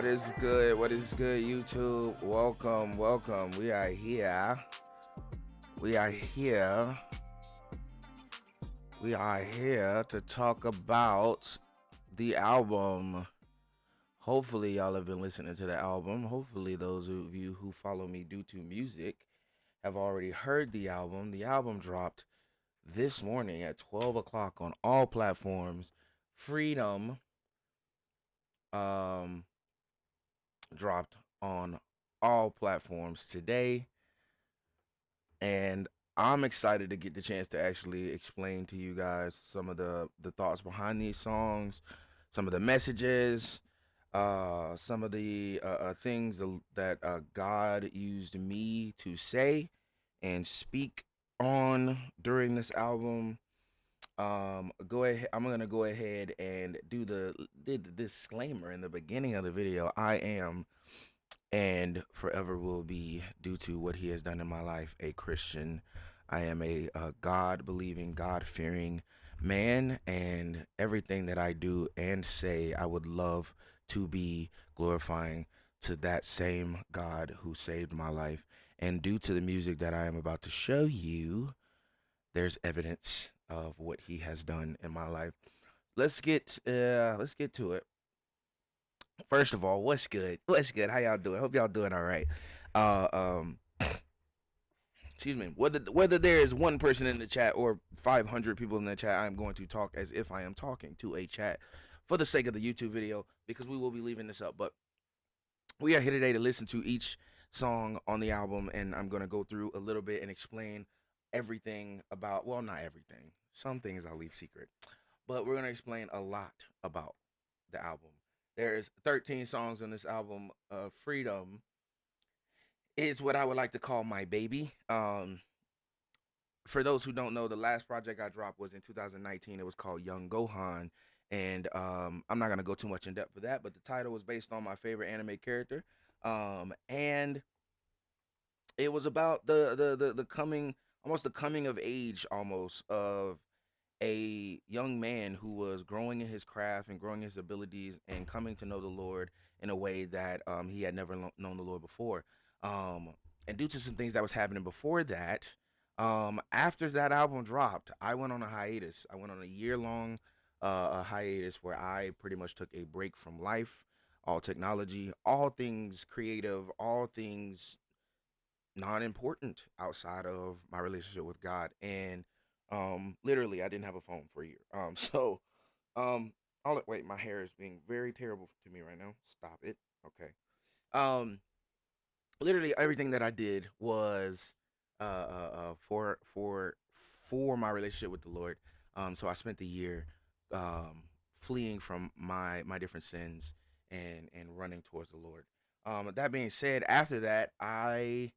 is good? What is good, YouTube? Welcome, welcome. We are here. We are here. We are here to talk about the album. Hopefully, y'all have been listening to the album. Hopefully, those of you who follow me due to music have already heard the album. The album dropped this morning at 12 o'clock on all platforms. Freedom um, dropped on all platforms today. And I'm excited to get the chance to actually explain to you guys some of the thoughts behind these songs, some of the messages, some of the things that God used me to say and speak on during this album. Go ahead. I'm gonna go ahead and do the disclaimer in the beginning of the video. I am and forever will be, due to what he has done in my life, a Christian. I am a God believing, God fearing man, and everything that I do and say, I would love to be glorifying to that same God who saved my life. And due to the music that I am about to show you, there's evidence of what he has done in my life. Let's get to it. First of all, what's good? What's good? How y'all doing? Hope y'all doing all right. Uh, um, excuse me. Whether there is one person in the chat or 500 people in the chat, I am going to talk as if I am talking to a chat for the sake of the YouTube video because we will be leaving this up. But we are here today to listen to each song on the album, and I'm going to go through a little bit and explain everything about. Well, not everything. Some things I'll leave secret, but we're going to explain a lot about the album. There's 13 songs on this album. Freedom is what I would like to call my baby. For those who don't know, the last project I dropped was in 2019. It was called Young Gohan, and I'm not gonna go too much in depth for that. But the title was based on my favorite anime character, and it was about the coming, almost the coming of age, almost of a young man who was growing in his craft and growing his abilities and coming to know the Lord in a way that he had never known the Lord before. Um, and due to some things that was happening before that, after that album dropped, I went on a hiatus. I went on a year-long hiatus where I pretty much took a break from life, all technology, all things creative, all things non-important outside of my relationship with God. And literally I didn't have a phone for a year. So all wait, my hair is being very terrible to me right now. Stop it. Okay. Um literally everything that I did was for my relationship with the Lord. So I spent the year fleeing from my different sins and running towards the Lord. That being said, after that, I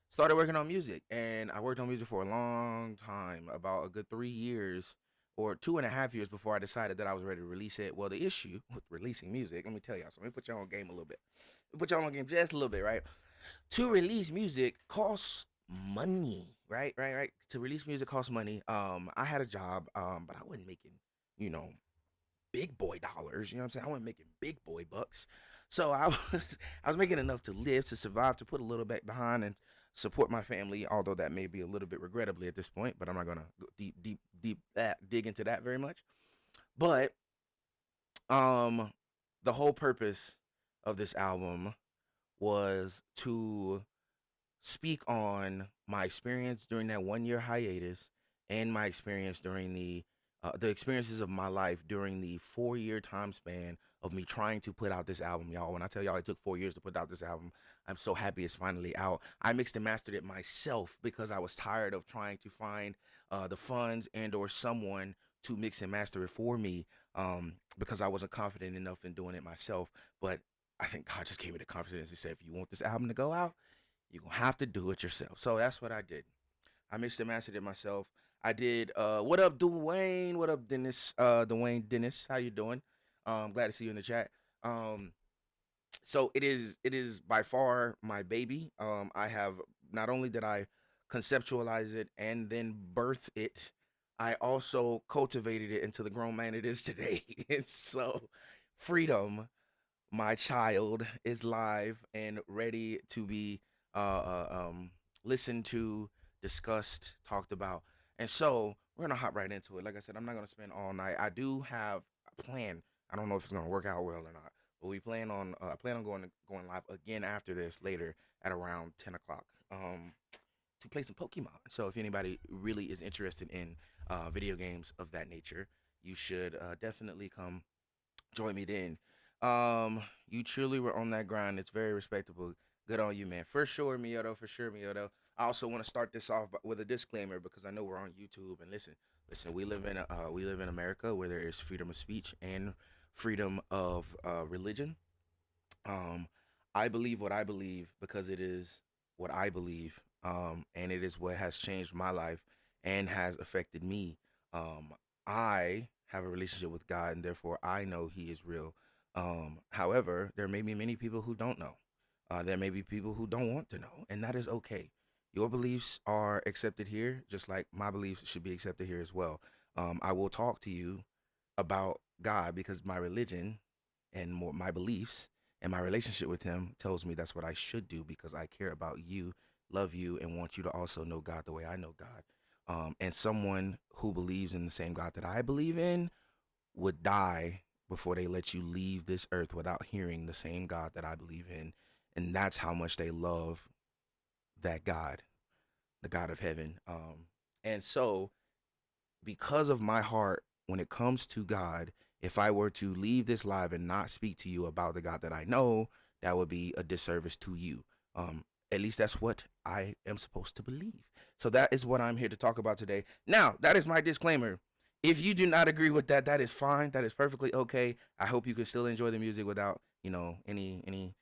started working on music, and I worked on music for a long time, about a good 3 years or 2.5 years before I decided that I was ready to release it. Well, the issue with releasing music, let me tell y'all something. Let me put y'all on game a little bit. Let me put y'all on game just a little bit, right? To release music costs money, right. To release music costs money. I had a job, but I wasn't making, you know, big boy dollars. You know what I'm saying? I wasn't making big boy bucks. So I was making enough to live, to survive, to put a little bit behind and support my family. Although that may be a little bit regrettably at this point, but I'm not gonna go dig into that very much. But um, the whole purpose of this album was to speak on my experience during that 1 year hiatus and my experience during the experiences of my life during the 4 year time span of me trying to put out this album, y'all. When I tell y'all it took 4 years to put out this album, I'm so happy it's finally out. I mixed and mastered it myself because I was tired of trying to find the funds and or someone to mix and master it for me, because I wasn't confident enough in doing it myself. But I think God just gave me the confidence. He said, if you want this album to go out, you're gonna have to do it yourself. So that's what I did. I mixed and mastered it myself. I did what up, Dwayne? What up, Dennis? Dwayne Dennis, how you doing? Glad to see you in the chat. Um so it is by far my baby. I have not only did I conceptualize it and then birth it, I also cultivated it into the grown man it is today. And so freedom my child is live and ready to be listened to, discussed, talked about. And so we're gonna hop right into it. Like I said, I'm not gonna spend all night. I do have a plan. I don't know if it's gonna work out well or not, but we plan on I plan on going live again after this later at around 10 o'clock. To play some Pokemon. So if anybody really is interested in video games of that nature, you should definitely come join me then. You truly were on that grind. It's very respectable. Good on you, man. For sure, Miyoto. For sure, Miyoto. I also want to start this off with a disclaimer because I know we're on YouTube. And listen. We live in America where there is freedom of speech and freedom of religion. Um, I believe what I believe because it is what I believe, and it is what has changed my life and has affected me. Um, I have a relationship with God, and therefore I know He is real. However, there may be many people who don't know. There may be people who don't want to know, and that is okay. Your beliefs are accepted here, just like my beliefs should be accepted here as well. I will talk to you about God because my religion and more my beliefs and my relationship with him tells me that's what I should do because I care about you, love you, and want you to also know God the way I know God. And someone who believes in the same God that I believe in would die before they let you leave this earth without hearing the same God that I believe in. And that's how much they love that God, the God of heaven. And so because of my heart when it comes to God, if I were to leave this live and not speak to you about the God that I know, that would be a disservice to you. At least that's what I am supposed to believe. So that is what I'm here to talk about today. Now, that is my disclaimer. If you do not agree with that, that is fine. That is perfectly okay. I hope you can still enjoy the music without, any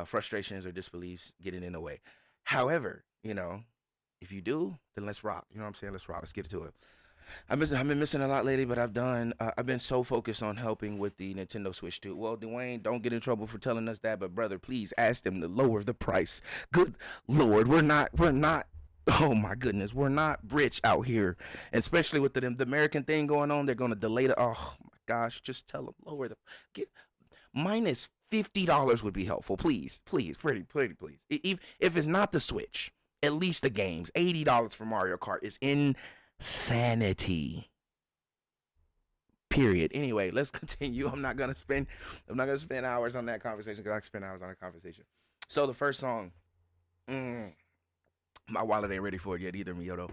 frustrations or disbeliefs getting in the way. However, if you do, then let's rock. You know what I'm saying? Let's rock. Let's get into it. I've been missing a lot lately, but I've been so focused on helping with the Nintendo Switch 2. Well, Dwayne, don't get in trouble for telling us that, but brother, please ask them to lower the price. Good Lord, we're not. Oh my goodness, we're not rich out here, and especially with the American thing going on. They're gonna delay the. Oh my gosh, just tell them lower the. Get minus $50 would be helpful, please, please, pretty, please. If it's not the Switch, at least the games. $80 for Mario Kart is insanity. Period. Anyway, let's continue. I'm not gonna spend hours on that conversation because I can spend hours on a conversation. So the first song, mm, my wallet ain't ready for it yet either, Miyoto.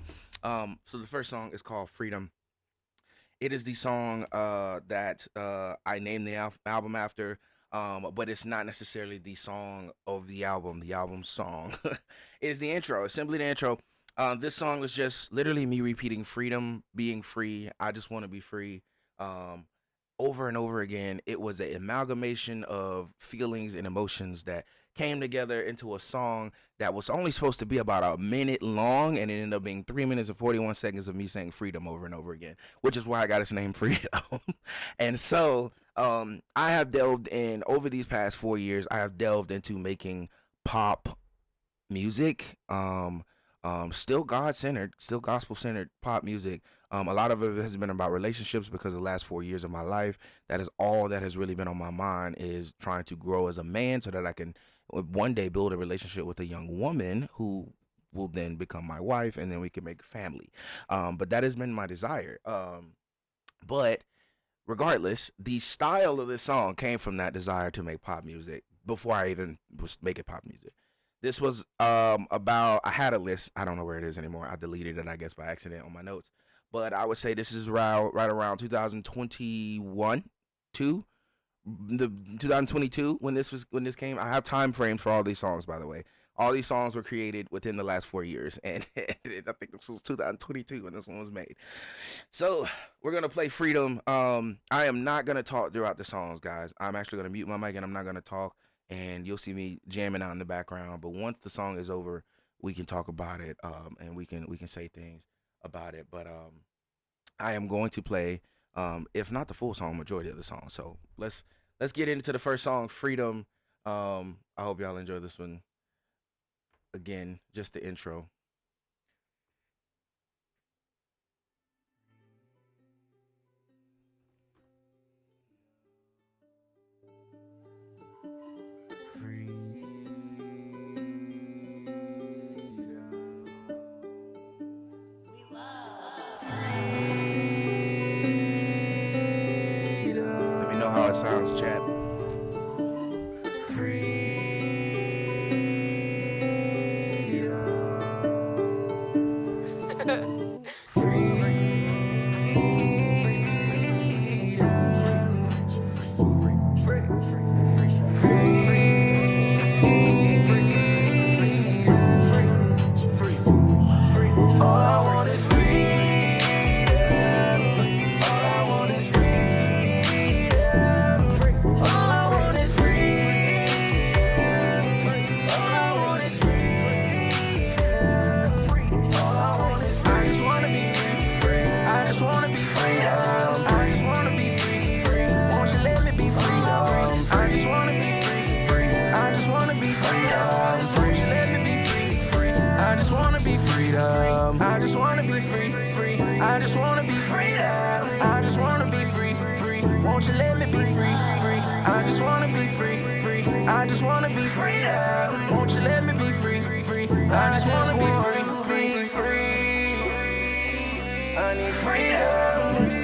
So the first song is called Freedom. It is the song that I named the album after, but it's not necessarily the song of the album song. It is the intro. It's simply the intro. This song is just literally me repeating freedom, being free. I just want to be free. Um, Over and over again, it was an amalgamation of feelings and emotions that came together into a song that was only supposed to be about a minute long, and it ended up being 3 minutes and 41 seconds of me saying freedom over and over again, which is why I got its name Freedom. And so, I have delved in over these past 4 years. I have delved into making pop music, still God centered, still gospel centered pop music. A lot of it has been about relationships because the last 4 years of my life, that is all that has really been on my mind is trying to grow as a man so that I can one day build a relationship with a young woman who will then become my wife and then we can make a family. But that has been my desire. But regardless, the style of this song came from that desire to make pop music before I even was making pop music. This was about I had a list. I don't know where it is anymore. I deleted it, I guess, by accident on my notes. But I would say this is right around 2021, two, the 2022 when this came. I have time frames for all these songs, by the way. All these songs were created within the last 4 years, and I think this was 2022 when this one was made. So we're gonna play Freedom. I am not gonna talk throughout the songs, guys. I'm actually gonna mute my mic and I'm not gonna talk, and you'll see me jamming out in the background. But once the song is over, we can talk about it, and we can say things about it. But I am going to play, if not the full song, majority of the song. So let's get into the first song, Freedom. I hope y'all enjoy this one. Again, just the intro. that sounds, chat. I just wanna be free, free. I just wanna be free. I just wanna be free, free. Won't you let me be free, free? I just wanna be free, free. I just wanna be free. Won't you let me be free, free? I just wanna be free, free, free. I need freedom.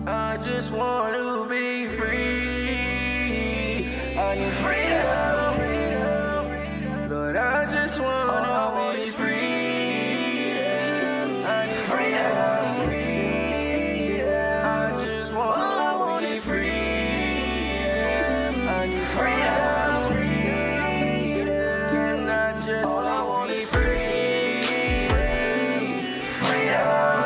I just wanna be free. I need freedom. Lord, I just wanna be free. I need freedom. I just wanna be free. I need freedom. Can I just wanna be free? Freedom.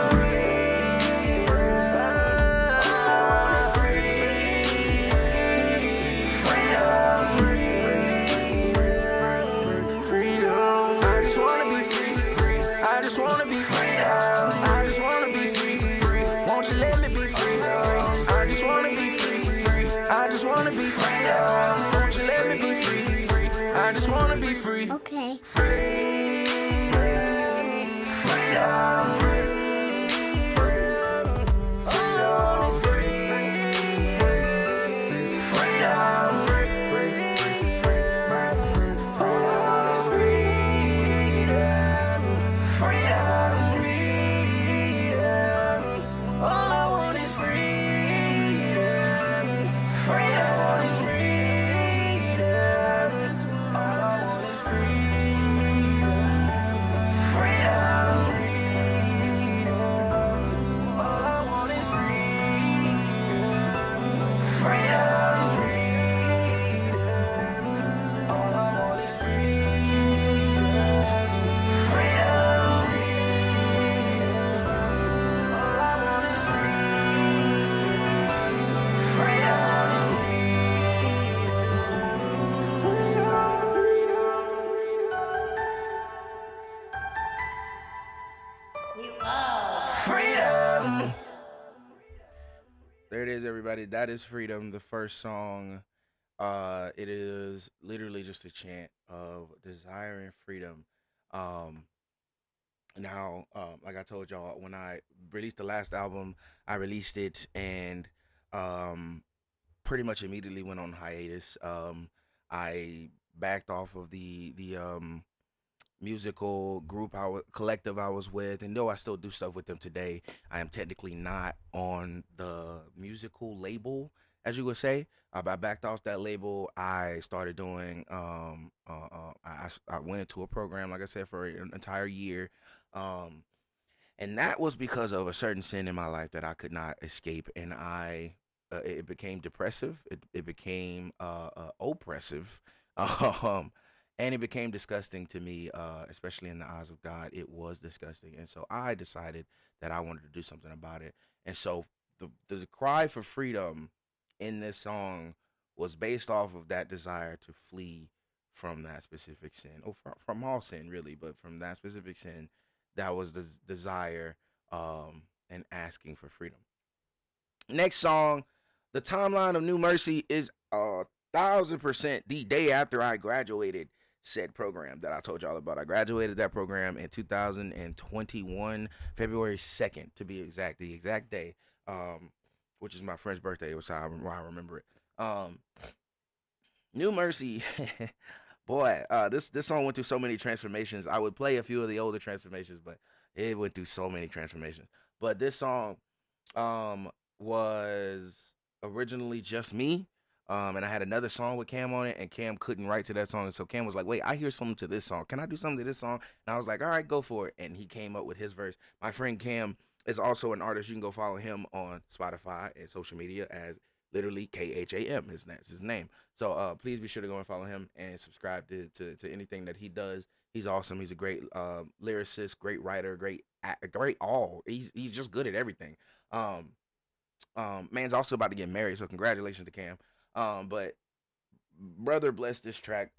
I just wanna be free. Okay. Free. Freedom. Freedom is free. Freedom. Freedom is freedom. Freedom is freedom. All I want is freedom. Freedom is freedom. There it is, everybody. That is Freedom, the first song. It is literally just a chant of desire and freedom. Um, like I told y'all, when I released the last album, I released it and um, pretty much immediately went on hiatus. I backed off of the musical group collective I was with, and though I still do stuff with them today, I am technically not on the musical label, as you would say. I backed off that label. I started doing I went into a program, like I said, for an entire year, um, and that was because of a certain sin in my life that I could not escape, and it became depressive. It became oppressive. Um, and it became disgusting to me, especially in the eyes of God. It was disgusting, and so I decided that I wanted to do something about it. And so the cry for freedom in this song was based off of that desire to flee from that specific sin, or from all sin, really, but from that specific sin, that was the desire, and asking for freedom. Next song, the timeline of New Mercy is 1,000% the day after I graduated said program that I told y'all about. I graduated that program in 2021, February 2nd, to be exact, the exact day, which is my friend's birthday, which I remember it. New Mercy, boy, this song went through so many transformations. I would play a few of the older transformations, but it went through so many transformations. But this song was originally just me. And I had another song with Cam on it, and Cam couldn't write to that song. And so Cam was like, wait, I hear something to this song. Can I do something to this song? And I was like, all right, go for it. And he came up with his verse. My friend Cam is also an artist. You can go follow him on Spotify and social media as literally KHAM. That's his name. So please be sure to go and follow him and subscribe to anything that he does. He's awesome. He's a great lyricist, great writer, great all. He's just good at everything. Man's also about to get married, so congratulations to Cam. But brother blessed this track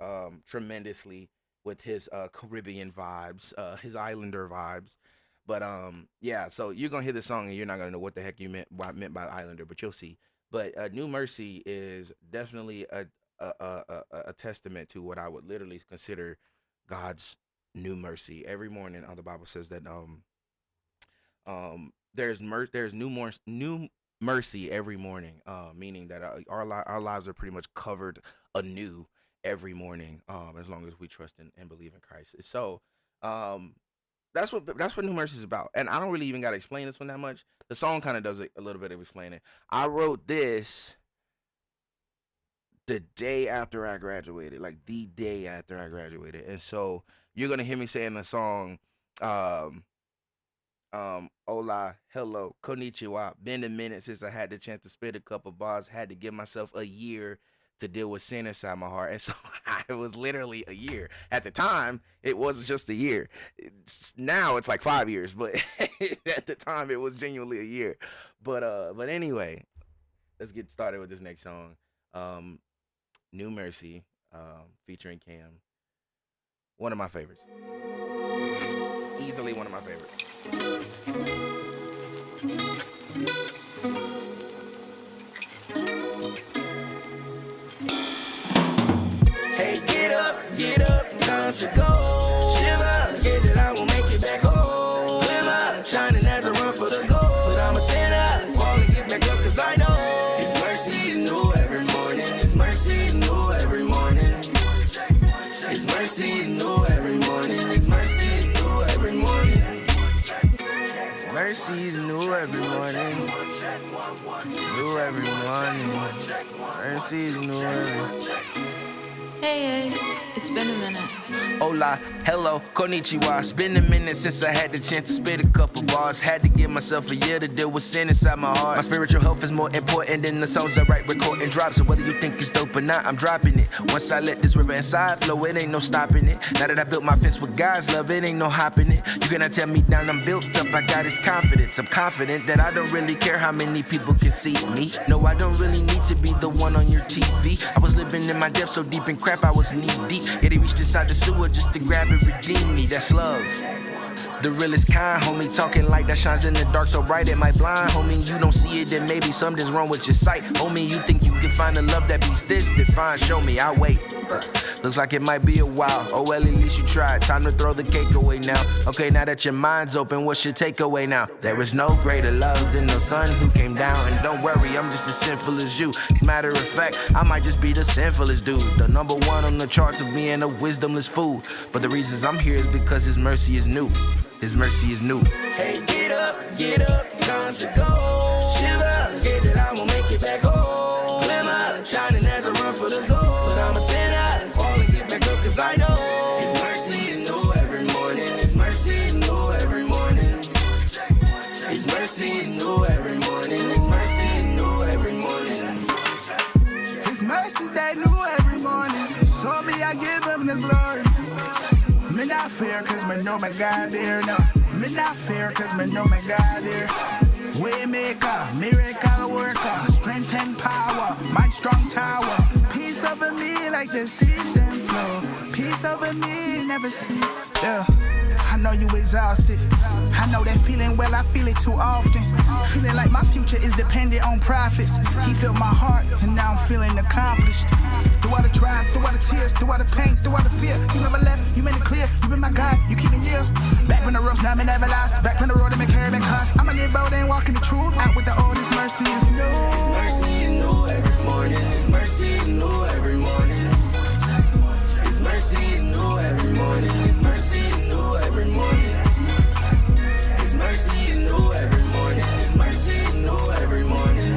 tremendously with his Caribbean vibes, his Islander vibes. But yeah, so you're gonna hear the song and you're not gonna know what the heck I meant by Islander, but you'll see. But New Mercy is definitely a testament to what I would literally consider God's new mercy. Every morning, the Bible says that there's new mercy every morning, meaning that our lives are pretty much covered anew every morning, as long as we trust and believe in Christ. So that's what new mercy is about. And I don't really even got to explain this one that much. The song kind of does a little bit of explaining. I wrote this the day after I graduated, like the day after I graduated. And so you're gonna hear me saying the song, hola, hello, konnichiwa. Been a minute since I had the chance to spit a couple bars. Had to give myself a year to deal with sin inside my heart. And so it was literally a year. At the time, it wasn't just a year. Now it's like 5 years, but at the time it was genuinely a year. But anyway, let's get started with this next song. New Mercy, featuring Cam. One of my favorites. Easily one of my favorites. Hey, get up, time to go. Shiver, get it, I will make it back home. Glimmer, shining as I run for the goal. But I'm a sinner, fall and get back up, cause I know His mercy is new every morning. His mercy is new every morning. His mercy is new every morning. His mercy is new every morning. Mercy is new every morning. New every morning. Mercy is new every morning. Hey, it's been a minute. Hola, hello, konnichiwa. It's been a minute since I had the chance to spit a couple bars. Had to give myself a year to deal with sin inside my heart. My spiritual health is more important than the songs I write, record, and drop. So whether you think it's dope or not, I'm dropping it. Once I let this river inside flow, it ain't no stopping it. Now that I built my fence with God's love, it ain't no hopping it. You cannot tell me down, I'm built up, I got His confidence. I'm confident that I don't really care how many people can see me. No, I don't really need to be the one on your TV. I was living in my depth so deep in crap, I was knee deep. Yet He reached inside the sewer just to grab and redeem me. That's love. The realest kind, homie, talking like that shines in the dark so bright it might blind, homie. You don't see it, then maybe something's wrong with your sight, homie. You think you can find a love that beats this? Then fine, show me, I'll wait. Looks like it might be a while. Oh well, at least you tried. Time to throw the cake away now. Okay, now that your mind's open, what's your takeaway now? There is no greater love than the Son who came down. And don't worry, I'm just as sinful as you. As a matter of fact, I might just be the sinfulest dude, the number one on the charts of being a wisdomless fool. But the reasons I'm here is because His mercy is new. His mercy is new. Hey, get up, time to go. Shiver, get it, I will make it back home. Glimmer, shining as I run for the goal. But I'm a sinner, fall and get back up, cause I know His mercy is new every morning. His mercy is new every morning. His mercy is new every morning. His mercy is new every morning. His mercy they new every morning. So me, I give Him the glory. Me not fear cause me know my God there now. Me not fear cause me know my God there. Waymaker, miracle worker, strength and power, my strong tower. Peace over me like the seas them flow. Peace over me never cease. Yeah. I know you exhausted. I know that feeling well, I feel it too often. Feeling like my future is dependent on profits. He filled my heart, and now I'm feeling accomplished. Through all the trials, through all the tears, through all the pain, through all the fear. You never left, you made it clear. You been my God, you keep me near. Back when the ropes, now me never lost. Back when the road, I make carry back cost. I'ma live bold and walk in the truth. Out with the old, His mercy is new. His mercy is new every morning. His mercy is new every morning. His mercy is new every morning. His mercy is new every morning. His mercy is new every morning. His mercy is new every morning.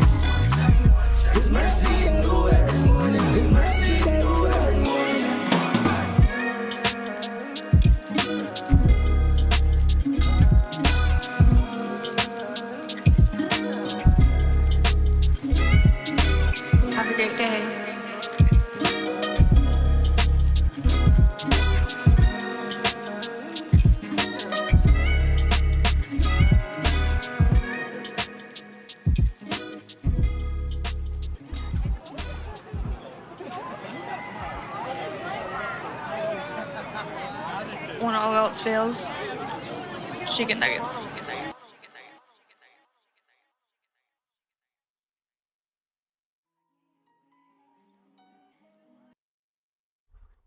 else fails, chicken nuggets.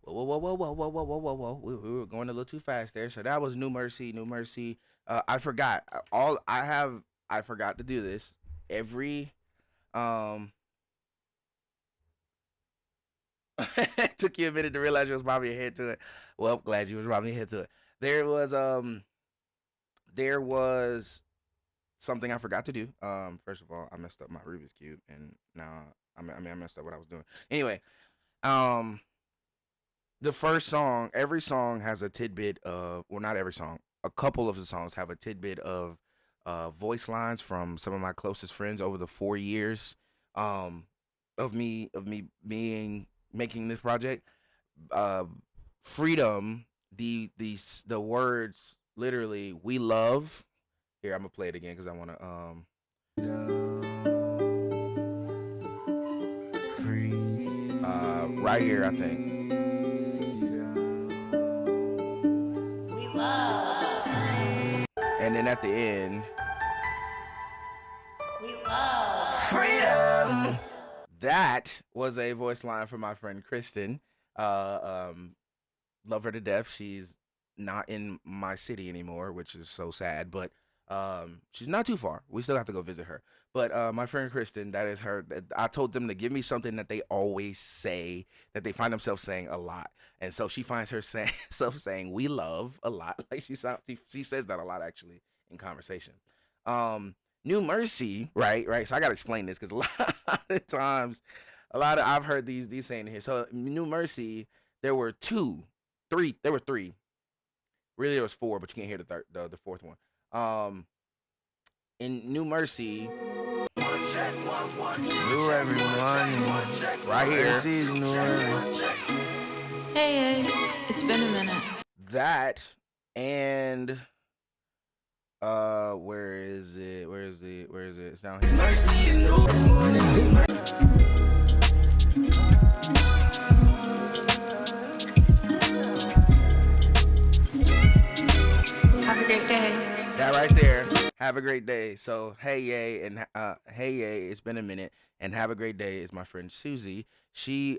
Whoa, whoa, whoa, whoa, whoa, whoa, whoa, whoa, whoa. We were going a little too fast there. So that was New Mercy, New Mercy. I forgot. I forgot to do this. Every it took you a minute to realize you was bobbing your head to it. Well, glad you was bobbing your head to it. There was something I forgot to do. First of all, I messed up my Rubik's Cube, and now I messed up what I was doing. Anyway, the first song, every song has a tidbit of, well, not every song, a couple of the songs have a tidbit of voice lines from some of my closest friends over the 4 years of me making this project. Freedom, the words literally, we love. Here, I'm gonna play it again because I want to right here, I think. We love. And then at the end, We love. Freedom. that was a voice line from my friend Kristen. Love her to death. She's not in my city anymore, which is so sad, but she's not too far. We still have to go visit her. But my friend Kristen, that is her. I told them to give me something that they always say, that they find themselves saying a lot. And so she finds herself saying we love a lot. Like she says that a lot actually in conversation. New Mercy, right? So I gotta explain this because a lot of times, I've heard these saying here. So New Mercy, there were three. Really, there was four, but you can't hear the fourth one. In New Mercy, New every morning. right here, Season new every. Hey, it's been a minute. that and where is it? It's down here. Mercy is new every morning. Have a great day. That right there. Have a great day. So hey yay and hey yay, it's been a minute, and have a great day is my friend Susie. She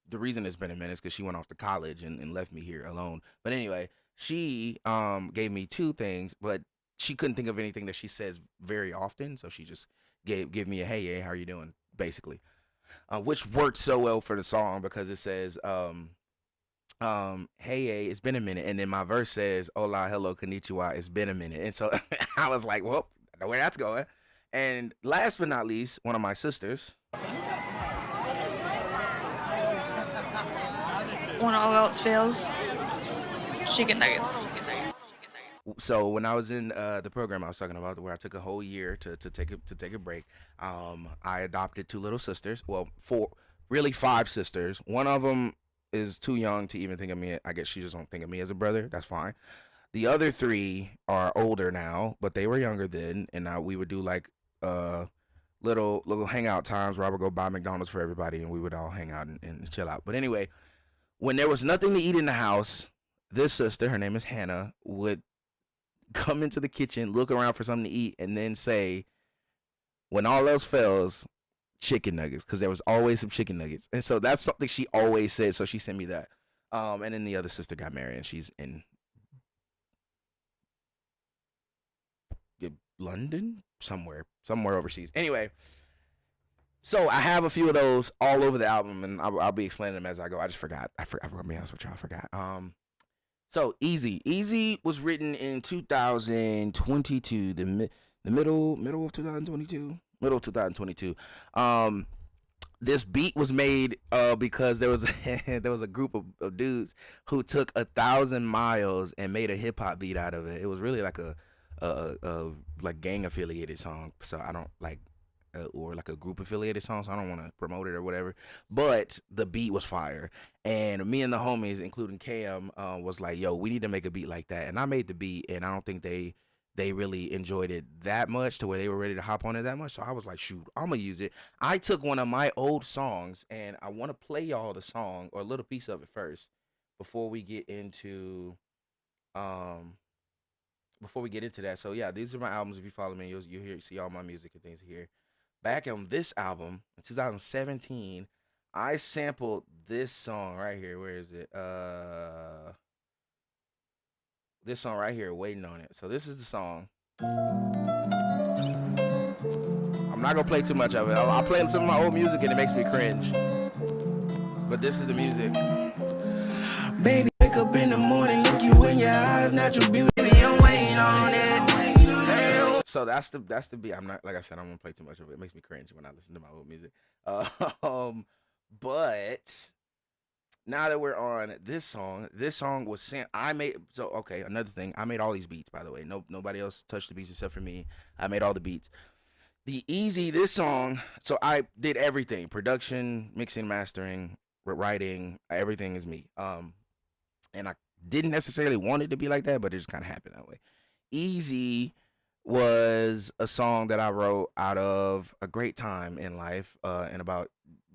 the reason it's been a minute is because she went off to college and left me here alone. But anyway, she gave me two things, but she couldn't think of anything that she says very often, so she just gave me a hey yay, how are you doing, basically, which worked so well for the song because it says hey yay, it's been a minute, and then my verse says hola, hello, konnichiwa, it's been a minute. And so I was like, well, I know where that's going. And last but not least, one of my sisters, When all else fails, chicken nuggets. so when I was in the program I was talking about, where I took a whole year to take a break, I adopted two little sisters. Well, five sisters. One of them is too young to even think of me. I guess she just don't think of me as a brother. That's fine. The other three are older now, but they were younger then, and we would do like little hangout times where I would go buy McDonald's for everybody, and we would all hang out and chill out. But anyway, when there was nothing to eat in the house, this sister, her name is Hannah, would come into the kitchen, look around for something to eat, and then say, when all else fails, chicken nuggets, because there was always some chicken nuggets. And so that's something she always said, so she sent me that. And then the other sister got married, and she's in London, somewhere overseas. Anyway, so I have a few of those all over the album, and I'll be explaining them as I go. I forgot. I'm gonna be honest with y'all. I forgot. So Easy was written in 2022, the middle of 2022. Middle of 2022. This beat was made because there was a group of dudes who took 1,000 miles and made a hip hop beat out of it. It was really like a like gang affiliated song, so I don't like, or like a group affiliated song, so I don't want to promote it or whatever. But the beat was fire, and me and the homies, including Cam, was like, "Yo, we need to make a beat like that." And I made the beat, and I don't think they really enjoyed it that much to where they were ready to hop on it that much. So I was like, shoot, I'm gonna use it. I took one of my old songs, and I want to play y'all the song or a little piece of it first before we get into Um, before we get into that, so yeah, these are my albums. If you follow me, you'll see all my music and things here. Back on this album in 2017, I sampled this song right here. Where is it? This song right here, Waiting on It. So this is the song. I'm not gonna play too much of it. I'll play some of my old music and it makes me cringe. But this is the music. Baby, wake up in the morning, look you in your eyes, natural beauty, I'm waiting on it. So that's the beat. I'm not, like I said, I'm gonna play too much of it. It makes me cringe when I listen to my old music. But now that we're on this song was another thing. I made all these beats, by the way. Nobody else touched the beats except for me. I made all the beats. This song, so I did everything: production, mixing, mastering, writing, everything is me. And I didn't necessarily want it to be like that, but it just kind of happened that way. Easy was a song that I wrote out of a great time in life, in about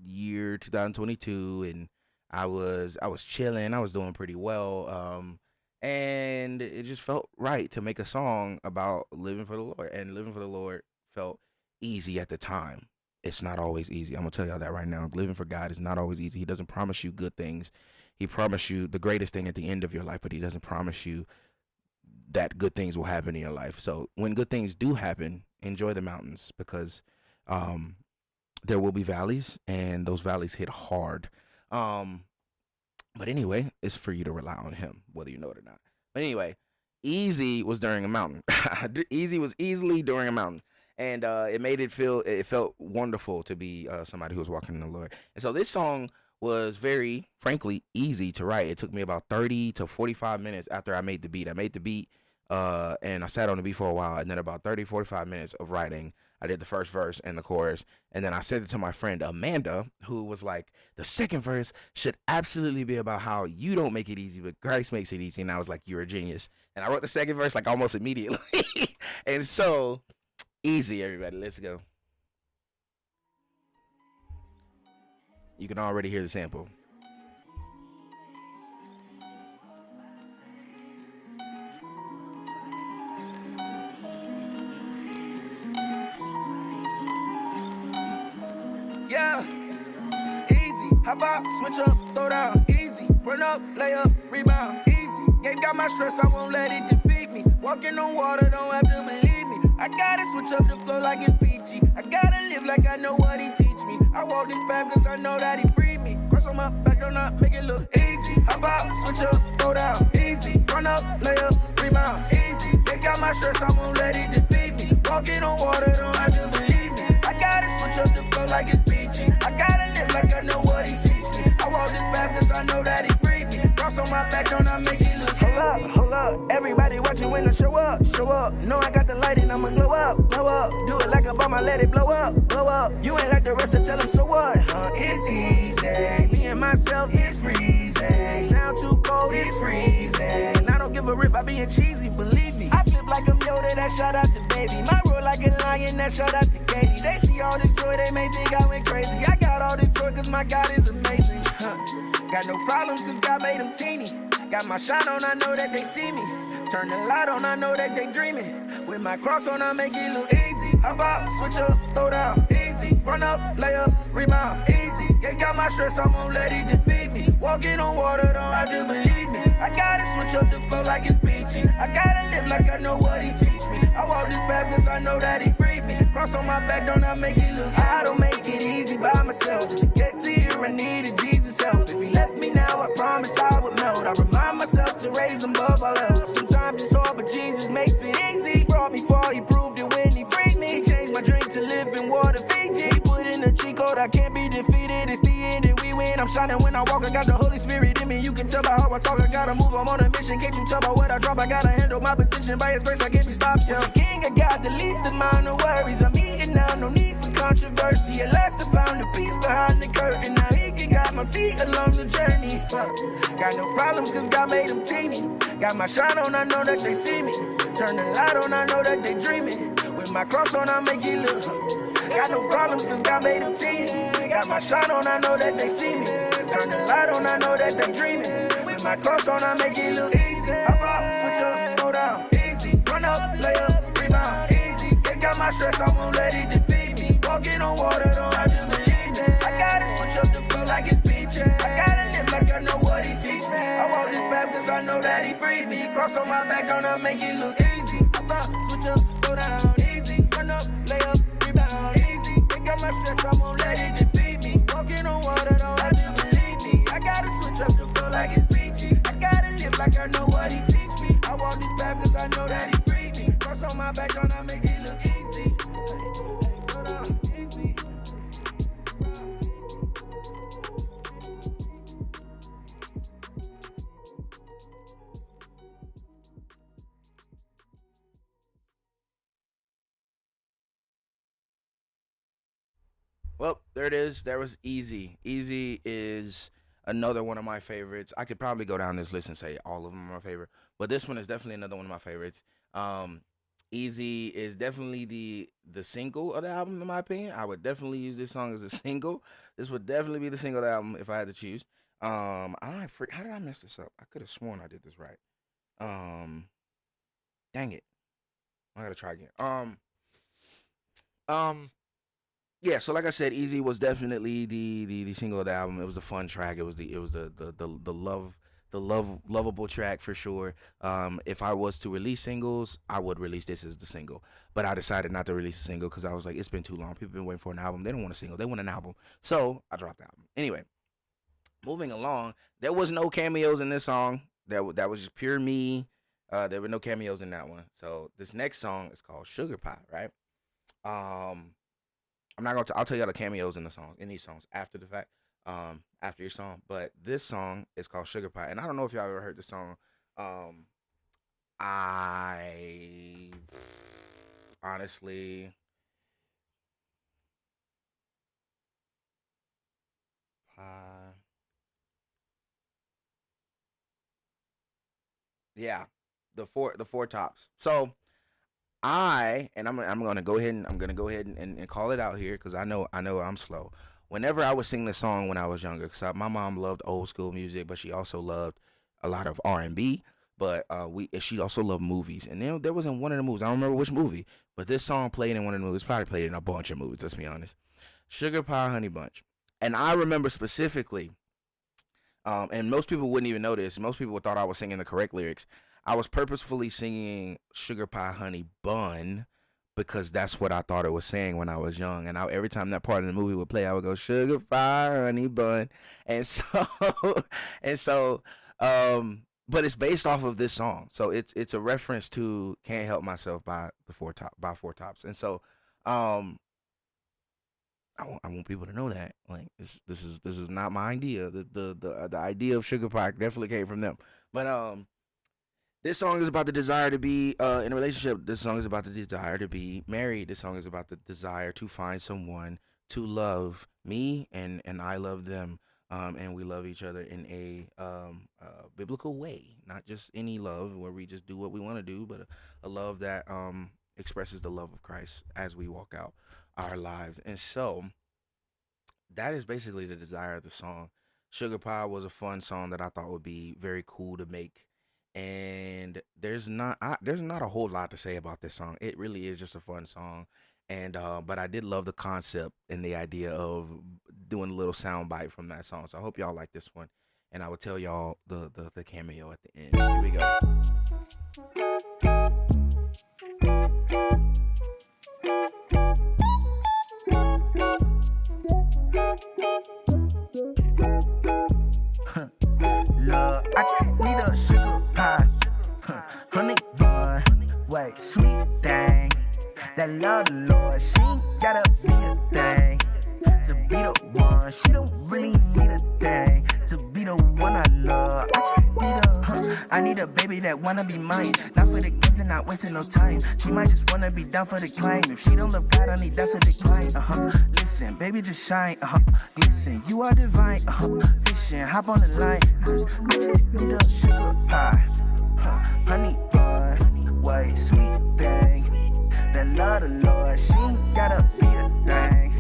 year 2022, and I was chilling, I was doing pretty well, and it just felt right to make a song about living for the Lord, and living for the Lord felt easy at the time. It's not always easy. I'm gonna tell y'all that right now. Living for God is not always easy. He doesn't promise you good things. He promised you the greatest thing at the end of your life, but he doesn't promise you that good things will happen in your life. So when good things do happen, enjoy the mountains, because there will be valleys, and those valleys hit hard. But anyway, it's for you to rely on him, whether you know it or not. But anyway, Easy was during a mountain. Easy was easily during a mountain. And it felt wonderful to be somebody who was walking in the Lord. And so this song was very, frankly, easy to write. It took me about 30 to 45 minutes after I made the beat. And I sat on the beat for a while, and then about 30, 45 minutes of writing, I did the first verse and the chorus, and then I sent it to my friend Amanda, who was like, the second verse should absolutely be about how you don't make it easy, but Christ makes it easy. And I was like, you're a genius. And I wrote the second verse like almost immediately. And so, Easy, everybody, let's go. You can already hear the sample. Yeah, easy. How about switch up, throw down, easy. Run up, lay up, rebound, easy. Ain't got my stress, I won't let it defeat me. Walking on water, don't have to believe me. I gotta switch up the flow like it's peachy. I gotta live like I know what he teach me. I walk this path cause I know that he freed me. Cross on my back, don't not make it look easy. How about switch up, throw down, easy. Run up, lay up, rebound, easy. Ain't got my stress, I won't let it defeat me. Walking on water, don't have to believe me. I gotta switch up the flow like it's peachy. I gotta live like I know what he teach me. I walk this path cause I know that he freed me. Cross on my back, don't not make it look easy. Hold up, everybody watching when I show up. Know I got the light and I'ma glow up. Do it like a bomb, I let it blow up. You ain't like the rest, so tell them so what? It's easy, me and myself, it's freezing. Sound too cold, it's freezing. I don't give a rip, I being cheesy, believe me. I flip like I'm Yoda, that shout out to baby. My roll like a lion, that shout out to Katie. They see all this joy, they may think I went crazy. I got all this joy cause my God is amazing. Got no problems cause God made them teeny. Got my shine on, I know that they see me. Turn the light on, I know that they dreaming. With my cross on, I make it look easy. How about switch up, throw down, easy. Run up, lay up, rebound, easy. Ain't got my stress, I won't let it defeat me. Walking on water, don't have to believe me. I gotta switch up the flow like it's peachy. I gotta live like I know what he teach me. I walk this path cause I know that he freed me. Cross on my back, don't I make it look easy. I don't make it easy by myself. Just to get to here, I needed Jesus' help. If he left me now, I promise I would melt. I remind myself to raise him above all else. Sometimes it's hard, but Jesus makes it easy. Brought me far, he proved it when he freed me. Changed my drink to live in water, Fiji. He put in a cheat code, I can't be defeated. It's the end and we win. I'm shining when I walk, I got the Holy Spirit in me. You can tell by how I talk, I gotta move, I'm on a mission. Can't you tell by what I drop, I gotta handle my position. By his grace, I can't be stopped. Yeah. The king, I got the least amount of worries. I'm eating now, no need for controversy. At last I found the peace behind the curtain. Now he can guide my feet along the journey. Got no problems cause God made them teeny. Got my shine on, I know that they see me. Turn the light on, I know that they dreaming. With my cross on, I make it look. Got no problems cause God made them teeny. Got my shine on, I know that they see me. Turn the light on, I know that they dreaming. With my cross on, I make it look easy. easy. Hop out, switch up, go down, easy. Run up, lay up, rebound, easy. They got my stress, I won't let it defeat me. Walking on water, don't have to believe me. I gotta switch up the flow like it's peaches. I gotta live like I know what he teach me. I walk this path cause I know that he freed me. Cross on my back, don't make it look easy. Hop out, switch up, go down, easy. Run up, lay up, rebound, easy. They got my stress, I won't let it defeat me. Walking on water, don't have to believe me. I gotta switch up the flow like it's peachy. I gotta live like I know what he teach me. I walk this path cause I know that he freed me. Cross on my back, don't make it look easy. Go down, easy. Well, there it is. There was Easy. Easy is another one of my favorites. I could probably go down this list and say all of them are my favorite, but this one is definitely another one of my favorites. Easy is definitely the single of the album, in my opinion. I would definitely use this song as a single. This would definitely be the single of the album if I had to choose. How did I mess this up? I could have sworn I did this right. Dang it. I gotta try again. Yeah, so like I said, Easy was definitely the single of the album. It was a fun track. It was the lovable track for sure. If I was to release singles, I would release this as the single. But I decided not to release a single because I was like, it's been too long. People been waiting for an album. They don't want a single. They want an album. So I dropped the album. Anyway, moving along, there was no cameos in this song. That was just pure me. There were no cameos in that one. So this next song is called Sugar Pie, right? I'm not I'll tell you all the cameos in these songs after the fact, after your song. But this song is called Sugar Pie, and I don't know if y'all ever heard this song. I honestly, yeah, the Four Tops. So I'm gonna go ahead and call it out here because I know I'm slow. Whenever I would sing this song when I was younger, because my mom loved old school music, but she also loved a lot of R&B. But she also loved movies, and then there was in one of the movies. I don't remember which movie, but this song played in one of the movies. Probably played in a bunch of movies. Let's be honest. Sugar Pie Honey Bunch, and I remember specifically. And most people wouldn't even know this. Most people thought I was singing the correct lyrics. I was purposefully singing Sugar Pie Honey Bun because that's what I thought it was saying when I was young. And every time that part of the movie would play, I would go Sugar Pie Honey Bun. And so, but it's based off of this song. So it's a reference to Can't Help Myself by Four Tops. And so, I want people to know that like this is not my idea. The idea of Sugar Pie definitely came from them. But this song is about the desire to be in a relationship. This song is about the desire to be married. This song is about the desire to find someone to love me and I love them. And we love each other in a biblical way, not just any love where we just do what we want to do, but a love that expresses the love of Christ as we walk out our lives. And so that is basically the desire of the song. Sugar Pie was a fun song that I thought would be very cool to make. And there's not a whole lot to say about this song. It really is just a fun song. And but I did love the concept and the idea of doing a little sound bite from that song. So I hope y'all like this one. And I will tell y'all the cameo at the end. Here we go. Look, I just need a sugar pie, honey bun, wait, sweet thing. That love the Lord, she ain't gotta be a thing to be the one. She don't really need a thing to be the one I love. I just need I need a baby that wanna be mine. Not for the games and not wasting no time. She might just wanna be down for the climb. If she don't love God, honey, that's a decline. Listen, baby, just shine. Listen, you are divine. Fishing, hop on the line. Cause I just need a sugar pie, honey bun, white sweet thing. That love the Lord, she ain't gotta be a thing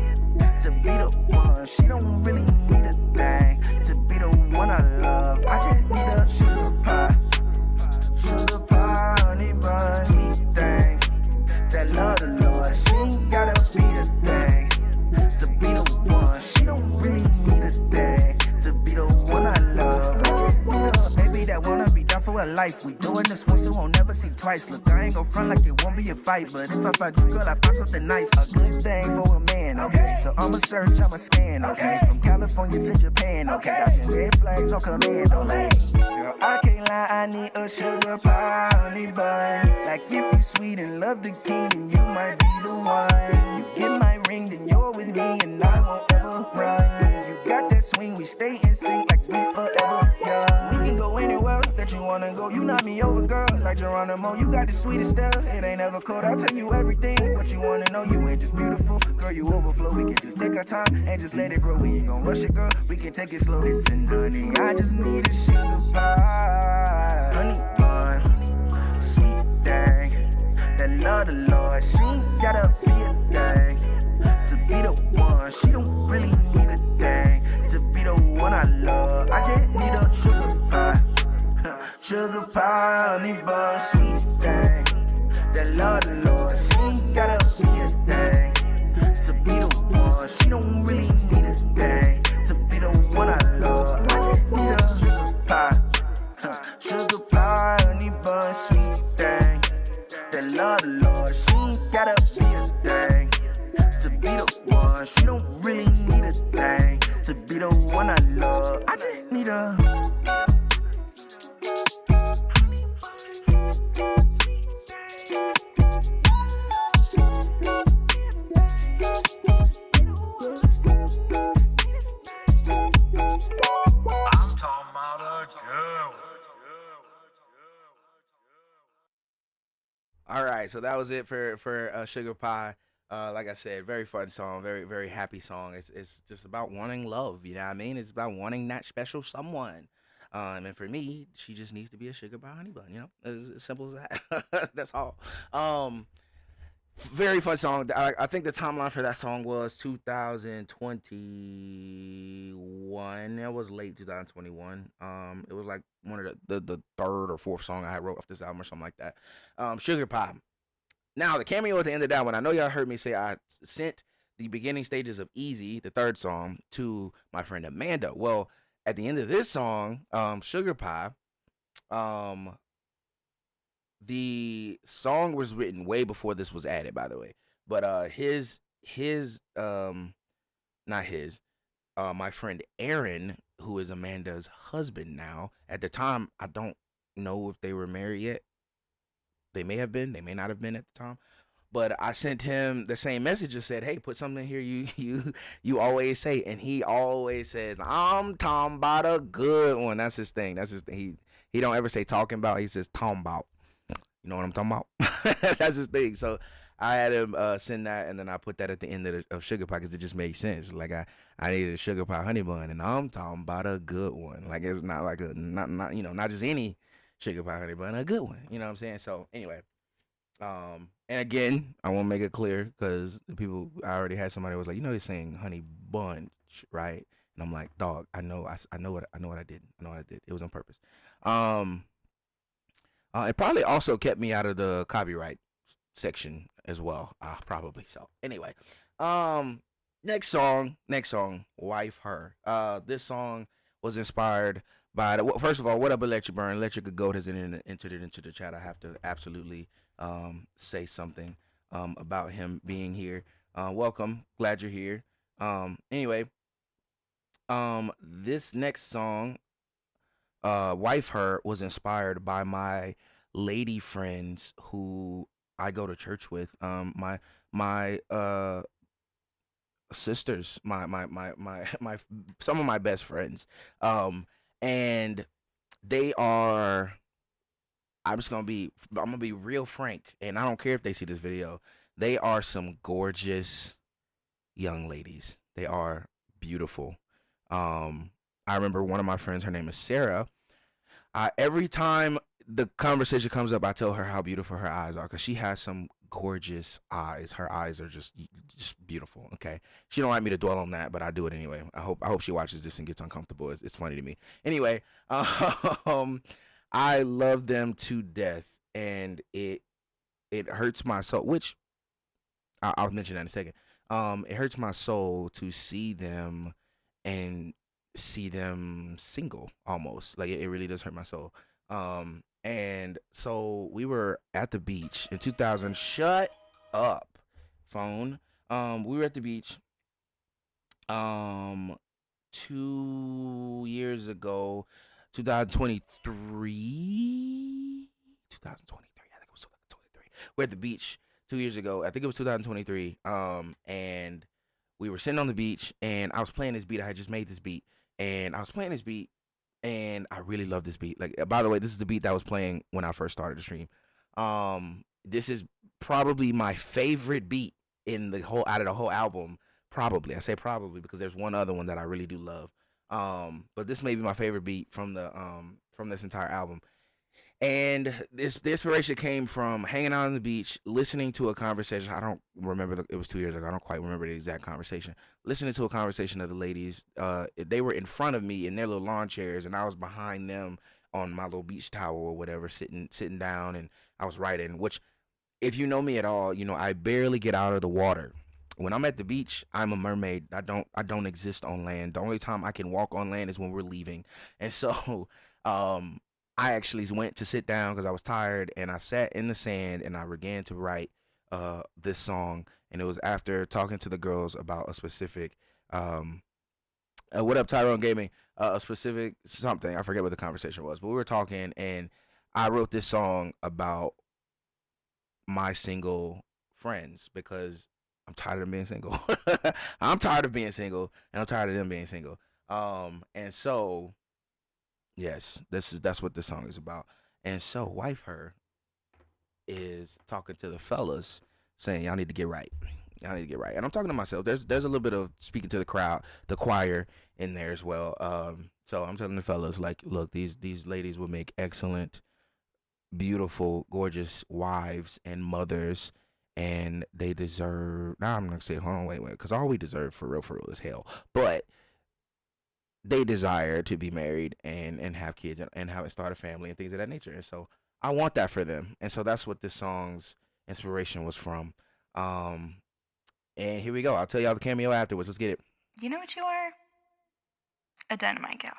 to be the one. She don't really need a thing to be the one I love. I just need a sugar pie, one, sweet thing. That love the Lord, she ain't gotta be the thing to be the one. She don't really need a thing to be the one I love. I just need a baby that wanna be down for a life. We doing this once, so won't never see twice. Look, I ain't gon' front like it won't be a fight, but if I find you, girl, I find something nice. A good thing for a man, okay? So I'ma search, I'ma scan, okay? From California to Japan, okay? Got your red flags on command, okay? Girl, I can't lie, I need a sugar pie, honey bun. Like if you sweet and love the king, then you might be the one. If you get my ring, then you're with me and I won't ever run. You got that swing, we stay in sync like we forever young. We can go anywhere that you wanna go. You knock me over, girl, like Geronimo. You got the sweetest stuff, it ain't ever cold. I'll tell you everything, what you wanna know. You ain't just beautiful, girl, you overflow. We can just take our time and just let it grow. We ain't gon' rush it, girl, we can take it slow. Listen, honey, I just need a sugar pie, honey bun, sweet thing. That love the Lord, she ain't gotta be a thing to be the one. She don't really need a thing to be the one I love. I just need a sugar pie, sugar pie, honey bun, sweet thing. That love the Lord, she ain't gotta be a thing to be the one. She don't really need a thing to be the one I love. I just need a sugar pie, sugar pie, honey bun, sweet thing. That love the Lord, she ain't gotta be a thing to be the one. She don't really need a thing to be the one I love. I just need a I'm talking about a girl. All right, so that was it for Sugar Pie. Like I said, very fun song, very very happy song. It's just about wanting love, you know what I mean? It's about wanting that special someone. And for me, she just needs to be a sugar pie honey bun, you know, as simple as that. That's all. Very fun song. I think the timeline for that song was 2021. It was late 2021. It was like one of the third or fourth song I had wrote off this album or something like that. Sugar Pie. Now the cameo at the end of that one. I know y'all heard me say I sent the beginning stages of Easy, the third song, to my friend Amanda. Well, at the end of this song, Sugar Pie, the song was written way before this was added, by the way. But my friend Aaron, who is Amanda's husband now. At the time, I don't know if they were married yet. They may have been, they may not have been at the time. But I sent him the same message and said, "Hey, put something in here you always say," and he always says, "I'm talking about a good one." That's his thing. That's his thing. He don't ever say talking about. He says talking about. You know what I'm talking about? That's his thing. So I had him send that, and then I put that at the end of Sugar Pie because it just made sense. Like I needed a Sugar Pie honey bun, and I'm talking about a good one. Like it's not like not not just any Sugar Pie honey bun, a good one. You know what I'm saying? So anyway, and again, I want to make it clear because the people, I already had somebody who was like, you're saying honey bunch, right? And I'm like, dog, I know what I did. I know what I did. It was on purpose. It probably also kept me out of the copyright section as well. Probably so. Anyway, next song, Wife Her. This song was inspired by first of all, what up, Electric Burn? Electric Goat has entered it into the chat. I have to absolutely say something about him being here. Welcome, glad you're here. Anyway, this next song, Wife Her, was inspired by my lady friends who I go to church with. My sisters, my some of my best friends. And they are, I'm gonna be real frank, and I don't care if they see this video. They are some gorgeous young ladies. They are beautiful. I remember one of my friends, her name is Sarah. Every time the conversation comes up, I tell her how beautiful her eyes are because she has some gorgeous eyes. Her eyes are just beautiful. Okay, she don't like me to dwell on that, but I do it anyway. I hope she watches this and gets uncomfortable. It's funny to me. Anyway, I love them to death, and it it hurts my soul, which I'll mention that in a second. It hurts my soul to see them and see them single almost. Like it really does hurt my soul. And so we were at the beach in 2000. Shut up, phone. We were at the beach 2 years ago, 2023. I think it was 2023. We're at the beach 2 years ago. I think it was 2023. And we were sitting on the beach, and I was playing this beat. I had just made this beat, and I was playing this beat, and I really love this beat. Like, by the way, this is the beat that I was playing when I first started the stream. This is probably my favorite beat in the whole out of the whole album. Probably, I say probably because there's one other one that I really do love. But this may be my favorite beat from this entire album. And the inspiration came from hanging out on the beach, listening to a conversation. I don't remember, it was 2 years ago. I don't quite remember the exact conversation. Listening to a conversation of the ladies. They were in front of me in their little lawn chairs, and I was behind them on my little beach towel or whatever, sitting down, and I was writing. Which, if you know me at all, you know I barely get out of the water. When I'm at the beach, I'm a mermaid. I don't exist on land. The only time I can walk on land is when we're leaving. And so, I actually went to sit down because I was tired, and I sat in the sand and I began to write this song. And it was after talking to the girls about a specific what up, Tyrone Gaming, a specific something. I forget what the conversation was, but we were talking, and I wrote this song about my single friends because I'm tired of being single. I'm tired of being single, and I'm tired of them being single. And so, yes, that's what this song is about. And so, Wife Her is talking to the fellas, saying, y'all need to get right. Y'all need to get right. And I'm talking to myself. There's a little bit of speaking to the crowd, the choir in there as well. So I'm telling the fellas, like, look, these ladies will make excellent, beautiful, gorgeous wives and mothers, and they deserve. Now I'm gonna say, hold on, wait, because all we deserve for real is hell. But they desire to be married and have kids and have start a family and things of that nature. And so I want that for them. And so that's what this song's inspiration was from. And here we go. I'll tell y'all the cameo afterwards. Let's get it. You know what you are? A dynamite gal.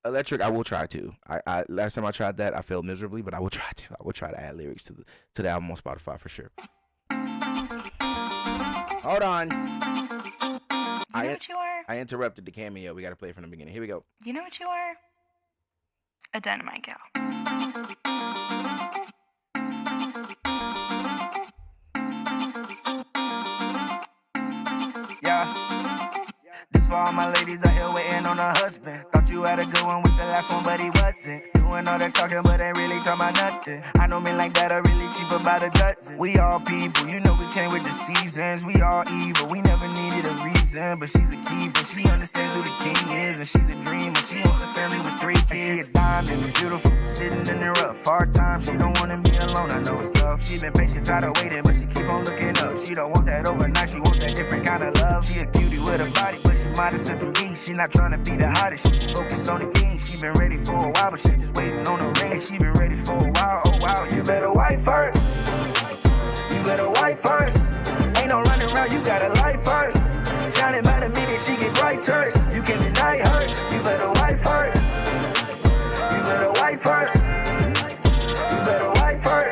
Electric, I will try to. I last time I tried that, I failed miserably, but I will try to. I will try to add lyrics to the album on Spotify for sure. Hold on. You know what you are? I interrupted the cameo. We got to play from the beginning. Here we go. You know what you are? A dynamite gal. Yeah. This for all my ladies out here waiting on a husband. Thought you had a good one with the last one, but he wasn't. Doing all that talking, but ain't really talking about nothing. I know men like that are really cheap about a dozen. We all people, you know we change with the seasons. We all evil, we never needed a reason. But she's a keeper, she understands who the king is. And she's a dreamer, she wants a family with 3 kids. She a diamond, beautiful, sitting in the rough. Hard time, she don't wanna be alone, I know it's tough. She been patient, tired of waiting, but she keep on looking up. She don't want that overnight, she want that different kind of love. She a cutie with a body, but she might have system B. She not trying to be the hottest, she just focus on the king. She been ready for a while, but she just waiting on the ring. She been ready for a while, oh wow. You better wife her. You better wife her. Ain't no running around, you gotta life her. Shining by the minute she get brighter. You can't deny her. You better wife her. You better wife her. You better wife her.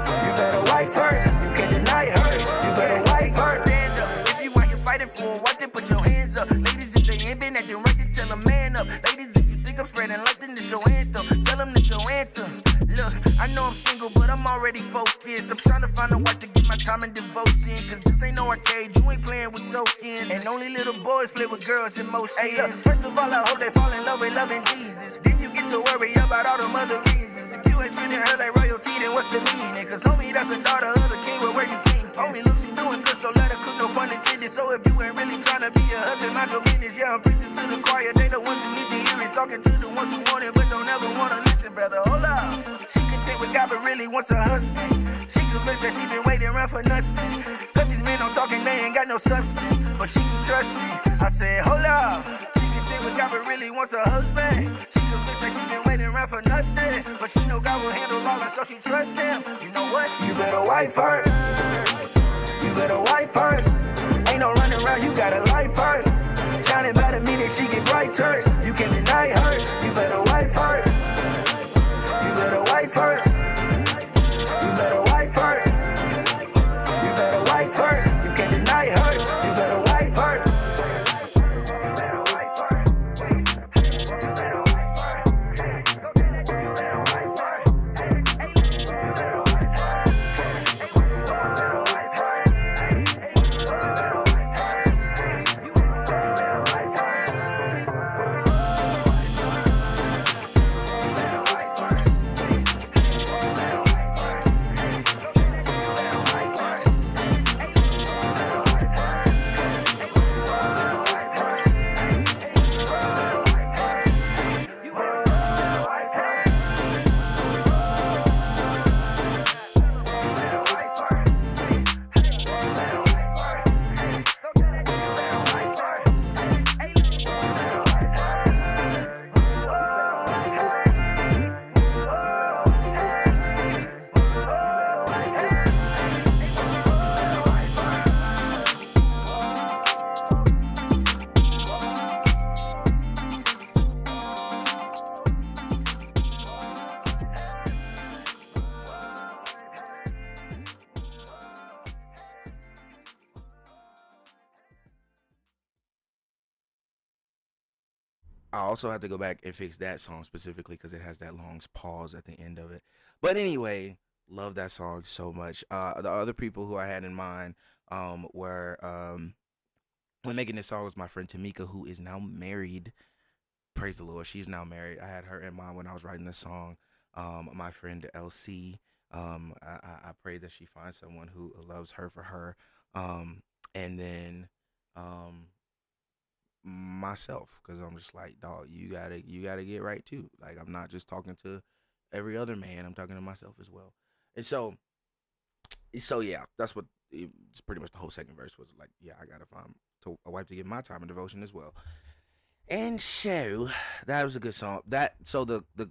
You better wife her. You can't deny her. You better wife her. Stand up. If you want, you're fighting for a wife, then put your hands up. Ladies, if they ain't been acting right, then tell a man up. Ladies, if you think I'm spreading light, then it's your anthem. Tell them it's your anthem. Look, I know I'm single, but I'm already focused. I'm trying to find a wife to give my time and devotion. Cause this ain't no arcade, you ain't playing with tokens. And only little boys play with girls' emotions. Hey, look, first of all, I hope they fall in love with loving Jesus. Then you get to worry about all the other reasons. If you ain't treating her like royalty, then what's the meaning? Cause homie, that's a daughter of the king, but where you thinking? Homie, look, she doing good, so let her cook, no pun intended. So if you ain't really trying to be a husband, mind your business. Yeah, I'm preaching to the choir, they the ones who need to hear it. Talking to the ones who want it, but don't ever wanna listen, brother. Hold up. She content with God, but really wants a husband. She convinced that she been waiting around for nothing. Cause these men don't talking, they ain't got no substance. But she keep trusting. I said, hold up. She content with God, but really wants a husband. She convinced It's like she been waiting around for nothing, but she know God will handle all that, so she trust him. You know what? You better wife her. You better wife her. Ain't no running around, you gotta life her. Shining better meaning she get brighter. You can't deny her. You better wife her. You better wife her. You better wife her. You better wife her. You can't deny her. You better wife her. You better wife her. You better wife her. You better wife her. You better wife her. I also have to go back and fix that song specifically because it has that long pause at the end of it. But anyway, love that song so much. The other people who I had in mind were when making this song was my friend Tamika, who is now married. Praise the Lord, she's now married. I had her in mind when I was writing this song. My friend LC. I pray that she finds someone who loves her for her. And then myself, because I'm just like, dog, you gotta get right too. Like, I'm not just talking to every other man, I'm talking to myself as well. And so yeah, that's what it's pretty much the whole second verse was like. Yeah, I gotta find a wife to give my time and devotion as well. And so that was a good song. The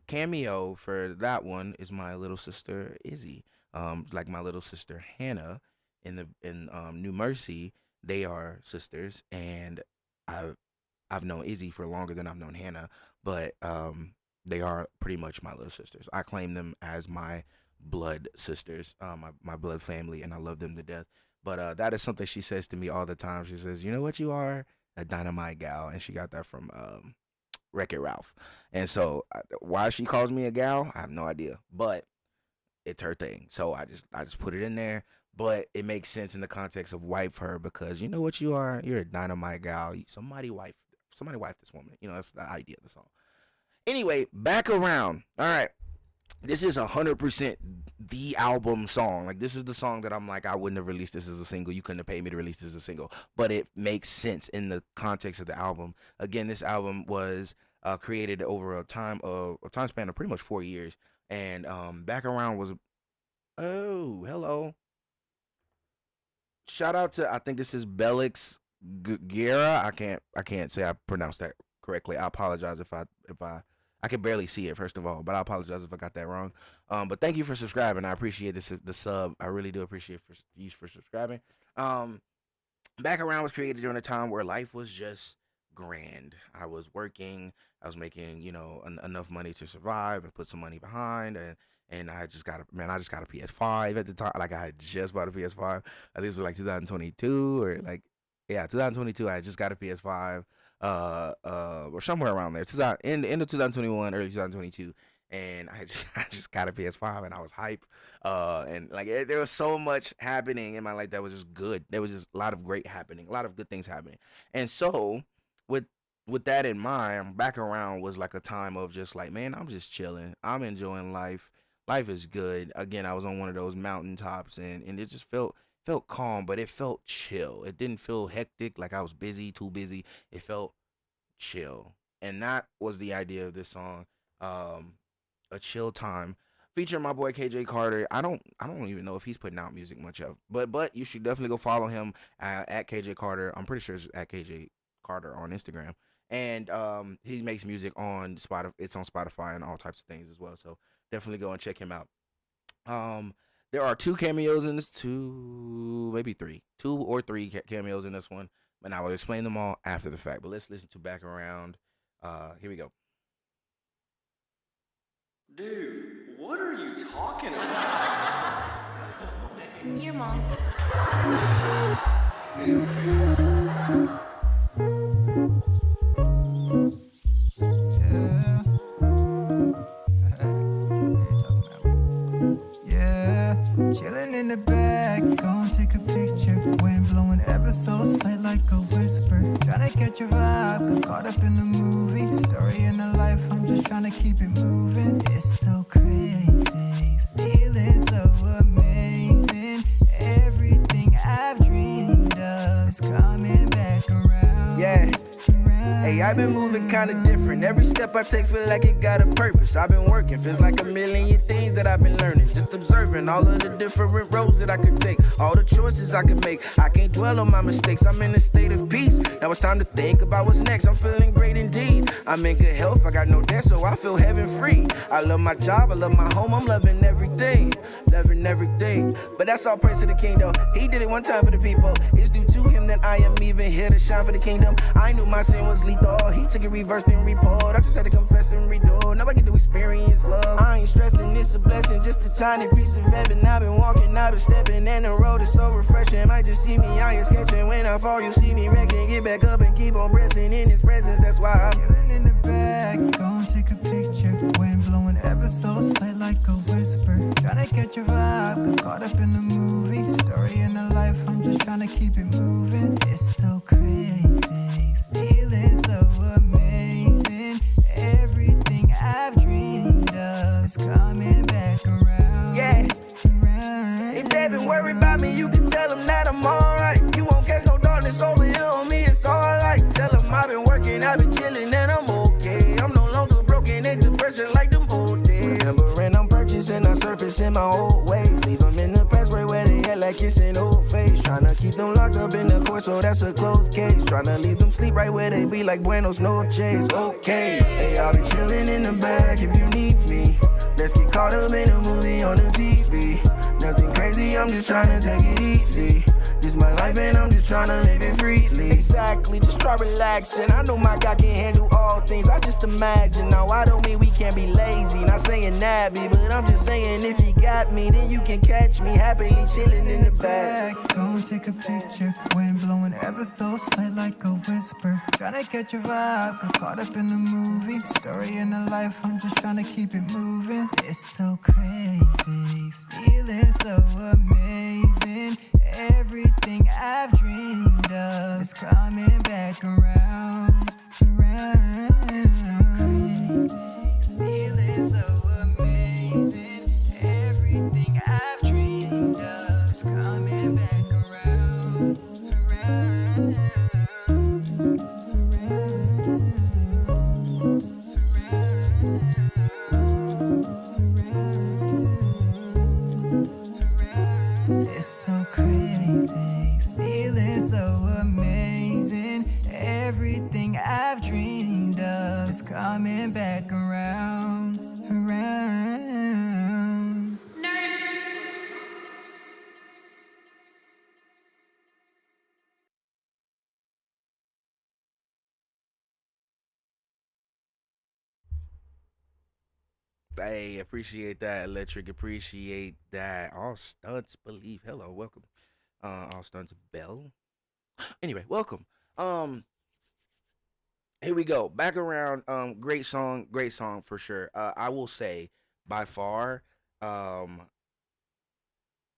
cameo for that one is my little sister Izzy. Like my little sister Hannah in New Mercy. They are sisters, and I've known Izzy for longer than I've known Hannah, but they are pretty much my little sisters. I claim them as my blood sisters, my blood family, and I love them to death. But that is something she says to me all the time. She says, "You know what you are? A dynamite gal," and she got that from Wreck-It Ralph. And so why she calls me a gal, I have no idea, but it's her thing. So I just put it in there. But it makes sense in the context of wife her, because you know what you are? You're a dynamite gal. Somebody wife this woman. You know, that's the idea of the song. Anyway, back around. All right. This is 100% the album song. Like, this is the song that I'm like, I wouldn't have released this as a single. You couldn't have paid me to release this as a single. But it makes sense in the context of the album. Again, this album was created over a time span of pretty much 4 years. And Back Around was, oh, hello. Shout out to, I think this is Bellix Guerra. I can't say I pronounced that correctly. I apologize if I can barely see it, first of all, but I apologize if I got that wrong. But thank you for subscribing. I appreciate the sub. I really do appreciate you for subscribing. Back Around was created during a time where life was just grand. I was working. I was making, enough money to survive and put some money behind, and I just got a PS5 at the time. Like, I had just bought a PS5. I think it was like 2022 or 2022. I had just got a PS5. Or somewhere around there. End of 2021, early 2022, and I just got a PS5 and I was hype. And like there was so much happening in my life that was just good. There was just a lot of great happening, a lot of good things happening. And so with that in mind, Back Around was like a time of just like, man, I'm just chilling. I'm enjoying life. Life is good. Again, I was on one of those mountaintops, and it just felt calm, but it felt chill. It didn't feel hectic, like I was too busy. It felt chill. And that was the idea of this song. A chill time. Featuring my boy KJ Carter. I don't even know if he's putting out music much of, but you should definitely go follow him at KJ Carter. I'm pretty sure it's at KJ Carter on Instagram. and he makes music on Spotify. It's on Spotify and all types of things as well. So definitely go and check him out. Um, there are two cameos in this, maybe three, two or three cameos in this one, and I will explain them all after the fact. But let's listen to Back Around. Here we go. Dude, what are you talking about? Your mom. Yeah. Yeah, chilling in the back, gon' take a picture. Wind blowing ever so slight like a whisper. Tryna catch a vibe, got caught up in the movie. Story in a life, I'm just tryna keep it moving. It's so crazy, feeling so amazing. Everything I've dreamed of is coming back around. Yeah. Hey, I've been moving kinda different. Every step I take feel like it got a purpose. I've been working, feels like a million things that I've been learning. Just observing all of the different roads that I could take, all the choices I could make. I can't dwell on my mistakes, I'm in a state of peace. Now it's time to think about what's next. I'm feeling great indeed. I'm in good health, I got no debt, so I feel heaven free. I love my job, I love my home, I'm loving everything. Loving everything. But that's all praise to the king though. He did it one time for the people. It's due to him that I am even here to shine for the kingdom. I knew my sin was lethal. He took it reversed and report. I just had to confess and redo. Now I get to experience love. I ain't stressing, it's a blessing, just a tiny piece of heaven. I've been walking, I've been stepping, and the road is so refreshing. Might just see me, I ain't sketching. When I fall, you see me wrecking. Get back up and keep on pressing in his presence. That's why I'm chilling in the back. Gon' take a picture. Wind blowing ever so slight like a whisper. Tryna catch a vibe, got caught up in the movie. Story in a life, I'm just tryna keep it moving. It's so crazy, feeling so amazing. Everything I've dreamed of is coming back around. Yeah. If they been worried about me, you can tell them that I'm alright. You won't catch no darkness over here on me, it's alright. Tell them I've been working, I've been chilling, and I'm okay. I'm no longer broken in depression like them old days. Remembering I'm purchasing, I surface in my old ways. Leave them in the past right where they at like it's an old face. Tryna keep them locked up in the court, so that's a closed case. Tryna leave them sleep right where they be like Buenos Noches. Okay, hey, I'll be chilling in the back if you need me. Let's get caught up in a movie on the TV. Nothing crazy, I'm just tryna take it easy. This my life and I'm just tryna live it freely. Exactly, just try relaxing. I know my God can handle all things. I just imagine. Now I don't mean we can't be lazy. Not saying that, but I'm just saying if he got me, then you can catch me happily chilling in the back. Gon' take a picture. Wind blowing ever so slight like a whisper. Tryna catch a vibe, got caught up in the movie. Story in a life, I'm just tryna keep it moving. It's so crazy, feeling so amazing. Everything I've dreamed of is coming back around. Feeling so amazing. Everything I've dreamed of is coming back around. It's so crazy, feeling so amazing. Everything I've dreamed of is coming back around. Hey, appreciate that, Electric. Appreciate that. All stunts believe. Hello, welcome. All stunts bell. Anyway, welcome. Here we go. Back around. Great song for sure. I will say by far,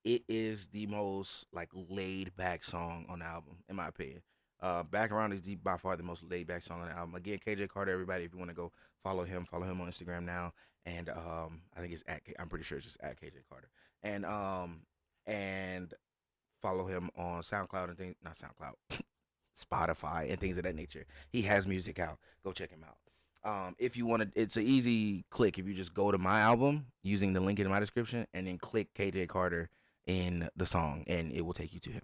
it is the most like laid back song on the album, in my opinion. Back around is by far the most laid back song on the album. Again, KJ Carter, everybody, if you want to go follow him on Instagram now. And I think it's I'm pretty sure it's just at KJ Carter. And follow him on SoundCloud and things, not SoundCloud, Spotify and things of that nature. He has music out. Go check him out. If you want to, it's an easy click. If you just go to my album using the link in my description and then click KJ Carter in the song, and it will take you to him.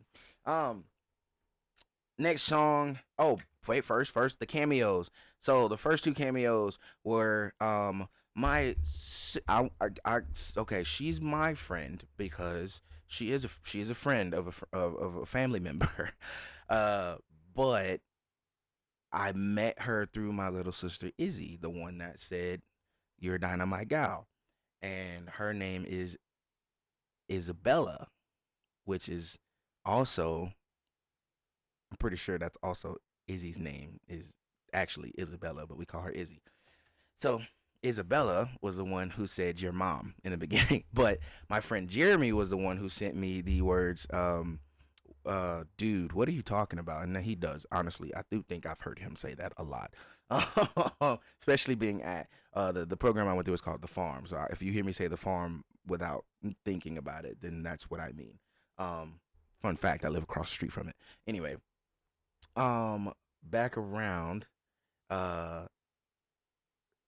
Next song. Oh, wait, first the cameos. So the first two cameos were okay, she's my friend because she is a friend of of a family member. uh but I met her through my little sister Izzy, the one that said you're a dynamite gal, and her name is Isabella, which is also, I'm pretty sure that's also Izzy's name is actually Isabella, but we call her Izzy. So Isabella was the one who said your mom in the beginning, but my friend Jeremy was the one who sent me the words, dude, what are you talking about? And he does, honestly. I do think I've heard him say that a lot. Especially being at the program I went through is called The Farm. So if you hear me say The Farm without thinking about it, then that's what I mean. Fun fact, I live across the street from it. Anyway, back around, uh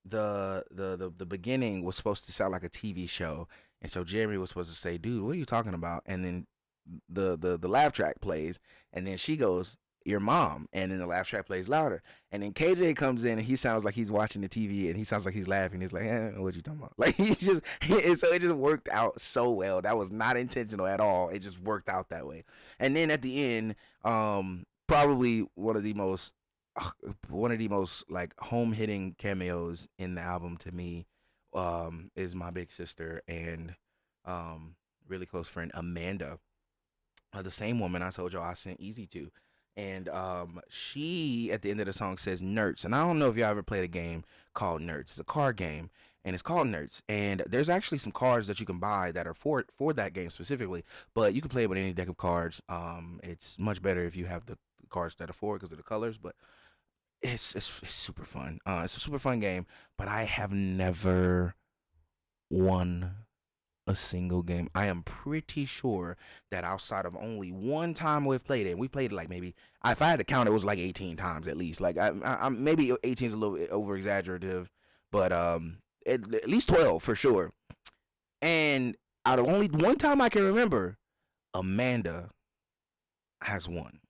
the beginning was supposed to sound like a TV show, and so Jeremy was supposed to say, "Dude, what are you talking about?" And then the laugh track plays, and then she goes, "Your mom," and then the laugh track plays louder, and then KJ comes in and he sounds like he's watching the TV, and he sounds like he's laughing. He's like, "What you talking about?" Like so it just worked out so well. That was not intentional at all. It just worked out that way. And then at the end, probably one of the most like home hitting cameos in the album to me, is my big sister and really close friend Amanda, the same woman I told y'all I sent Easy to. And she at the end of the song says Nerds. And I don't know if y'all ever played a game called Nerds. It's a card game and it's called Nerds. And there's actually some cards that you can buy that are for that game specifically, but you can play it with any deck of cards. It's much better if you have the cards that are for it because of the colors, but it's super fun. It's a super fun game, but I have never won a single game. I am pretty sure that outside of only one time we've played it, and we played it like maybe, if I had to count, it was like 18 times at least. Like I'm maybe 18 is a little over exaggerative, but at least 12 for sure. And out of only one time I can remember, Amanda has won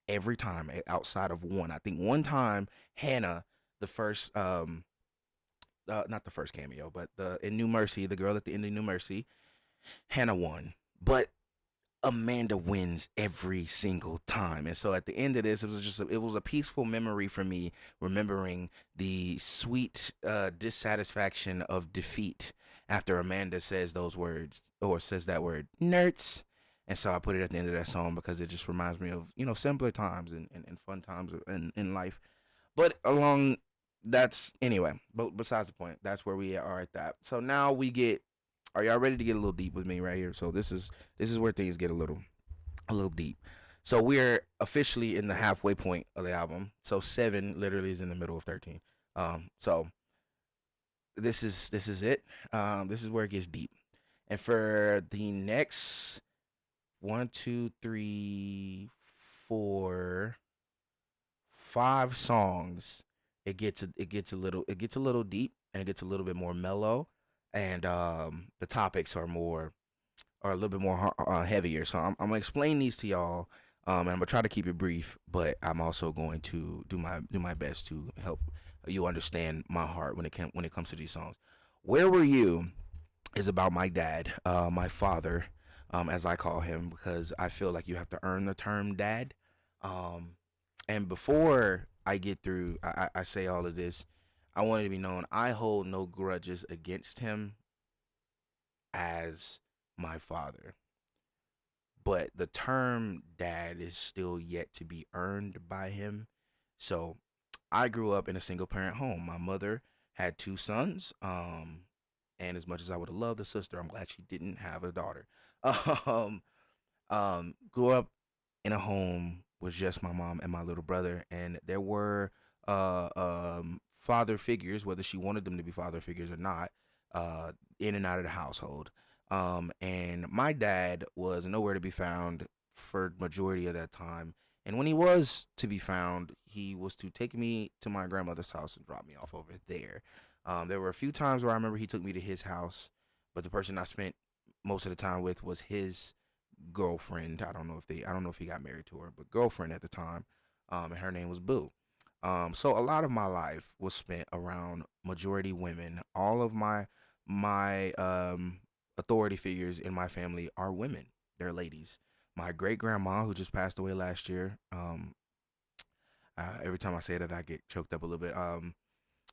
every time outside of one. I think one time Hannah, the first not the first cameo, but the in New Mercy, the girl at the end of New Mercy, Hannah won. But Amanda wins every single time. And so at the end of this, it was a peaceful memory for me, remembering the sweet dissatisfaction of defeat after Amanda says those words, or says that word, nerds. And so I put it at the end of that song because it just reminds me of, simpler times and fun times in life. But but besides the point, that's where we are at that. So now are y'all ready to get a little deep with me right here? So this is where things get a little deep. So we're officially in the halfway point of the album. So 7 literally is in the middle of 13. So this is it. This is where it gets deep. And for the next 1, 2, 3, 4, 5 songs, it gets a little deep, and it gets a little bit more mellow, and the topics are a little bit more heavier. So I'm gonna explain these to y'all, and I'm gonna try to keep it brief, but I'm also going to do my best to help you understand my heart when it comes to these songs. Where Were You is about my dad, my father, as I call him, because I feel like you have to earn the term dad. And before I get through, I say all of this, I want it to be known, I hold no grudges against him as my father. But the term dad is still yet to be earned by him. So I grew up in a single parent home. My mother had 2 sons. And as much as I would have loved a sister, I'm glad she didn't have a daughter. Grew up in a home with just my mom and my little brother, and there were father figures, whether she wanted them to be father figures or not, in and out of the household. And my dad was nowhere to be found for majority of that time. And when he was to be found, he was to take me to my grandmother's house and drop me off over there. There were a few times where I remember he took me to his house, but the person I spent most of the time with was his girlfriend. I don't know if he got married to her, but girlfriend at the time. And her name was Boo. So a lot of my life was spent around majority women. All of my authority figures in my family are women. They're ladies. My great grandma, who just passed away last year. Every time I say that, I get choked up a little bit.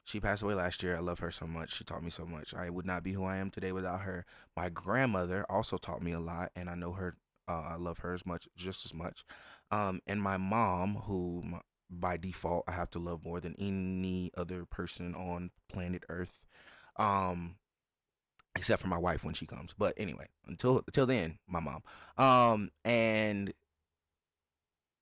She passed away last year. I love her so much. She taught me so much. I would not be who I am today without her. My grandmother also taught me a lot, and I know her. I love her just as much. And my mom, who by default I have to love more than any other person on planet Earth, except for my wife when she comes. But anyway, until then, my mom. And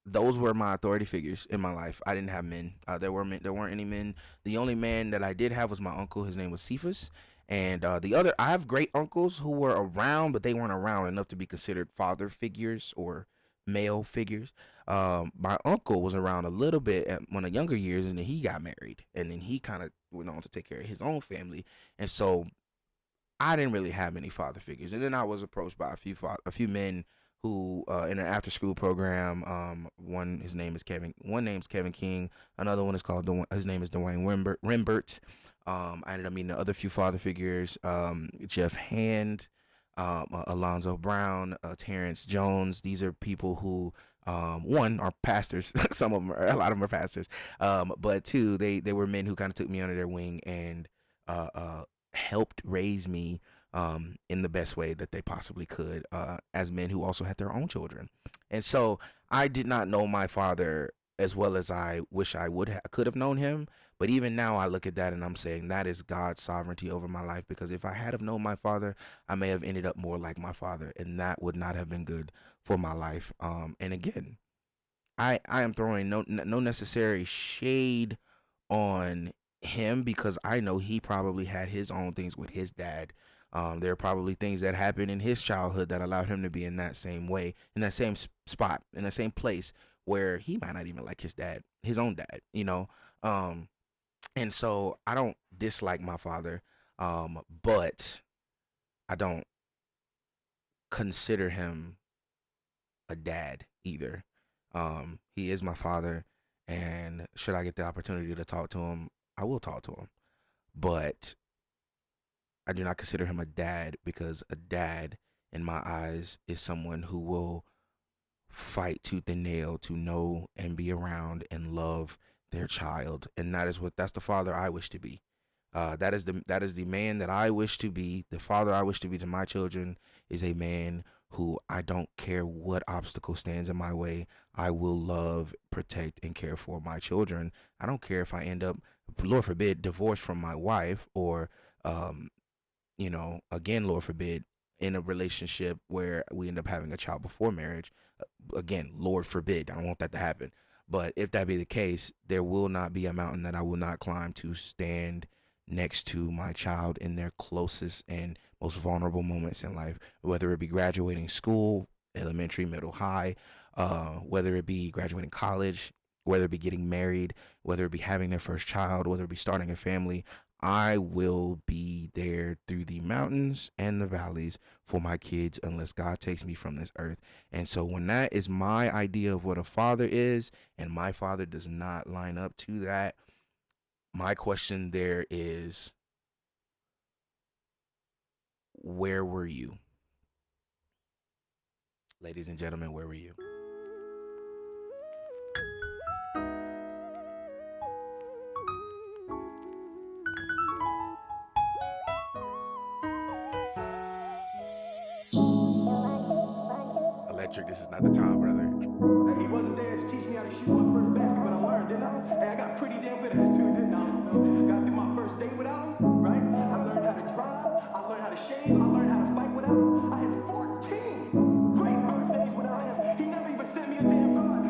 those were my authority figures in my life. I didn't have men. There weren't any men. The only man that I did have was my uncle. His name was Cephas. And I have great uncles who were around, but they weren't around enough to be considered father figures or male figures. My uncle was around a little bit when the younger years, and then he got married, and then he kind of went on to take care of his own family. And so I didn't really have many father figures. And then I was approached by a few men who in an after school program. One name's Kevin King. Another one is his name is Dwayne Rimbert. I ended up meeting the other few father figures, Jeff Hand, Alonzo Brown, Terrence Jones. These are people who, one, are pastors. A lot of them are pastors. But two, they were men who kind of took me under their wing and helped raise me in the best way that they possibly could, as men who also had their own children. And so I did not know my father as well as I wish I could have known him. But even now I look at that and I'm saying that is God's sovereignty over my life, because if I had have known my father, I may have ended up more like my father, and that would not have been good for my life. And again, I am throwing no necessary shade on him, because I know he probably had his own things with his dad. There are probably things that happened in his childhood that allowed him to be in that same way, in that same spot, in the same place where he might not even like his own dad, you know? And so I don't dislike my father, but I don't consider him a dad either. He is my father, and should I get the opportunity to talk to him, I will talk to him. But I do not consider him a dad, because a dad, in my eyes, is someone who will fight tooth and nail to know and be around and love their child. And that's the father I wish to be. That is the man that I wish to be. The father I wish to be to my children is a man who, I don't care what obstacle stands in my way, I will love, protect, and care for my children. I don't care if I end up, Lord forbid, divorced from my wife, or again, Lord forbid, in a relationship where we end up having a child before marriage. Again, Lord forbid, I don't want that to happen. But if that be the case, there will not be a mountain that I will not climb to stand next to my child in their closest and most vulnerable moments in life, whether it be graduating school, elementary, middle, high, whether it be graduating college, whether it be getting married, whether it be having their first child, whether it be starting a family. I will be there through the mountains and the valleys for my kids unless God takes me from this earth. And so when that is my idea of what a father is, and my father does not line up to that, my question there is, where were you? Ladies and gentlemen, where were you? Electric, this is not the time, brother. Hey, he wasn't there to teach me how to shoot my first basket, but I learned, didn't I? Hey, I got pretty damn good at it too, didn't I? Got through my first date without him, right? I learned how to drive, I learned how to shave, I learned how to fight without him. I had 14 great birthdays without him. He never even sent me a damn card.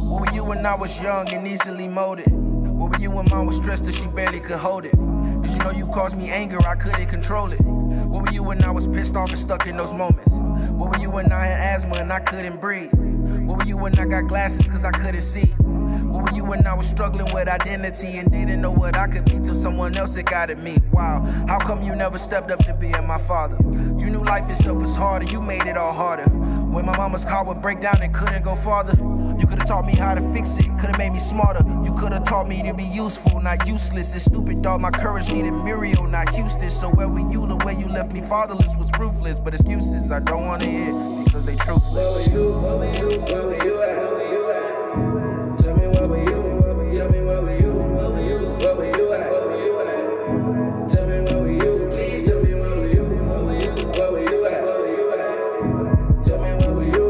What were you when I was young and easily molded? What were you when mom was stressed till she barely could hold it? Did you know you caused me anger, I couldn't control it? What were you when I was pissed off and stuck in those moments? What were you when I had asthma and I couldn't breathe? What were you when I got glasses cause I couldn't see? What Where were you when I was struggling with identity and didn't know what I could be till someone else had guided me? Wow, how come you never stepped up to being my father? You knew life itself was harder, you made it all harder. When my mama's car would break down and couldn't go farther, you could've taught me how to fix it, could've made me smarter. You could've taught me to be useful, not useless. It's stupid, dog, my courage needed Muriel, not Houston. So where were you? The way you left me fatherless was ruthless. But excuses I don't wanna hear because they truthless. Where were you? Where were you at? Where were you at? Tell me where were you? Tell me where were you? Where were you? Where were you at? Where were you at? Tell me where were you? Please tell me where were you? Where were you? Where were you at? Where were you at? Tell me where were you?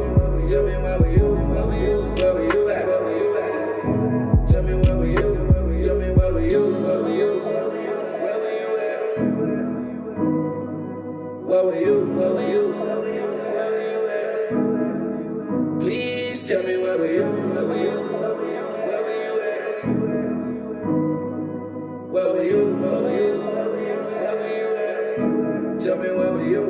Tell me where were you? Where were you? Where were you at? Where were you at? Tell me where were you? Tell me where were you? Where were you? Where were you at? Where were you? Where were you? Where were you at? Please tell me where were you? Where were you? Where were you at? Where were you? Where were you? Where were you at? Tell me where were you?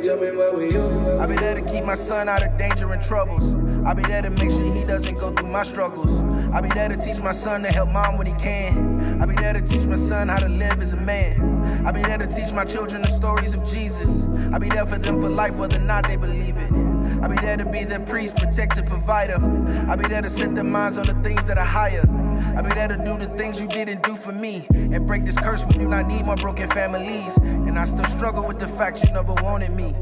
Tell me where were you? I'll be there to keep my son out of danger and troubles. I'll be there to make sure he doesn't go through my struggles. I'll be there to teach my son to help mom when he can. I'll be there to teach my son how to live as a man. I'll be there to teach my children the stories of Jesus. I'll be there for them for life whether or not they believe it. I'll be there to be their priest, protector, provider. I'll be there to set their minds on the things that are higher. I'll be there to do the things you didn't do for me and break this curse. We do not need more broken families. And I still struggle with the fact you never wanted me.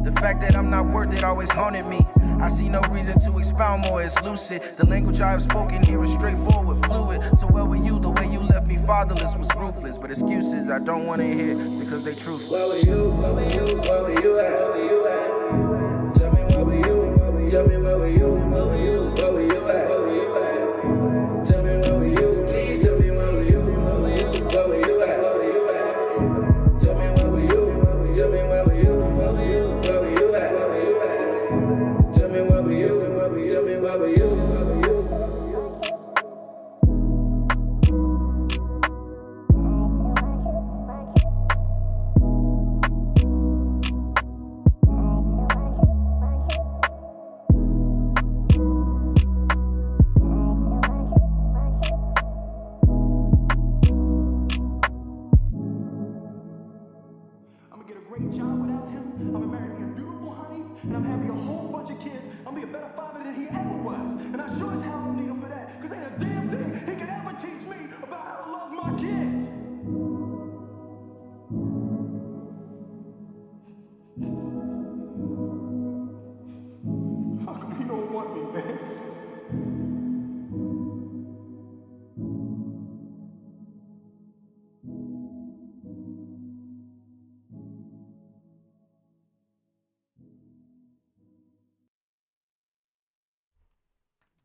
The fact that I'm not worth it always haunted me. I see no reason to expound more, it's lucid. The language I have spoken here is straightforward, fluid. So where were you? The way you left me fatherless was ruthless. But excuses I don't wanna hear because they truthful. Where were you? Where were you? Where were you at? Where were you at? Tell me where were you? Tell me where were you? Where were you? Where were you at? Where were you at? Tell me where were you? Please tell me where were you? Where were you? Where were you at? Where were you at? Tell me where were you? Tell me where were you? Where were you? Where were you at? Where were you at? Tell me where were you? Tell me where were you? I'm gonna get a great job without him. I'm gonna marry me a beautiful honey, and I'm having a whole bunch of kids. I'm gonna be a better father than he ever was. And I sure as hell don't need him for that, because ain't a damn thing he could ever teach me about how to love my kids. How come he don't want me, man?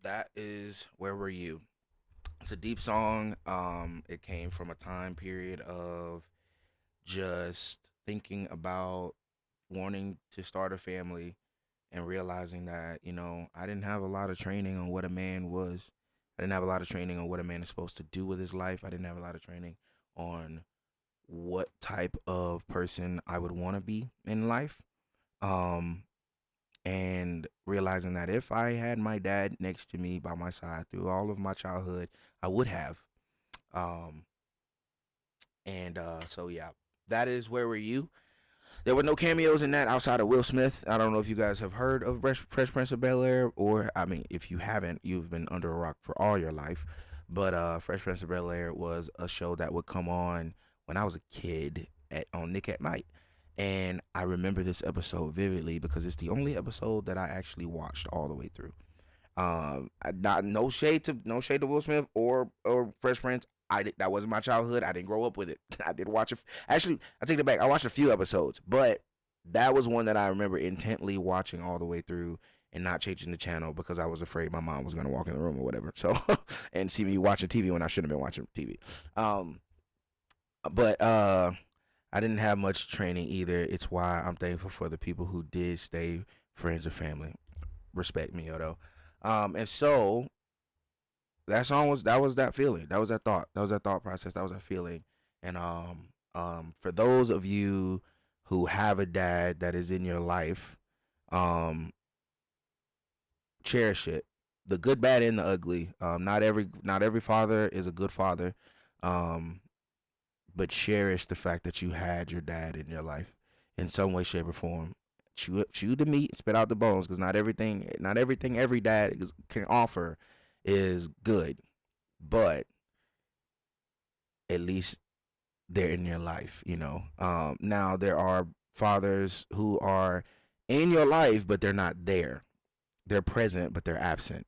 That is Where Were You? It's a deep song. It came from a time period of just thinking about wanting to start a family and realizing that, I didn't have a lot of training on what a man was. I didn't have a lot of training on what a man is supposed to do with his life. I didn't have a lot of training on what type of person I would want to be in life. Um, and realizing that if I had my dad next to me by my side through all of my childhood, I would have. Um, so yeah, that is Where Were You? There were no cameos in that outside of Will Smith. I don't know if you guys have heard of Fresh Prince of Bel-Air, or I mean, if you haven't, you've been under a rock for all your life. But Fresh Prince of Bel-Air was a show that would come on when I was a kid on Nick at Night. And I remember this episode vividly because it's the only episode that I actually watched all the way through. No shade to Will Smith or Fresh Prince. That wasn't my childhood. I didn't grow up with it. I did watch it. Actually, I take it back. I watched a few episodes, but that was one that I remember intently watching all the way through and not changing the channel because I was afraid my mom was gonna walk in the room or whatever. So and see me watching TV when I shouldn't have been watching TV. But I didn't have much training either. It's why I'm thankful for the people who did stay friends or family. Respect me, though. And so that song was that feeling. That was that thought. That was that thought process. That was that feeling. And for those of you who have a dad that is in your life, cherish it. the good, bad, and the ugly. Not every father is a good father, but cherish the fact that you had your dad in your life in some way, shape, or form. Chew the meat, spit out the bones, because not everything every dad can offer is good, but at least they're in your life, you know. Now there are fathers who are in your life, but they're not there. They're present, but they're absent.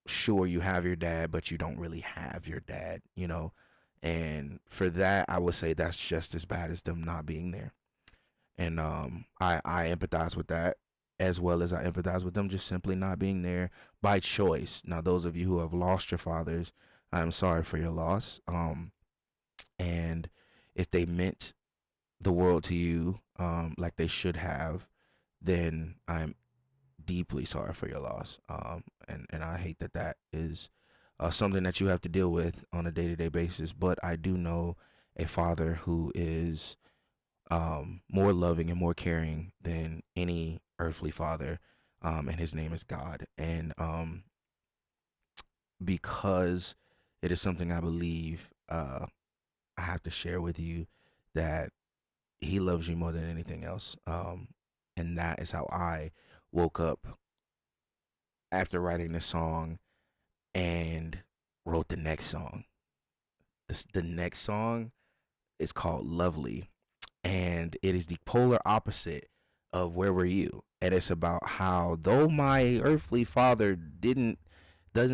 Sure, you have your dad, but you don't really have your dad, you know. And for that, I would say that's just as bad as them not being there. And I empathize with that, as well as I empathize with them just simply not being there by choice. Now, those of you who have lost your fathers, I'm sorry for your loss. And if they meant the world to you, like they should have, then I'm deeply sorry for your loss. And I hate that is something that you have to deal with on a day-to-day basis. But I do know a father who is more loving and more caring than any earthly father, and his name is God. And because it is something I believe, I have to share with you that he loves you more than anything else. And that is how I woke up after writing this song and wrote the next song. The next song is called Lovely, and it is the polar opposite of Where Were You? And it's about how, though my earthly father doesn't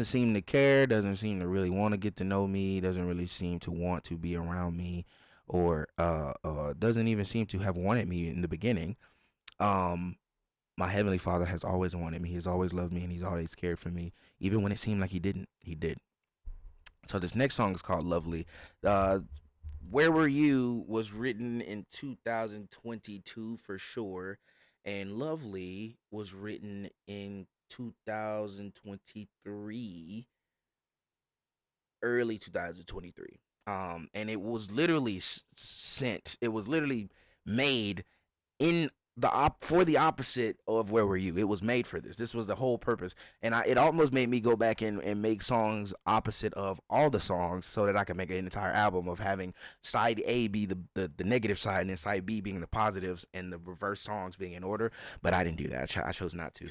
seem to care, doesn't seem to really want to get to know me, doesn't really seem to want to be around me, or doesn't even seem to have wanted me in the beginning. My heavenly father has always wanted me. He's always loved me, and he's always cared for me, even when it seemed like he didn't. He did. So this next song is called Lovely. Where Were You was written in 2022 for sure, and Lovely was written in 2023, early 2023. And it was literally it was literally made in for the opposite of Where Were You. It was made for this. This was the whole purpose. And it almost made me go back and make songs opposite of all the songs, so that I could make an entire album of having side A be the negative side, and then side B being the positives, and the reverse songs being in order. But I didn't do that. I chose not to.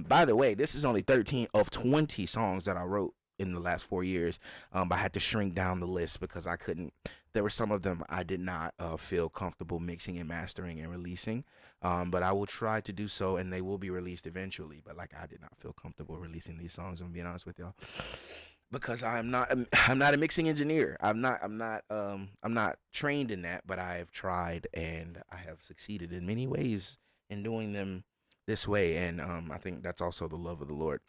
By the way, this is only 13 of 20 songs that I wrote in the last 4 years. But I had to shrink down the list because I couldn't. There were some of them I did not feel comfortable mixing and mastering and releasing. But I will try to do so, and they will be released eventually. But like, I did not feel comfortable releasing these songs, I'm being honest with y'all, because I'm not a mixing engineer. I'm not trained in that, but I have tried, and I have succeeded in many ways in doing them this way. And I think that's also the love of the Lord.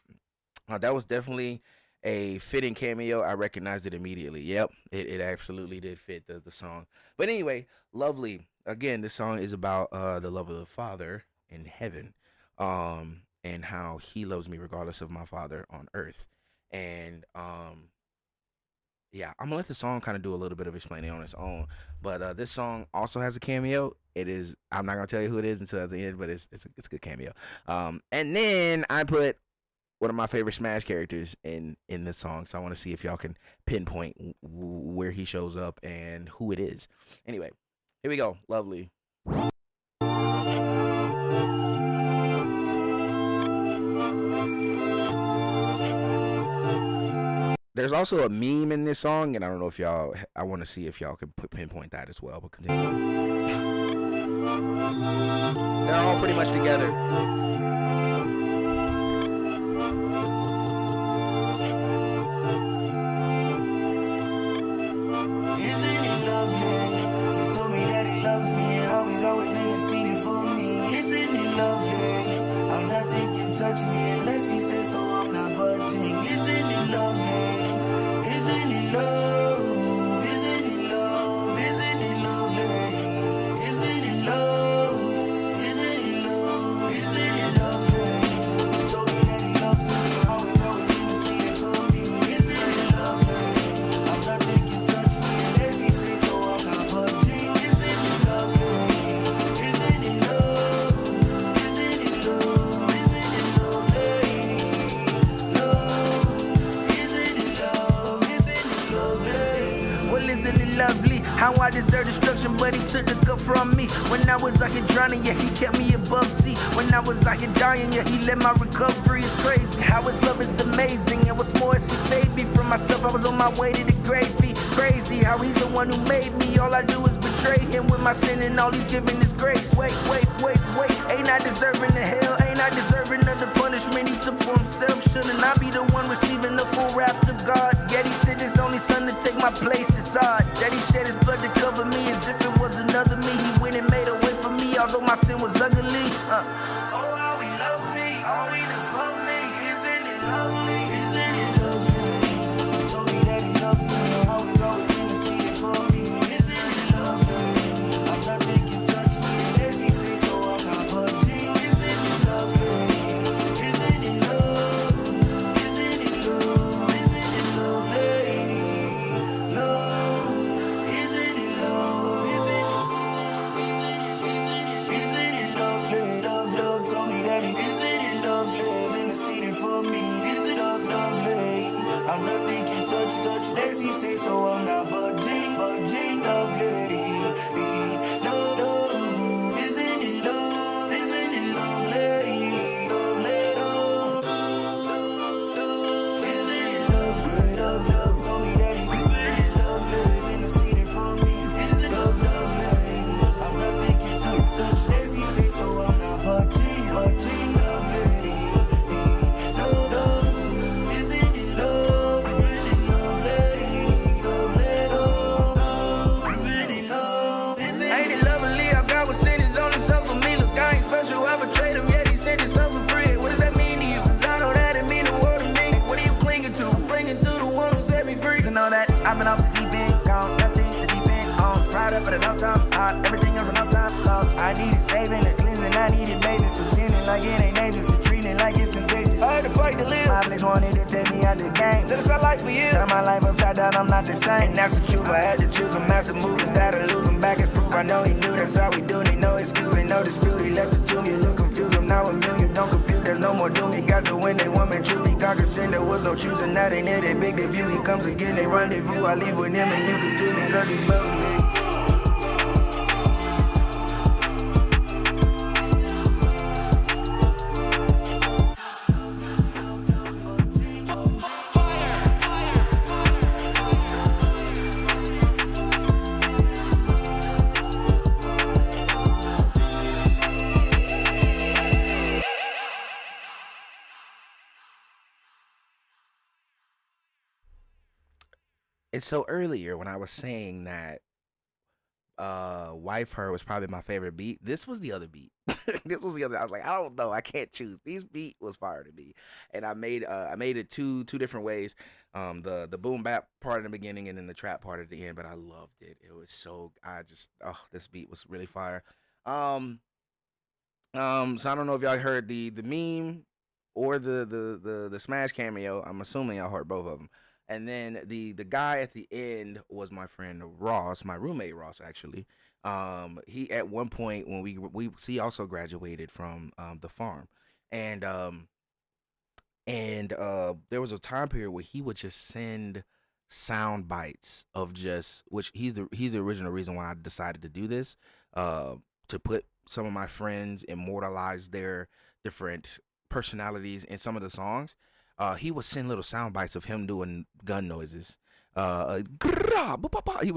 That was definitely a fitting cameo. I recognized it immediately. Yep, it absolutely did fit the song. But anyway, Lovely. Again, this song is about the love of the Father in heaven, and how he loves me regardless of my father on earth. And yeah, I'm gonna let the song kind of do a little bit of explaining on its own. But this song also has a cameo. I'm not gonna tell you who it is until the end, but it's a good cameo. And then I put one of my favorite Smash characters in this song, so I want to see if y'all can pinpoint where he shows up and who it is. Anyway, here we go. Lovely. There's also a meme in this song, and I don't know if I want to see if y'all can pinpoint that as well, but continue. They're all pretty much together. Isn't it lovely? He told me that he loves me, how he's always in the city for me. Isn't it lovely? How nothing can touch me unless he says so, I'm not budging. Isn't it lovely? Isn't it love? Isn't it love? Isn't it lovely? Isn't it love? Isn't it love? Isn't it lovely? He told me that he loves me, how he's always in the city for me. Isn't it lovely? How nothing can touch me unless he says so, I'm not budging. Isn't it lovely? Isn't it love? Isn't it love? Isn't it I deserve destruction, but he took the cup from me. When I was out here drowning, yeah, he kept me above sea. When I was out here dying, yeah, he led my recovery. It's crazy how his love is amazing. And what's more is he saved me from myself. I was on my way to the grave. Be crazy how he's the one who made me. All I do is betray him with my sin, and all he's giving is grace. Wait. Ain't I deserving the hell? Ain't I deserving of the punishment he took for himself? Shouldn't I be the one receiving the full wrath of God? Yet he sent his only son to take my place. It's odd that he shed his blood to cover me as if it was another me. He went and made a way for me, although my sin was ugly. Oh, how he loves me, all he does for me. Isn't it lovely? Isn't it lovely? He told me that he loves me, always interceding for me. Isn't it lovely? I'm nothing can touch me unless he says so. I'm not budging. Isn't it lovely? Isn't it love? Isn't it love? Isn't it lovely? Love. Isn't it love? Isn't it lovely? Love told me that he isn't it lovely? He's interceding for me. Is it lovely? I'm nothing can touch. Unless he say so. I'm not budging, lovely. Love. Isn't it love? Isn't it lovely? Love. Isn't it lovely? Love told me that he isn't it lovely? He's interceding for me. Is it lovely? I'm nothing can touch. Unless he say so. I'm not budging, lovely. Ain't it lovely how God was send his only son for me? Look, I ain't special, I betrayed him, yet he sent his son for free. What does that mean to you? 'Cause I know that it mean the world to me. What are you clinging to? I'm clinging to the one who set me free. To know that I've been off the deep end, gone, nothing to depend on. Pride up at an up top, everything else an up top, love. I needed saving, a cleansing, I needed bathing. From sinning like it ain't dangerous, to treating like it's contagious. I had to fight to live. My place wanted to take me out the game. Set aside life for you. Turn my life upside down, I'm not the same. And that's the truth, I had to choose a massive move instead of losing back as proof. I know he knew that's how we do, ain't no excuse, ain't no dispute. He left it to me, look confused, I'm now immune. You don't compute, there's no more doom. He got the win, they want me truly conquer sin. There was no choosing, that ain't it, a big debut. He comes again, they rendezvous. I leave with him and you can do me, cause he loves me. And so earlier when I was saying that Wife Her was probably my favorite beat, this was the other beat. This was the other. I was like, I don't know, I can't choose. This beat was fire to me. And I made it two different ways. The boom bap part in the beginning and then the trap part at the end, but I loved it. It was so this beat was really fire. So I don't know if y'all heard the meme or the Smash cameo. I'm assuming y'all heard both of them. And then the guy at the end was my friend Ross, my roommate Ross, actually. He at one point when he also graduated from the farm, and there was a time period where he would just send sound bites of which he's the original reason why I decided to do this, to put some of my friends, immortalize their different personalities in some of the songs. He would send little sound bites of him doing gun noises. He would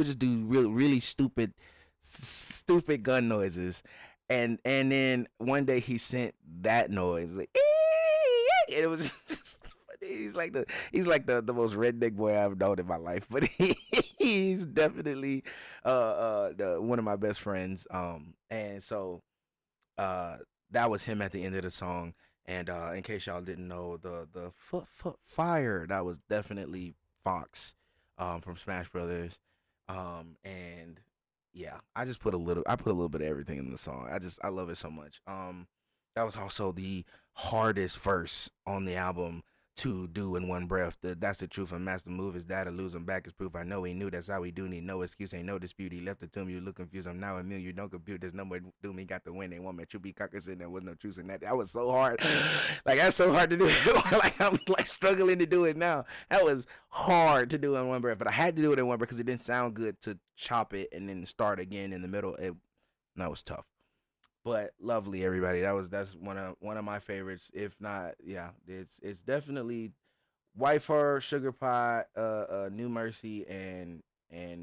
just do really stupid gun noises, and then one day he sent that noise, like, and it was just, he's like the most redneck boy I've known in my life, but he's definitely one of my best friends. And so that was him at the end of the song. And in case y'all didn't know, the foot fire, that was definitely Fox from Smash Brothers. And yeah, I put a little bit of everything in the song. I love it so much. That was also the hardest verse on the album to do in one breath. That's the truth. And master move is that, to lose him back is proof. I know he knew, that's how we do. Need no excuse, ain't no dispute. He left it to me, you look confused. I'm now immune, you don't compute. There's no more do me, got the win. They want me to be cockers, and there was no truth in that. That was so hard. Like, that's so hard to do. Like, I'm like struggling to do it now. That was hard to do in one breath, but I had to do it in one breath because it didn't sound good to chop it and then start again in the middle. That was tough. But lovely, everybody. That's one of my favorites. If not, yeah, it's definitely Wife Her, Sugar Pie, New Mercy, and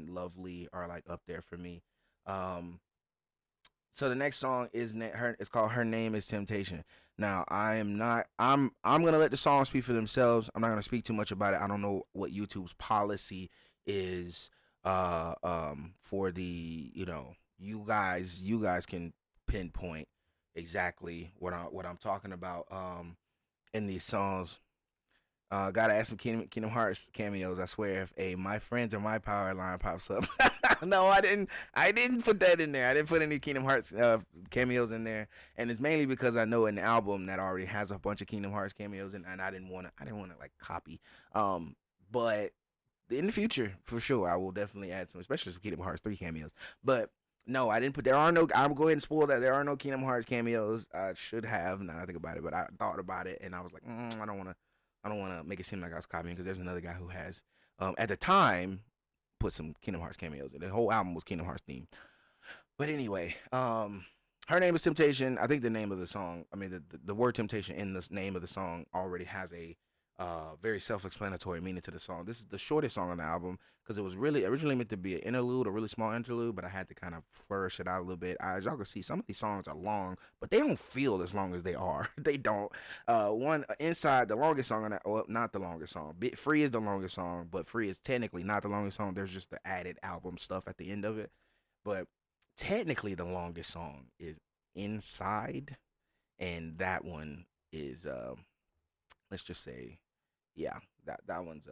Lovely are like up there for me. So the next song is it's called Her Name Is Temptation. Now I'm gonna let the songs speak for themselves. I'm not gonna speak too much about it. I don't know what YouTube's policy is for the, you guys can pinpoint exactly what I'm talking about in these songs. Gotta add some Kingdom Hearts cameos. I swear, if My Friends or My Power line pops up. No, I didn't put that in there. I didn't put any Kingdom Hearts cameos in there, and it's mainly because I know an album that already has a bunch of Kingdom Hearts cameos, and I didn't want to like copy. But in the future, for sure, I will definitely add some, especially some Kingdom Hearts 3 cameos. But no, I didn't put. I'll go ahead and spoil that. There are no Kingdom Hearts cameos. I should have. Now I think about it, but I thought about it, and I was like, I don't want to make it seem like I was copying, because there's another guy who has, at the time, put some Kingdom Hearts cameos. The whole album was Kingdom Hearts themed. But anyway, Her Name Is Temptation. I think the name of the song, the word temptation in the name of the song already has a very self-explanatory meaning to the song. This is the shortest song on the album because it was really originally meant to be an interlude, a really small interlude, but I had to kind of flourish it out a little bit. As y'all can see, some of these songs are long, but they don't feel as long as they are. They don't. One Inside, the longest song on that, well, not the longest song. Free is the longest song, but Free is technically not the longest song. There's just the added album stuff at the end of it. But technically the longest song is Inside, and that one is let's just say, yeah, that one's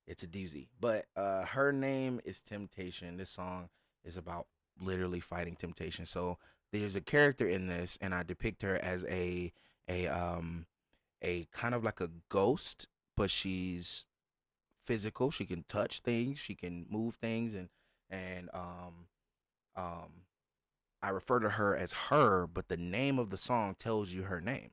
it's a doozy. But Her Name Is Temptation. This song is about literally fighting temptation. So there's a character in this, and I depict her as a kind of like a ghost, but she's physical. She can touch things, she can move things, and I refer to her as her, but the name of the song tells you her name.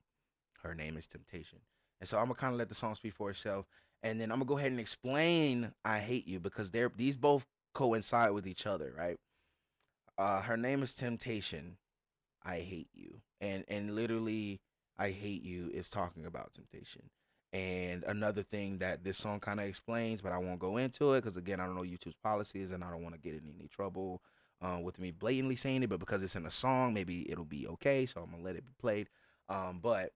Her Name Is Temptation. And so I'm gonna kind of let the song speak for itself, and then I'm gonna go ahead and explain I Hate You, because these both coincide with each other, right? Her Name Is Temptation, I Hate You, and literally I Hate You is talking about temptation. And another thing that this song kind of explains, but I won't go into it because, again, I don't know YouTube's policies, and I don't want to get in any trouble with me blatantly saying it. But because it's in a song, maybe it'll be okay, so I'm gonna let it be played. But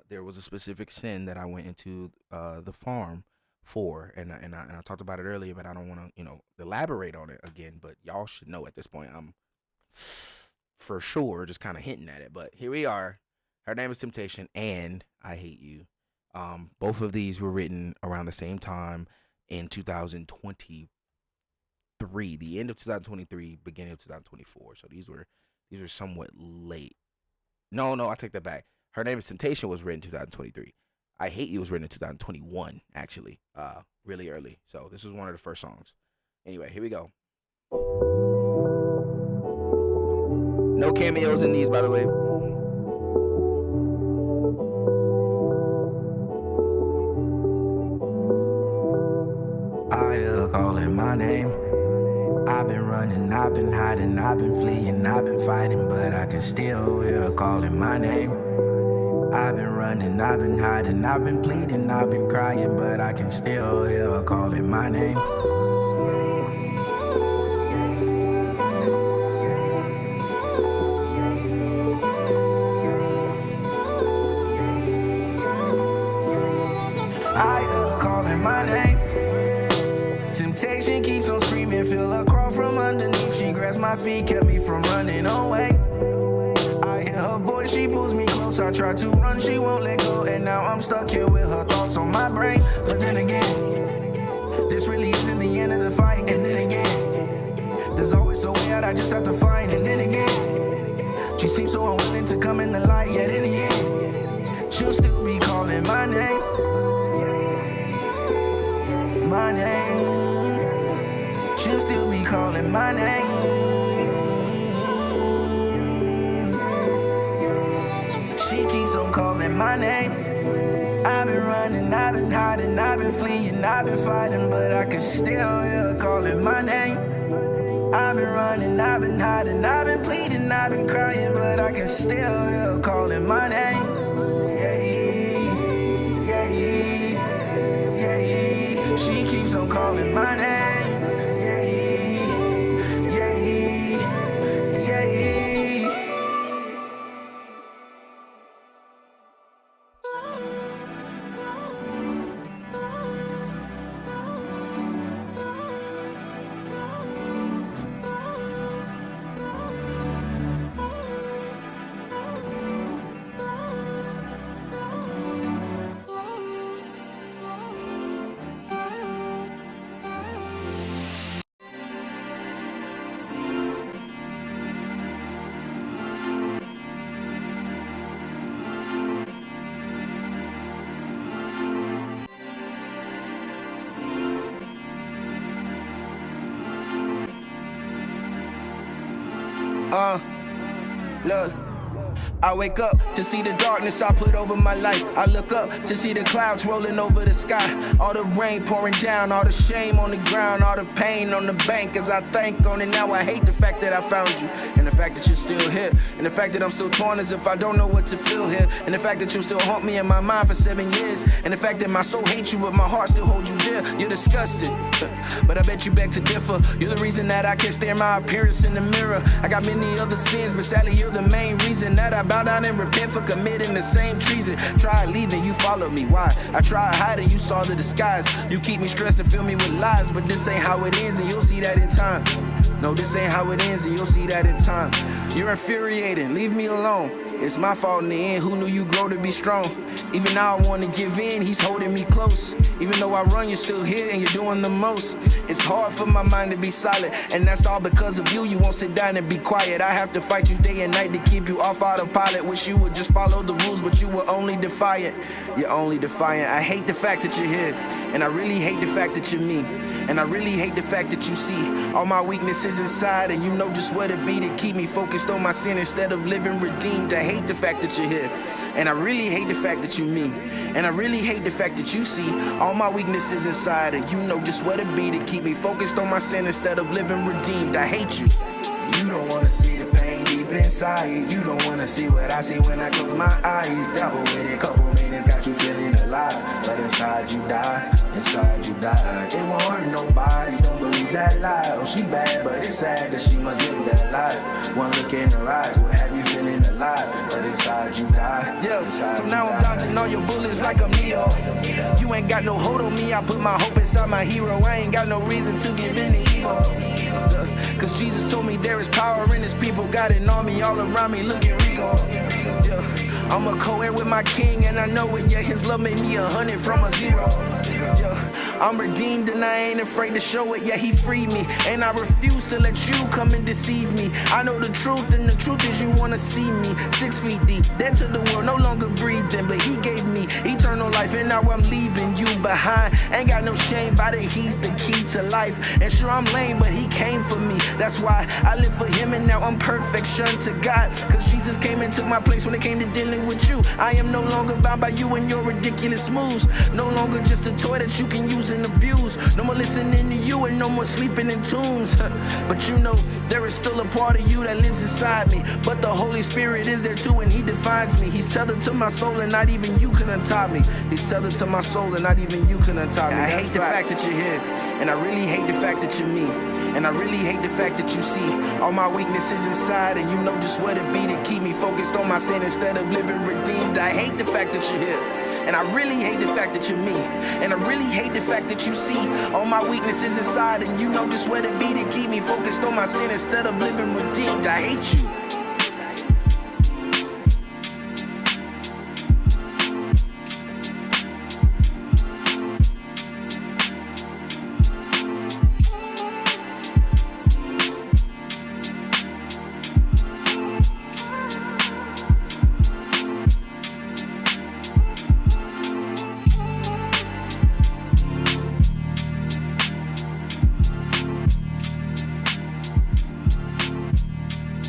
there was a specific sin that I went into the farm for, and I talked about it earlier, but I don't want to elaborate on it again. But y'all should know at this point. I'm for sure just kind of hinting at it. But here we are. Her Name Is Temptation and I Hate You. Both of these were written around the same time in 2023, the end of 2023, beginning of 2024. So these were somewhat late. No, I take that back. Her Name Is Temptation was written in 2023. I Hate You was written in 2021, actually, really early. So this was one of the first songs. Anyway, here we go. No cameos in these, by the way. Calling my name. I've been running, I've been hiding, I've been fleeing, I've been fighting, but I can still hear her calling my name. I've been running, I've been hiding, I've been pleading, I've been crying, but I can still hear her calling my name. I hear her calling my name. Temptation keeps on screaming, feel her crawl from underneath. She grabs my feet, kept me from running away. I hear her voice, she pulls me close. I try to run, she won't let go. And now I'm stuck here with her thoughts on my brain. But then again, this really isn't the end of the fight. And then again, there's always a way out, I just have to find. And then again, she seems so unwilling to come in the light. Yet in the end, she'll still be calling my name. My name. She'll still be calling my name. She keeps on calling my name. I've been running, I've been hiding, I've been fleeing, I've been fighting, but I can still hear her calling my name. I've been running, I've been hiding, I've been pleading, I've been crying, but I can still hear her calling my name. Yeah, yeah, yeah, yeah. She keeps on calling my name. Yeah, yeah, yeah, yeah. Look, I wake up to see the darkness I put over my life. I look up to see the clouds rolling over the sky. All the rain pouring down, all the shame on the ground, all the pain on the bank as I think on it. Now I hate the fact that I found you, and the fact that you're still here, and the fact that I'm still torn as if I don't know what to feel here, and the fact that you'll still haunt me in my mind for 7 years, and the fact that my soul hates you but my heart still holds you dear. You're disgusted, but I bet you beg to differ. You're the reason that I can't stare my appearance in the mirror. I got many other sins, but sadly you're the main reason that I bow down and repent for committing the same treason. Tried leaving, you followed me. Why? I tried hiding, you saw the disguise. You keep me stressed and fill me with lies, but this ain't how it ends, and you'll see that in time. No, this ain't how it ends, and you'll see that in time. You're infuriating, leave me alone. It's my fault in the end, who knew you grow to be strong? Even now I wanna give in, he's holding me close. Even though I run, you're still here and you're doing the most. It's hard for my mind to be silent, and that's all because of you. You won't sit down and be quiet. I have to fight you day and night to keep you off autopilot. Wish you would just follow the rules, but you were only defiant. You're only defiant. I hate the fact that you're here, and I really hate the fact that you're me. And I really hate the fact that you see all my weaknesses inside, and you know just where to be to keep me focused on my sin instead of living redeemed. I hate the fact that you're here, and I really hate the fact that you me. And I really hate the fact that you see all my weaknesses inside, and you know just where to be to keep me focused on my sin instead of living redeemed. I hate you. You don't wanna see the pain deep inside. You don't wanna see what I see when I close my eyes. Dabble with it, couple minutes got you feeling alive, but inside you die, inside you die. It won't hurt nobody, don't believe that lie. Oh, she bad, but it's sad that she must live that life. One look in her eyes will have you feeling alive, but inside you die. Yeah, so now I'm dodging all your bullets like I'm Neo. You ain't got no hold on me, I put my hope inside my hero. I ain't got no reason to give in to evil. Cause Jesus told me there is power in his people. Got an army all around me looking regal. Yeah, I'm a co-heir with my king and I know it. Yeah, his love made me 100 from a 0. Yeah, I'm redeemed and I ain't afraid to show it. Yeah, he freed me and I refuse to let you come and deceive me. I know the truth and the truth is you wanna see me 6 feet deep, dead to the world, no longer breathing. But he gave me eternal life and now I'm leaving you behind. Ain't got no shame about it, he's the key to life. And sure I'm lame, but he came for me. That's why I live for him and now I'm perfection to God. Cause Jesus came and took my place when it came to dealing with you. I am no longer bound by you and your ridiculous moves. No longer just a toy that you can use and abuse. No more listening to you and no more sleeping in tombs. But you know there is still a part of you that lives inside me. But the Holy Spirit is there too and he defines me. He's tethered to my soul and not even you can untie me. He's tethered to my soul and not even you can untie me. I hate the fact that you're here, and I really hate the fact that you're me. And I really hate the fact that you see all my weaknesses inside, and you know just where to be to keep me focused on my sin instead of living redeemed. I hate the fact that you're here, and I really hate the fact that you're me. And I really hate the fact that you see all my weaknesses inside, and you know just where to be to keep me focused on my sin instead of living redeemed. I hate you.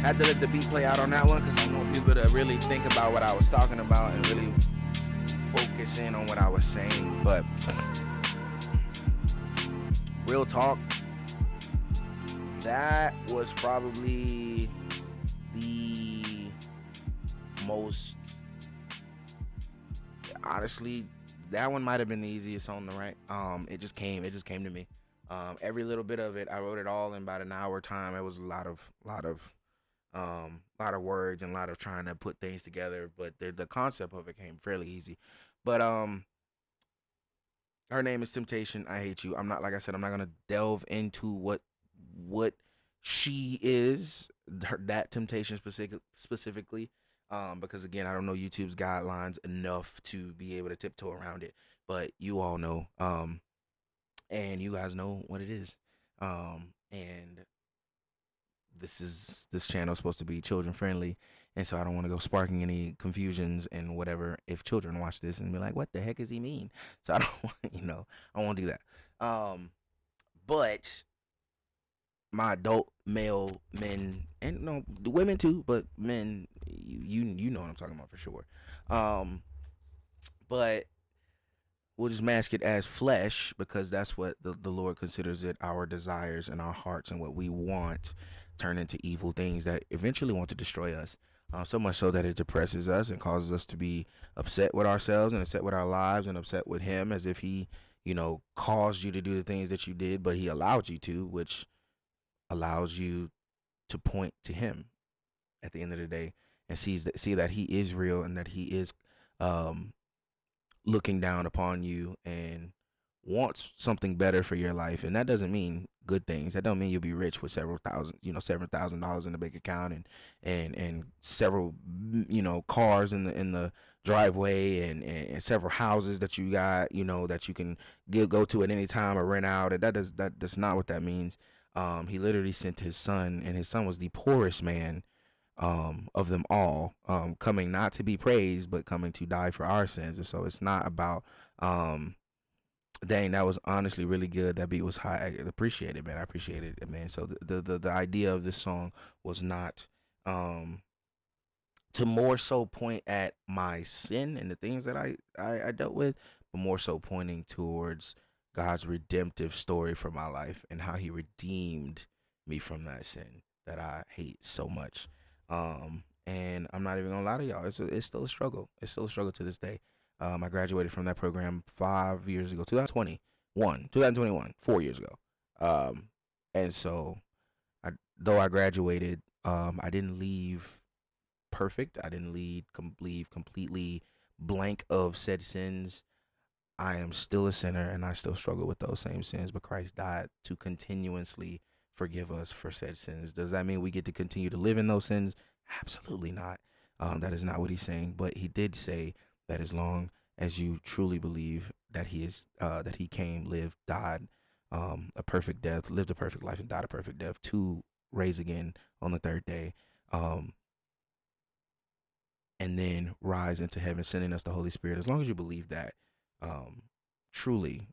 had to let the beat play out on that one because I want people to really think about what I was talking about and really focus in on what I was saying. But real talk, that was probably the most, honestly, that one might have been the easiest on the right. It just came to me. Every little bit of it, I wrote it all in about an hour time. It was a lot of words and a lot of trying to put things together, but the concept of it came fairly easy. But her name is Temptation. I Hate You. I'm not, like I said, I'm not gonna delve into what she is, that Temptation specifically, because again, I don't know YouTube's guidelines enough to be able to tiptoe around it. But you all know, and you guys know what it is, and this channel is supposed to be children friendly, and so I don't want to go sparking any confusions and whatever if children watch this and be like, what the heck does he mean? So I don't want, I won't do that. But my adult male men, and no, the women too, but men, you know what I'm talking about for sure. But we'll just mask it as flesh because that's what the Lord considers it. Our desires and our hearts and what we want turn into evil things that eventually want to destroy us. So much so that it depresses us and causes us to be upset with ourselves and upset with our lives and upset with him, as if he, caused you to do the things that you did, but he allowed you to, which allows you to point to him at the end of the day and see that he is real and that he is looking down upon you and wants something better for your life. And that doesn't mean good things. That don't mean you'll be rich with several thousand dollars in the bank account and several cars in the driveway and several houses that you got that you can go to at any time or rent out. And that's not what that means. He literally sent his son, and his son was the poorest man of them all, coming not to be praised but coming to die for our sins. And so it's not about dang, that was honestly really good. That beat was high. I appreciate it, man. I appreciated it, man. So the idea of this song was not to more so point at my sin and the things that I dealt with, but more so pointing towards God's redemptive story for my life and how he redeemed me from that sin that I hate so much. And I'm not even gonna lie to y'all, it's still a struggle. It's still a struggle to this day. I graduated from that program 5 years ago, 2021, 4 years ago. And so though I graduated, I didn't leave perfect. I didn't leave completely blank of said sins. I am still a sinner and I still struggle with those same sins, but Christ died to continuously forgive us for said sins. Does that mean we get to continue to live in those sins? Absolutely not. That is not what he's saying, but he did say that as long as you truly believe that he is, that he came, lived, died a perfect death, lived a perfect life, and died a perfect death to raise again on the third day, and then rise into heaven, sending us the Holy Spirit. As long as you believe that, truly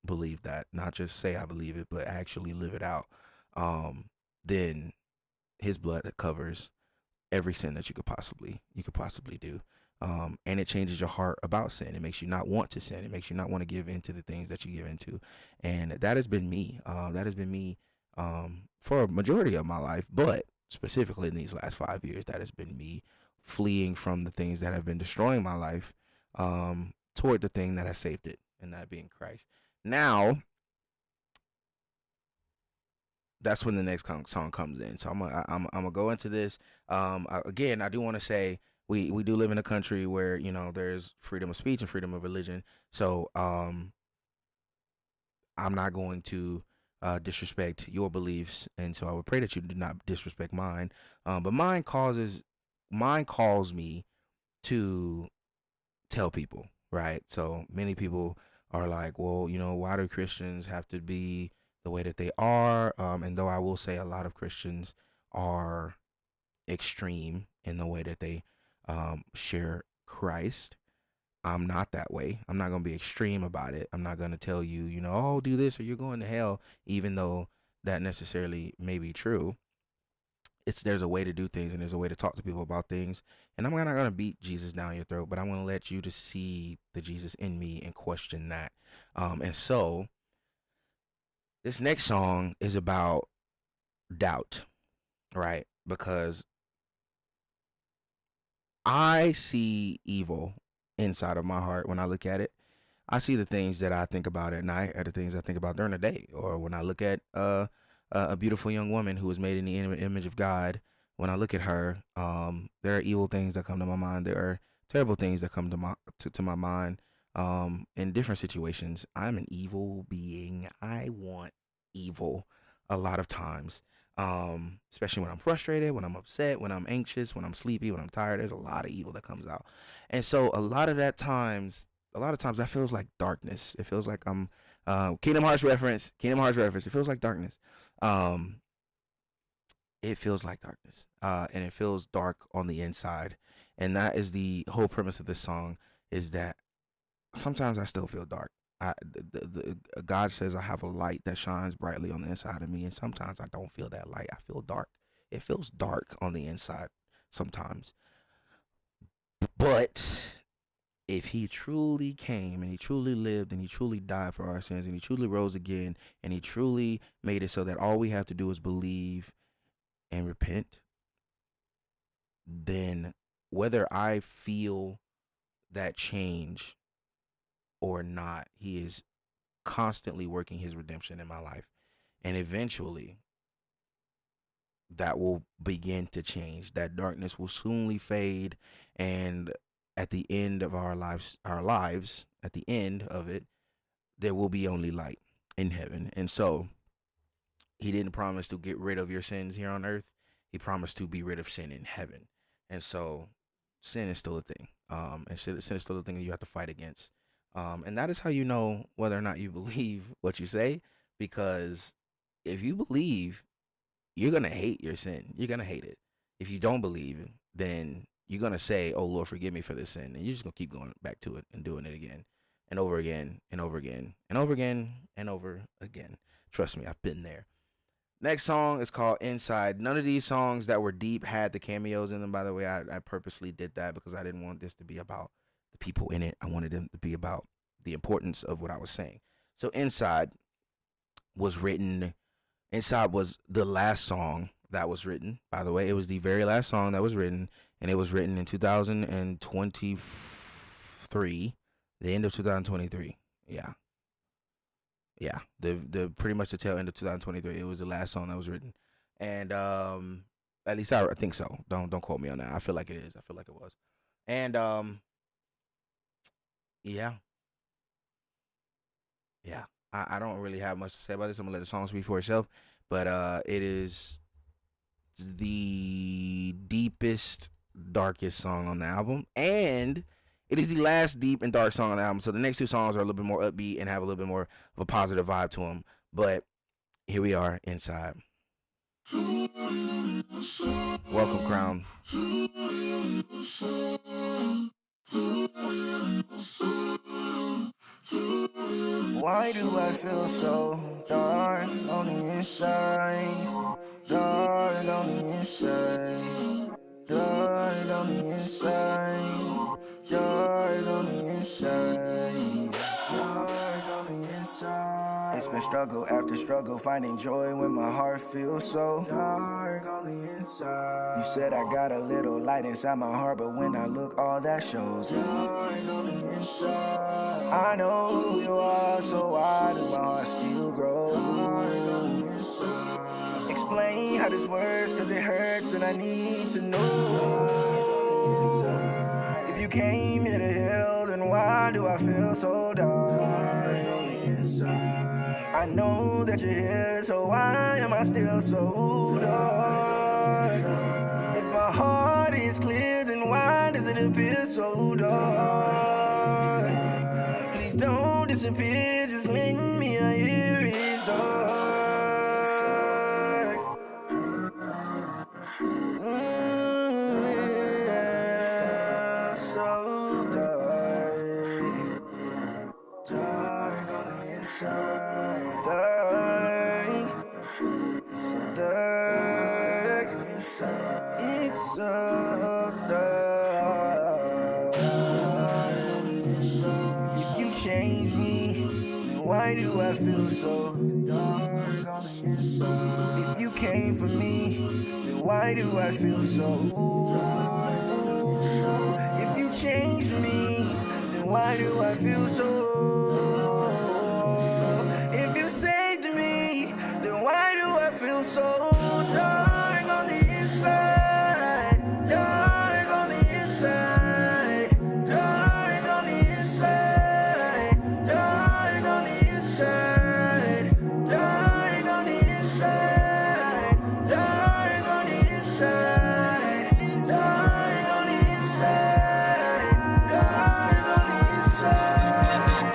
believe that, not just say I believe it, but actually live it out, then his blood covers every sin that you could possibly do. And it changes your heart about sin. It makes you not want to sin. It makes you not want to give into the things that you give into. And that has been me. For a majority of my life, but specifically in these last 5 years, that has been me fleeing from the things that have been destroying my life, toward the thing that has saved it, and that being Christ. Now, that's when the next song comes in. So I'm gonna go into this. Again, I do want to say we do live in a country where there's freedom of speech and freedom of religion. So I'm not going to disrespect your beliefs, and so I would pray that you do not disrespect mine. But mine calls me to tell people, right? So many people are like, well, why do Christians have to be the way that they are? And though I will say a lot of Christians are extreme in the way that they share Christ, I'm not that way. I'm not going to be extreme about it. I'm not going to tell you, oh, do this or you're going to hell, even though that necessarily may be true. there's a way to do things, and there's a way to talk to people about things. And I'm not gonna beat Jesus down your throat, but I'm gonna let you to see the Jesus in me and question that. And so this next song is about doubt, right? Because I see evil inside of my heart when I look at it. I see the things that I think about at night are the things I think about during the day, or when I look at a beautiful young woman who is made in the image of God. When I look at her, there are evil things that come to my mind. There are terrible things that come to my mind. In different situations, I'm an evil being. I want evil a lot of times, especially when I'm frustrated, when I'm upset, when I'm anxious, when I'm sleepy, when I'm tired. There's a lot of evil that comes out, and so a lot of times that feels like darkness. It feels like I'm Kingdom Hearts reference. It feels like darkness. It feels like darkness, and it feels dark on the inside. And that is the whole premise of this song, is that sometimes I still feel dark. God says I have a light that shines brightly on the inside of me, and sometimes I don't feel that light. I feel dark. It feels dark on the inside sometimes. But if he truly came and he truly lived and he truly died for our sins and he truly rose again and he truly made it so that all we have to do is believe and repent, then whether I feel that change or not, he is constantly working his redemption in my life. And eventually that will begin to change. That darkness will soonly fade, and at the end of our lives, at the end of it, there will be only light in heaven. And so he didn't promise to get rid of your sins here on earth. He promised to be rid of sin in heaven. And so sin is still a thing. And sin is still a thing that you have to fight against. And that is how you know whether or not you believe what you say, because if you believe, you're going to hate your sin. You're going to hate it. If you don't believe, then you're going to say, oh, Lord, forgive me for this sin. And you're just going to keep going back to it and doing it again and over again and over again and over again and over again. Trust me, I've been there. Next song is called Inside. None of these songs that were deep had the cameos in them, by the way. I purposely did that because I didn't want this to be about the people in it. I wanted them to be about the importance of what I was saying. So Inside was the last song that was written. By the way, it was the very last song that was written, and it was written in 2023, the end of 2023. Yeah, the pretty much the tail end of 2023. It was the last song that was written, and at least I think so. Don't quote me on that. I feel like it is. I feel like it was, and yeah. I don't really have much to say about this. I'm gonna let the song speak for itself, but it is the deepest, darkest song on the album, and it is the last deep and dark song on the album. So the next two songs are a little bit more upbeat and have a little bit more of a positive vibe to them. But here we are, Inside. Welcome, Crown. Why do I feel so dark on the inside? Dark on the inside. Dark on the inside. Dark on the inside. Dark on the inside. It's been struggle after struggle, finding joy when my heart feels so dark on the inside. You said I got a little light inside my heart, but when I look, all that shows is dark on the inside. I know who you are, so why does my heart still grow? Dark on the inside. Explain how this works, cause it hurts and I need to know. If you came here to heal, then why do I feel so dark on the inside? I know that you're here, so why am I still so dark? If my heart is clear, then why does it appear so dark? Please don't disappear, just lend me a ear, it's dark. So dark. Dark on the inside. So dark. So dark. It's so dark on the inside. If you change me, then why do I feel so dark on the inside? If you came for me, then why do I feel so dark on the inside? If you changed me, then why do I feel so? If you saved me, then why do I feel so dark on the inside? Dark on the inside. Dark on the inside. Dark on the inside. Dark on the inside. Dark on the inside. Dark on the inside. Dark on the inside.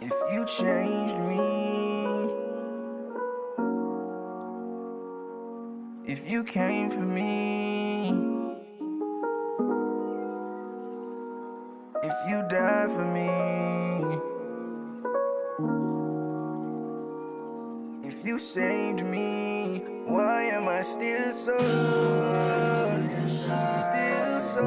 If you changed me, if you came for me, if you died for me, if you saved me, why am I still so, still so, still so, still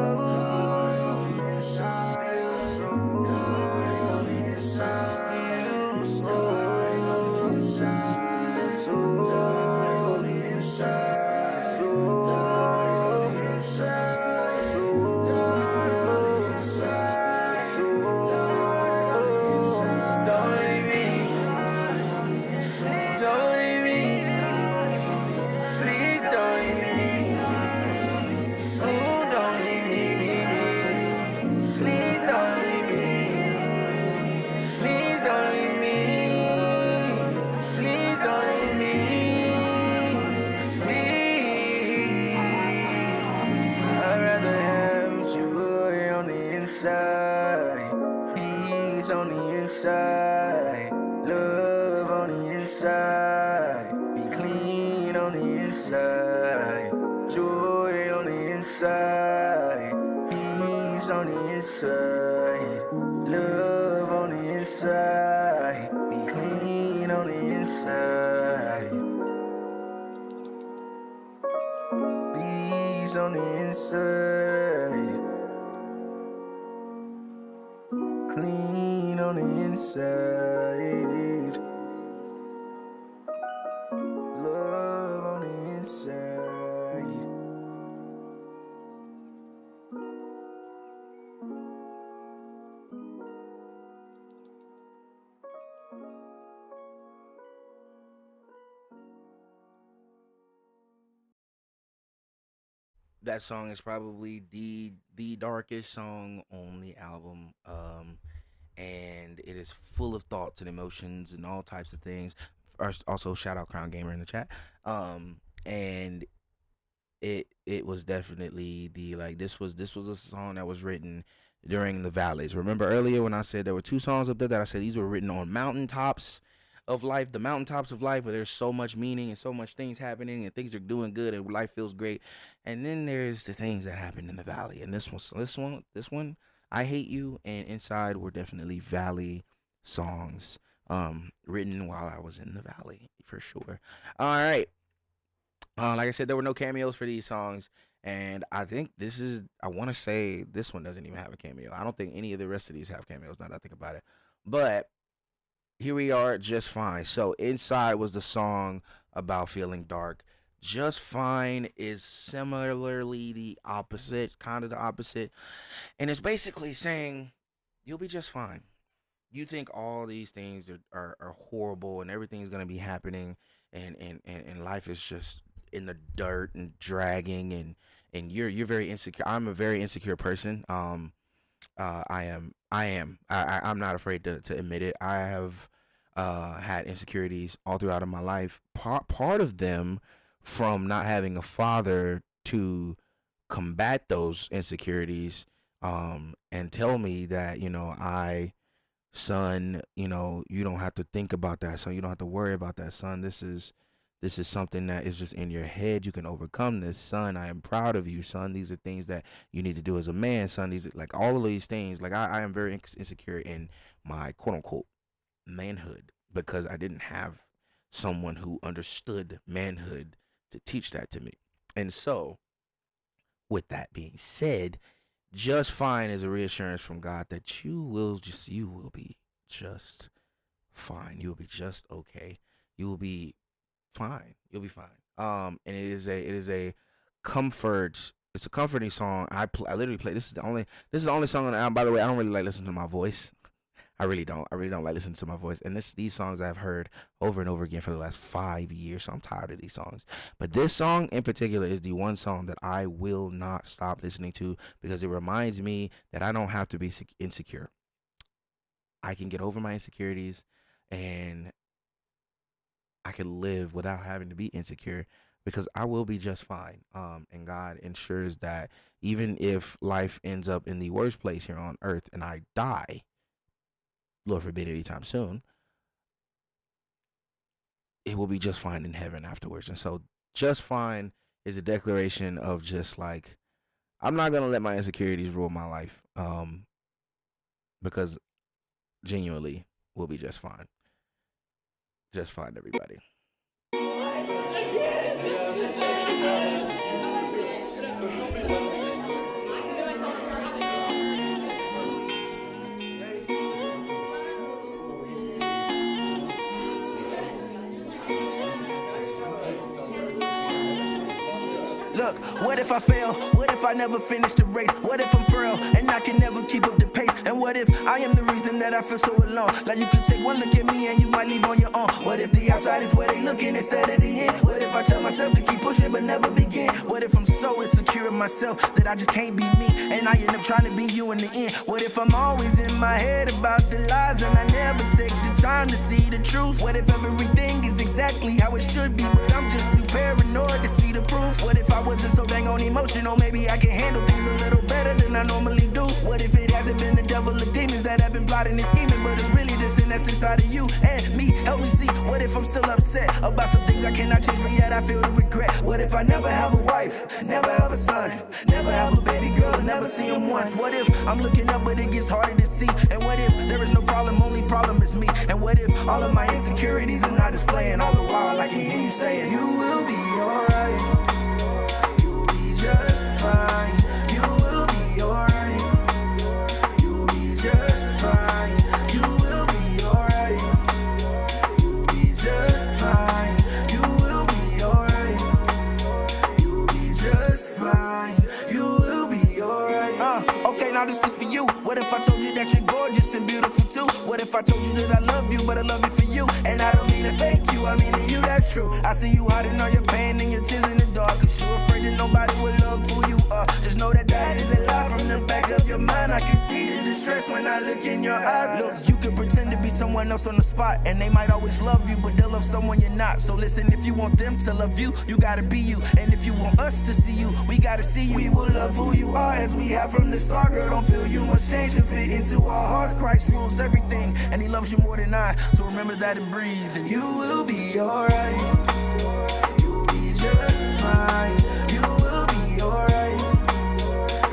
peace on the inside, love on the inside, be clean on the inside, joy on the inside, peace on the inside, love on the inside, be clean on the inside, peace on the inside. Clean on the inside, love on the inside. That song is probably the darkest song on the album, and it is full of thoughts and emotions and all types of things. First, also shout out Crown Gamer in the chat, and it was definitely this was a song that was written during the valleys. Remember earlier when I said there were two songs up there that I said these were written on mountaintops of life, the mountaintops of life, where there's so much meaning and so much things happening and things are doing good and life feels great. And then there's the things that happen in the valley. And this one, I Hate You and Inside were definitely valley songs, written while I was in the valley for sure. All right. Like I said, there were no cameos for these songs. And I think I want to say this one doesn't even have a cameo. I don't think any of the rest of these have cameos now that I think about it. But here we are, Just Fine. So Inside was the song about feeling dark. Just Fine is similarly the opposite, kind of the opposite. And it's basically saying, you'll be just fine. You think all these things are horrible and everything's going to be happening and life is just in the dirt and dragging and you're very insecure. I'm a very insecure person. I'm not afraid to admit it. I have had insecurities all throughout of my life. Part of them from not having a father to combat those insecurities, and tell me that, son, you don't have to think about that, son. You don't have to worry about that, son. This is something that is just in your head. You can overcome this, son. I am proud of you, son. These are things that you need to do as a man, son. These are like all of these things. Like I am very insecure in my quote unquote manhood because I didn't have someone who understood manhood to teach that to me. And so, with that being said, just fine is a reassurance from God that you will be just fine. You will be just okay. You will be fine. You'll be fine. And it is a comfort. It's a comforting song. I literally play. This is the only song on the album. By the way, I don't really like listening to my voice. I really don't like listening to my voice. And these songs I've heard over and over again for the last 5 years. So I'm tired of these songs. But this song in particular is the one song that I will not stop listening to, because it reminds me that I don't have to be insecure. I can get over my insecurities, and I can live without having to be insecure, because I will be just fine. And God ensures that even if life ends up in the worst place here on earth and I die, Lord forbid anytime soon, it will be just fine in heaven afterwards. And so just fine is a declaration of just like, I'm not going to let my insecurities rule my life, because genuinely we'll be just fine. Just fine, everybody. Look, what if I fail? What if I never finish the race? What if I'm frail and I can never keep up the pace? And what if I am the reason that I feel so alone? Like you could take one look at me and you might leave on your own. What if the outside is where they looking instead of the end? What if I tell myself to keep pushing but never begin? What if I'm so insecure in myself that I just can't be me, and I end up trying to be you in the end? What if I'm always in my head about the lies and I never take the time to see the truth? What if everything is exactly how it should be, but I'm just too paranoid to see the proof? What if I wasn't so dang on emotional? Maybe I can handle things a little better than I normally do. What if it hasn't been the devil or demons that have been plotting and scheming, but it's really the sin that's inside of you and me? Help me see. What if I'm still upset about some things I cannot change, but yet I feel the regret? What if I never have a wife, never have a son, never have a baby girl, and never see him once? What if I'm looking up but it gets harder to see? And what if there is no problem, only problem is me? And what if all of my insecurities are not displaying? All the while I can hear you saying, you will be alright. Just fine. You will be alright. You'll be just fine. You will be alright. You'll be just fine. You will be alright. You'll be just fine. You will be alright. Okay, now this is for you. What if I told you that you're gorgeous and beautiful too? What if I told you that I love you, but I love you for you? And I don't mean to fake you, I mean to you, that's true. I see you hiding all your pain and your tears in the dark, cause you're afraid that nobody will love who you are. Just know that that is a lie from the back of your mind. I can see the distress when I look in your eyes. Look, you could pretend to be someone else on the spot, and they might always love you, but they'll love someone you're not. So listen, if you want them to love you, you gotta be you. And if you want us to see you, we gotta see you. We will love who you are as we have from the start. Girl, don't feel you must change to fit into our hearts. Christ rules everything, and he loves you more than I. So remember that and breathe, and you will be alright. You'll be just fine. You will be alright.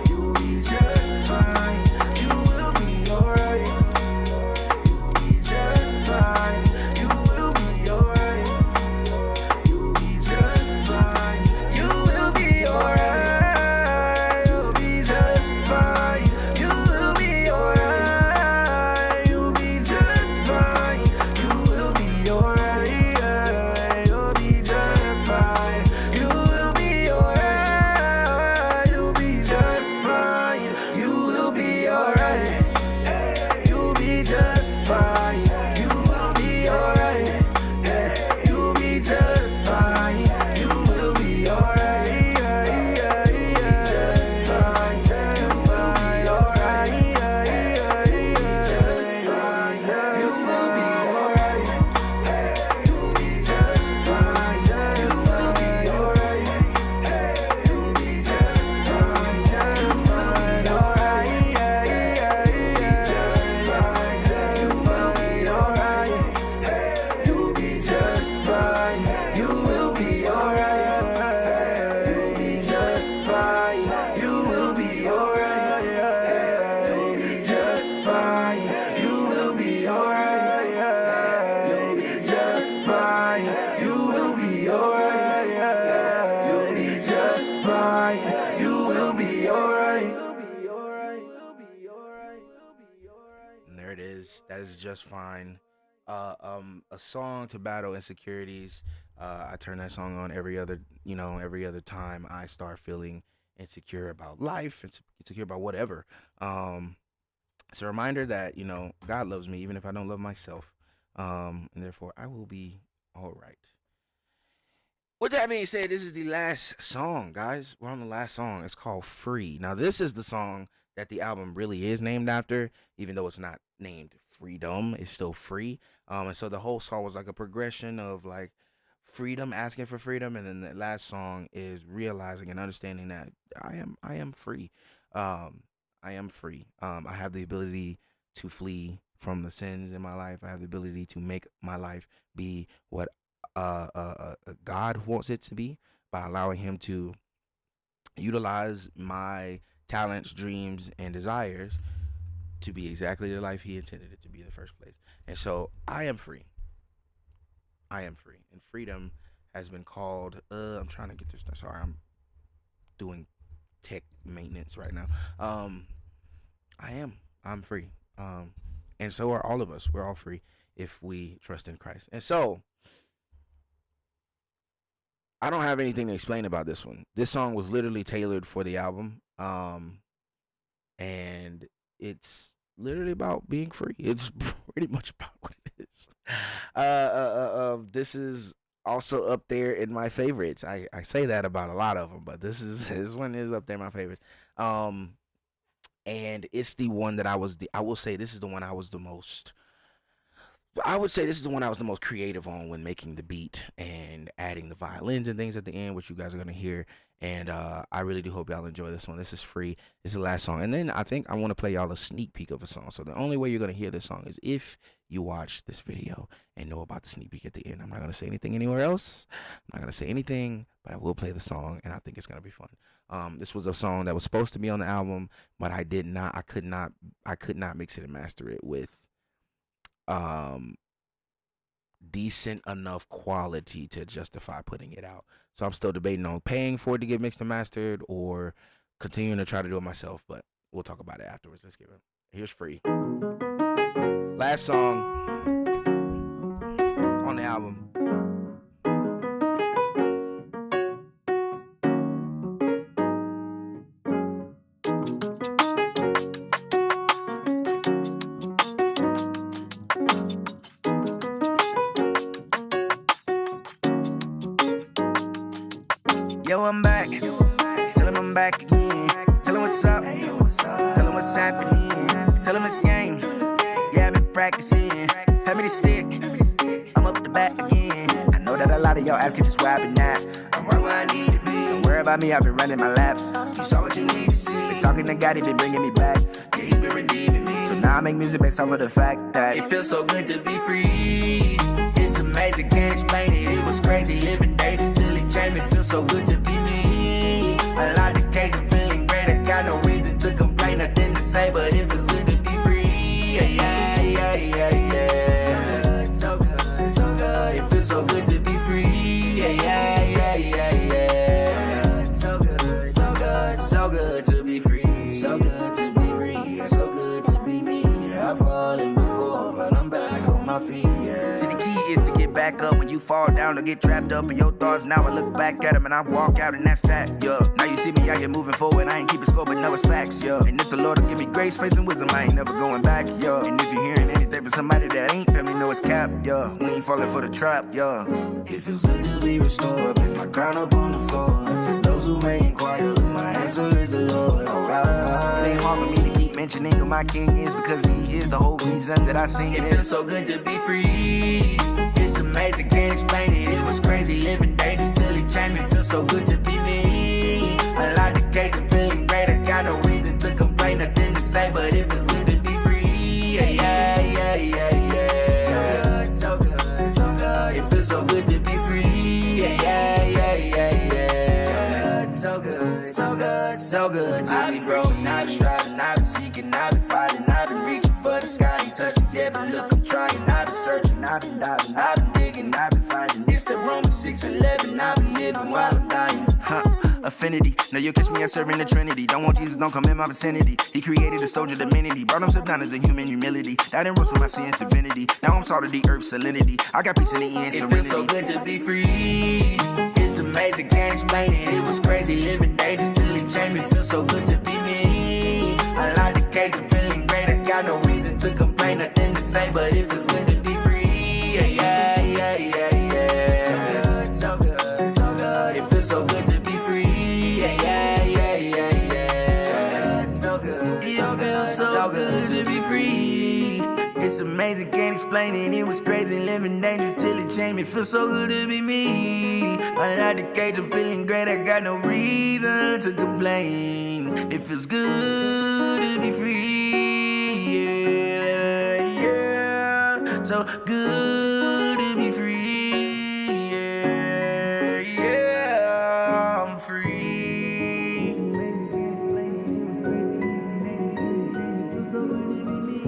You'll be just fine. You will be alright. You'll be just fine. You will be alright. You'll be just fine. You will be alright. You'll be just fine. You will be alright. You'll be just fine. You will be alright. alright. You will be alright. And there it is. That is just fine. A song to battle insecurities. I turn that song on every other time I start feeling insecure about life, insecure about whatever. It's a reminder that, God loves me even if I don't love myself. And therefore I will be all right. With that being said, this is the last song, guys. We're on the last song. It's called Free. Now, this is the song that the album really is named after, even though it's not named Freedom. It's still Free. And so the whole song was like a progression of like freedom, asking for freedom, and then the last song is realizing and understanding that I am free. I am free. I have the ability to flee from the sins in my life. I have the ability to make my life be what God wants it to be by allowing him to utilize my talents, dreams, and desires to be exactly the life he intended it to be in the first place. And so I am free. I am free. And freedom has been called, I'm trying to get this. Sorry, I'm doing tech maintenance right now. I'm free. And so are all of us. We're all free if we trust in Christ. And so I don't have anything to explain about this one. This song was literally tailored for the album. And it's literally about being free. It's pretty much about what it is. This is also up there in my favorites. I say that about a lot of them, but this one is up there in my favorites. And it's the one that I will say this is the one I was the most creative on when making the beat and adding the violins and things at the end, which you guys are going to hear. And I really do hope y'all enjoy this one. This is Free. This is the last song. And then I think I want to play y'all a sneak peek of a song. So the only way you're going to hear this song is if you watch this video and know about the sneak peek at the end. I'm not going to say anything anywhere else. I'm not going to say anything, but I will play the song, and I think it's going to be fun. This was a song that was supposed to be on the album, but I could not mix it and master it with decent enough quality to justify putting it out. So I'm still debating on paying for it to get mixed and mastered or continuing to try to do it myself, but we'll talk about it afterwards. Let's give it. Here's Free. Last song on the album. Yo, I'm back. Tell him I'm back again. Tell him what's up. Tell him what's happening. Tell him it's game. Yeah, I've been practicing. Hand me the stick. I'm up the bat again. I know that a lot of y'all asking just where I've been at. I'm right where I need to be. Don't worry about me, I've been running my laps. You saw what you need to see. Been talking to God, he been bringing me back. Yeah, he's been redeeming me. So now I make music based off of the fact that it feels so good to be free. It's amazing, can't explain it. It was crazy living days till it changed. It feels so good to be me. I like the cage, I'm feeling great. I got no reason to complain, nothing to say, but it feels good to be free. Yeah, yeah, yeah, yeah. So good, so good. It feels so good to be free. Yeah, yeah, yeah, yeah, yeah. So good, so good, so good to be free. So good to be free. So good to be me. I've fallen before, but I'm back on my feet. Yeah. See, the key is to get back up when you fall down or get trapped up in your thoughts. Now I look back at them and I walk out and that's that, yeah. Now you see me out here moving forward, I ain't keeping score but know it's facts, yeah. And if the Lord will give me grace, faith, and wisdom, I ain't never going back, yeah. And if you're hearing anything from somebody that ain't family, know it's cap, yeah. We ain't falling for the trap, yeah. It feels good to be restored, place my crown up on the floor. And for those who may inquire, look, my answer is the Lord, alright. It ain't hard for me to keep mentioning who my king is, because he is the whole reason that I sing. It feels so good to be free. It's amazing, can't explain it. It was crazy living days till it changed. It feels so good to be me. I like the cake, I'm feeling great. I got no reason to complain, nothing to say, but it feels good to be free. Yeah, yeah, yeah, yeah, yeah. So good, so good. It feels so good to be free. Yeah, yeah, yeah, yeah, yeah. So good, so good, so good to be free. I've been growing, I've been striving, I've been seeking, I've been fighting, I've been reaching for the sky, ain't touched it yet, but look, I'm trying. I've been searching, I've been diving, I've been digging, I've been finding. It's the Romans 6:11, I've been living while I'm dying. affinity. Know you catch me, I serving the Trinity. Don't want Jesus, don't come in my vicinity. He created a soldier divinity. Brought himself down as a human humility. Died and rose for my sins, divinity. Now I'm salt of the earth, salinity. I got peace in the end, serenity. It feels so good to be free. It's amazing, can't explain it. It was crazy living dangerous till it changed me. Feels so good to be me. I like the cake, I'm feeling great. I got no reason to complain, nothing to say, but it feels good to be free. Yeah, yeah, yeah, yeah, yeah. So good, so good, so good. It feels so good to be free. Yeah, yeah, yeah, yeah, yeah. So good, it feels so good to be free. It's amazing, can't explain it. It was crazy, living dangerous till it changed me. Feels so good to be me. I like the cage, I'm feeling great. I got no reason to complain. It feels good to be free. Yeah, yeah. So good to be free. Yeah, yeah. I'm free. It's amazing, can't explain it. It was crazy, living dangerous till it changed me. Feels so good to be me.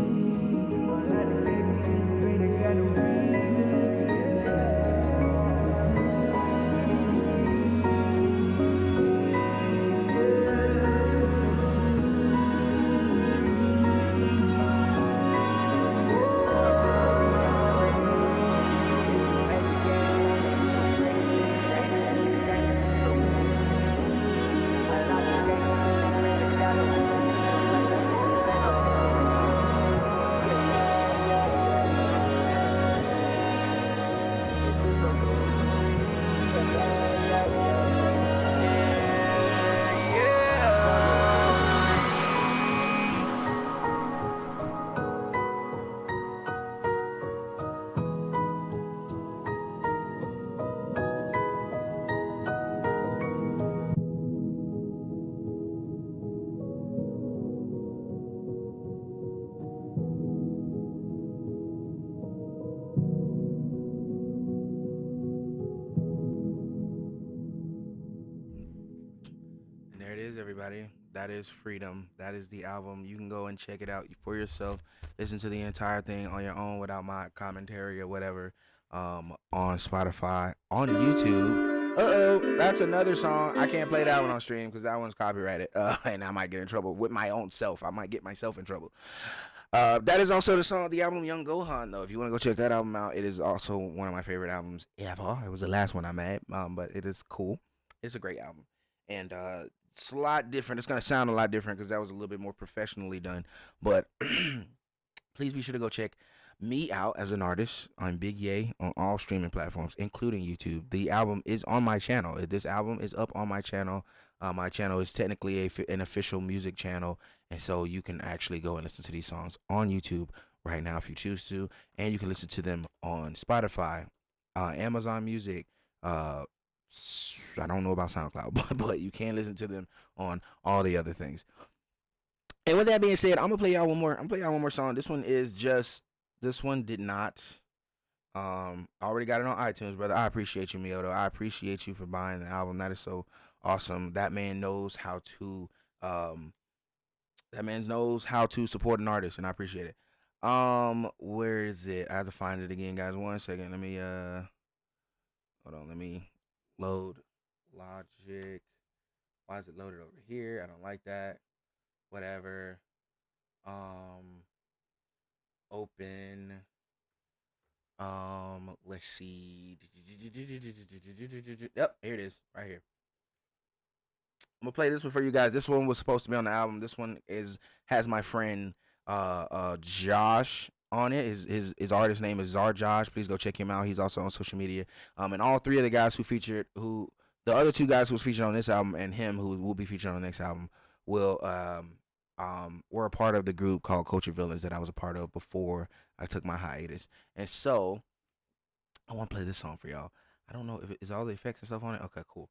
And there it is, everybody. That is Freedom. That is the album. You can go and check it out for yourself. Listen to the entire thing on your own without my commentary or whatever. On Spotify, on YouTube. That's another song. I can't play that one on stream because that one's copyrighted. And I might get in trouble with my own self. I might get myself in trouble. That is also the album Young Gohan, though. If you want to go check that album out, it is also one of my favorite albums ever. It was the last one I made, but it is cool. It's a great album. And it's a lot different. It's going to sound a lot different because that was a little bit more professionally done. But please be sure to go check me out as an artist on Big Yay on all streaming platforms, including YouTube. The album is on my channel. This album is up on my channel. My channel is technically an official music channel, and so you can actually go and listen to these songs on YouTube right now if you choose to, and you can listen to them on Spotify, Amazon Music. I don't know about SoundCloud, but you can listen to them on all the other things. And with that being said, I'm gonna play y'all one more song. This one did not. I already got it on iTunes, brother. I appreciate you, Mioto. I appreciate you for buying the album. That is so awesome. That man knows how to. Support an artist, and I appreciate it. Where is it? I have to find it again, guys. 1 second. Let me hold on. Let me load Logic. Why is it loaded over here? I don't like that. Whatever. Open. Let's see. Yep, here it is, right here. I'm gonna play this one for you guys. This one was supposed to be on the album. This one has my friend Josh on it. His artist name is Czar Josh. Please go check him out. He's also on social media. And all three of the guys the other two guys who was featured on this album and him who will be featured on the next album were a part of the group called Culture Villains that I was a part of before I took my hiatus. And so I want to play this song for y'all. I don't know if it's all the effects and stuff on it. Okay, cool.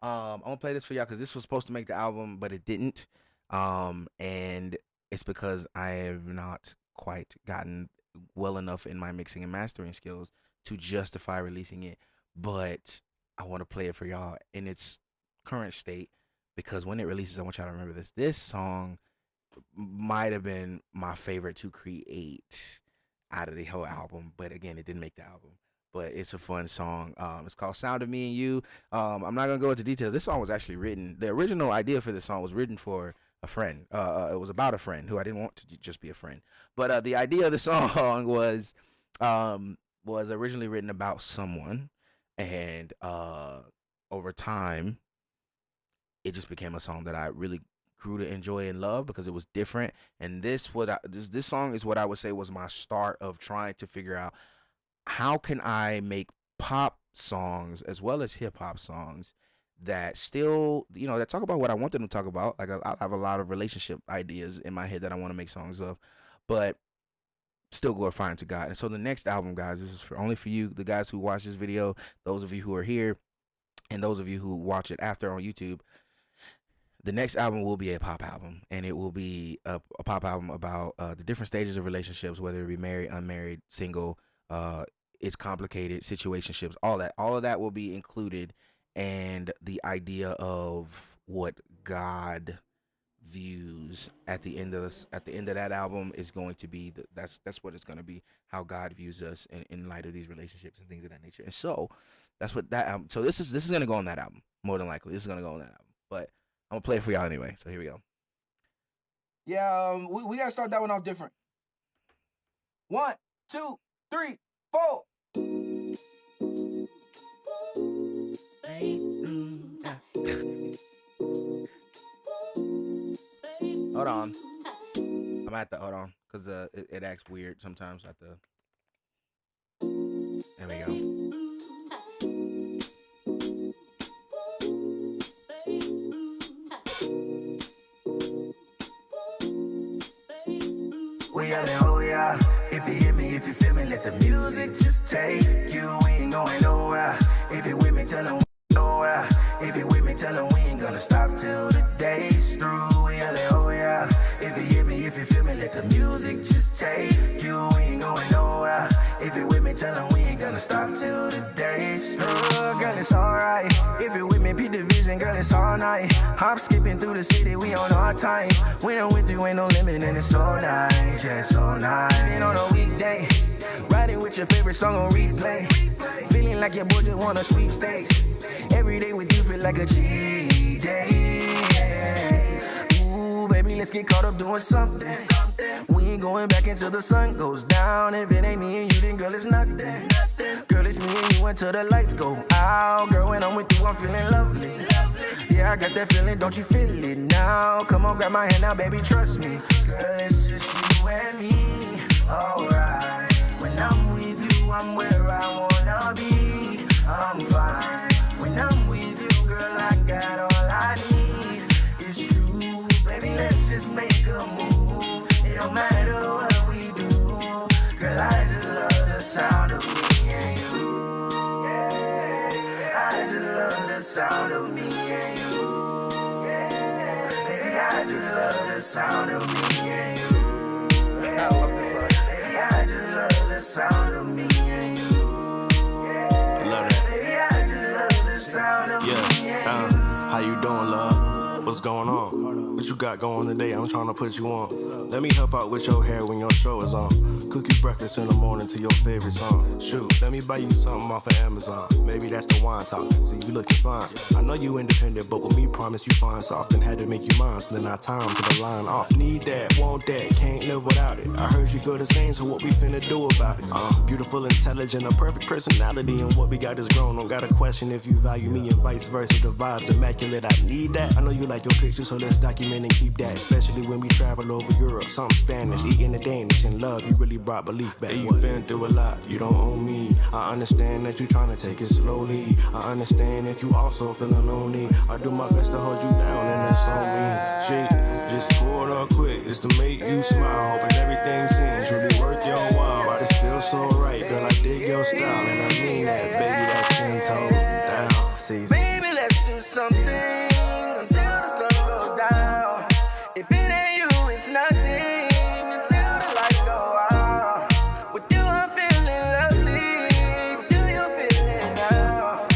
I'm gonna play this for y'all because this was supposed to make the album, but it didn't. And it's because I have not quite gotten well enough in my mixing and mastering skills to justify releasing it. But I want to play it for y'all in its current state because when it releases, I want y'all to remember this. This song might have been my favorite to create out of the whole album, but again, it didn't make the album. but it's a fun song. It's called "Sound of Me and You." I'm not gonna go into details. This song was actually written. The original idea for this song was written for a friend. It was about a friend who I didn't want to just be a friend, but the idea of the song was originally written about someone, and over time, it just became a song that I really grew to enjoy and love because it was different. And this song is what I would say was my start of trying to figure out how can I make pop songs as well as hip hop songs that still, that talk about what I want them to talk about. Like I have a lot of relationship ideas in my head that I want to make songs of, but still glorifying to God. And so the next album, guys, this is only for you, the guys who watch this video, those of you who are here, and those of you who watch it after on YouTube. The next album will be a pop album, and it will be a pop album about the different stages of relationships, whether it be married, unmarried, single, it's complicated, situationships, all that. All of that will be included, and the idea of what God views at the end of that album is going to be that's what it's going to be, how God views us in light of these relationships and things of that nature. And so that's what that album. So this is going to go on that album, more than likely. This is going to go on that album, but I'm gonna play it for y'all anyway. So here we go. Yeah, we gotta start that one off different. 1, 2, 3, 4. Hold on. I'm at the hold on, cause it acts weird sometimes at the. There we go. We yelling, oh yeah. If you hear me, if you feel me, let the music just take you. We ain't going nowhere. If you with me, tell them we nowhere. If you with me, tell them we ain't gonna stop till the day's through. We yelling, oh yeah. If you hear me, if you feel me, let the music just take you. We ain't going nowhere. If you with me, tell them we ain't gonna stop till the day's through. Girl, it's alright. If you with me, beat the vision, girl, it's all night. Hop skipping through the city, we on our time. When I'm with you, ain't no limit, and it's so nice, yeah, so nice. And on a weekday, riding with your favorite song on replay. Feeling like your boy just won a sweepstakes. Every day with you feel like a cheat day. Yeah. Ooh, baby, let's get caught up doing something. We ain't going back until the sun goes down. If it ain't me and you, then girl, it's nothing. Girl, it's me and you until the lights go out. Girl, when I'm with you, I'm feeling lovely. Yeah, I got that feeling, don't you feel it now? Come on, grab my hand now, baby, trust me. Girl, it's just you and me, alright. When I'm with you, I'm where I wanna be. I'm fine. When I'm with you, girl, I got all I need. It's true, baby, let's just make a move. It don't matter what we do. Girl, I just love the sound of me and you. I just love the sound of me and you. Baby, I just love the sound of me and you. I love this song. Baby, I just love the sound of me and you. Love that. Baby, I just love the sound of me and you. How you doing, love? What's going on? What you got going today? I'm trying to put you on. Let me help out with your hair when your show is on. Cook you breakfast in the morning to your favorite song. Shoot, let me buy you something off of Amazon. Maybe that's the wine talk. See, you looking fine. I know you independent, but with me, promise you fine soft. And had to make you mine, so then I time to the line off. Need that, want that, can't live without it. I heard you feel the same, so what we finna do about it? Beautiful, intelligent, a perfect personality, and what we got is grown. Don't got a question if you value me and vice versa. The vibe's immaculate, I need that. I know you like your pictures, so let's document and keep that. Especially when we travel over Europe, some Spanish, eating the Danish. In love, you really brought belief back. Hey, you've been through a lot, you don't own me. I understand that you trying to take it slowly. I understand if you also feeling lonely. I do my best to hold you down, and it's on me. Shit, just pull it up quick, it's to make you smile. Hoping everything seems really worth your while. I just feel so right, girl, I dig your style. And I mean that, baby, that's 10 toes down. See, Baby, let's do something until the sun goes down. If it ain't you, it's nothing until the lights go out. With you, I'm feeling lovely. Do you feel it now?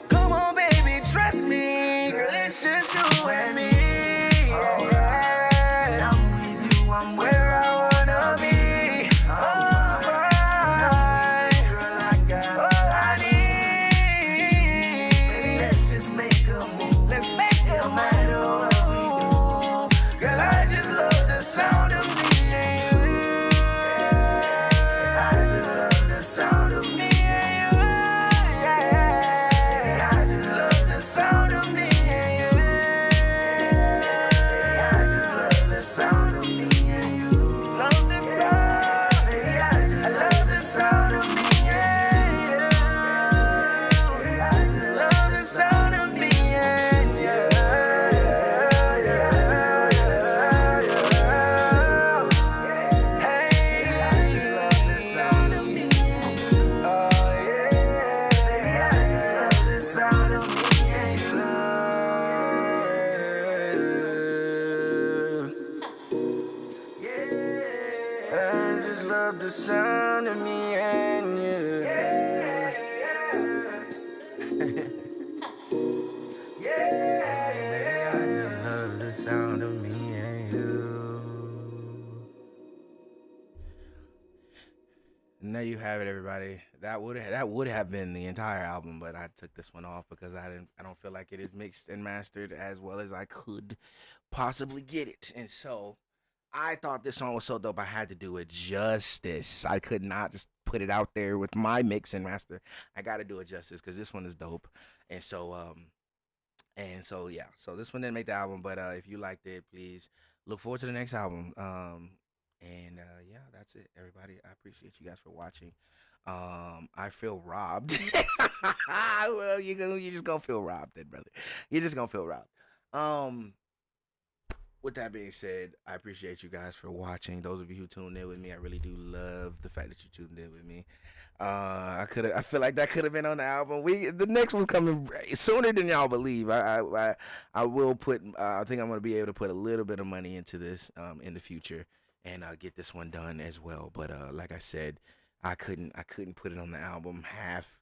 Come on, baby, trust me. Girl, it's just you and me. Alright. When I'm with you, I'm where I wanna be. I'm fine. Girl, I got all love the sound of me and you. I just love the sound of me and you. And there you have it, everybody. That would have been the entire album, but I took this one off because I don't feel like it is mixed and mastered as well as I could possibly get it. And so I thought this song was so dope I had to do it justice. I could not just put it out there with my mix and master. I got to do it justice because this one is dope. And so yeah. So this one didn't make the album, but if you liked it, please look forward to the next album. Yeah, that's it, everybody. I appreciate you guys for watching. I feel robbed. Well, you're just gonna feel robbed then, brother. You're just gonna feel robbed. With that being said, I appreciate you guys for watching. Those of you who tuned in with me, I really do love the fact that you tuned in with me. I feel like that could have been on the album. The next one's coming sooner than y'all believe. I will put. I think I'm gonna be able to put a little bit of money into this in the future and get this one done as well. But like I said, I couldn't put it on the album half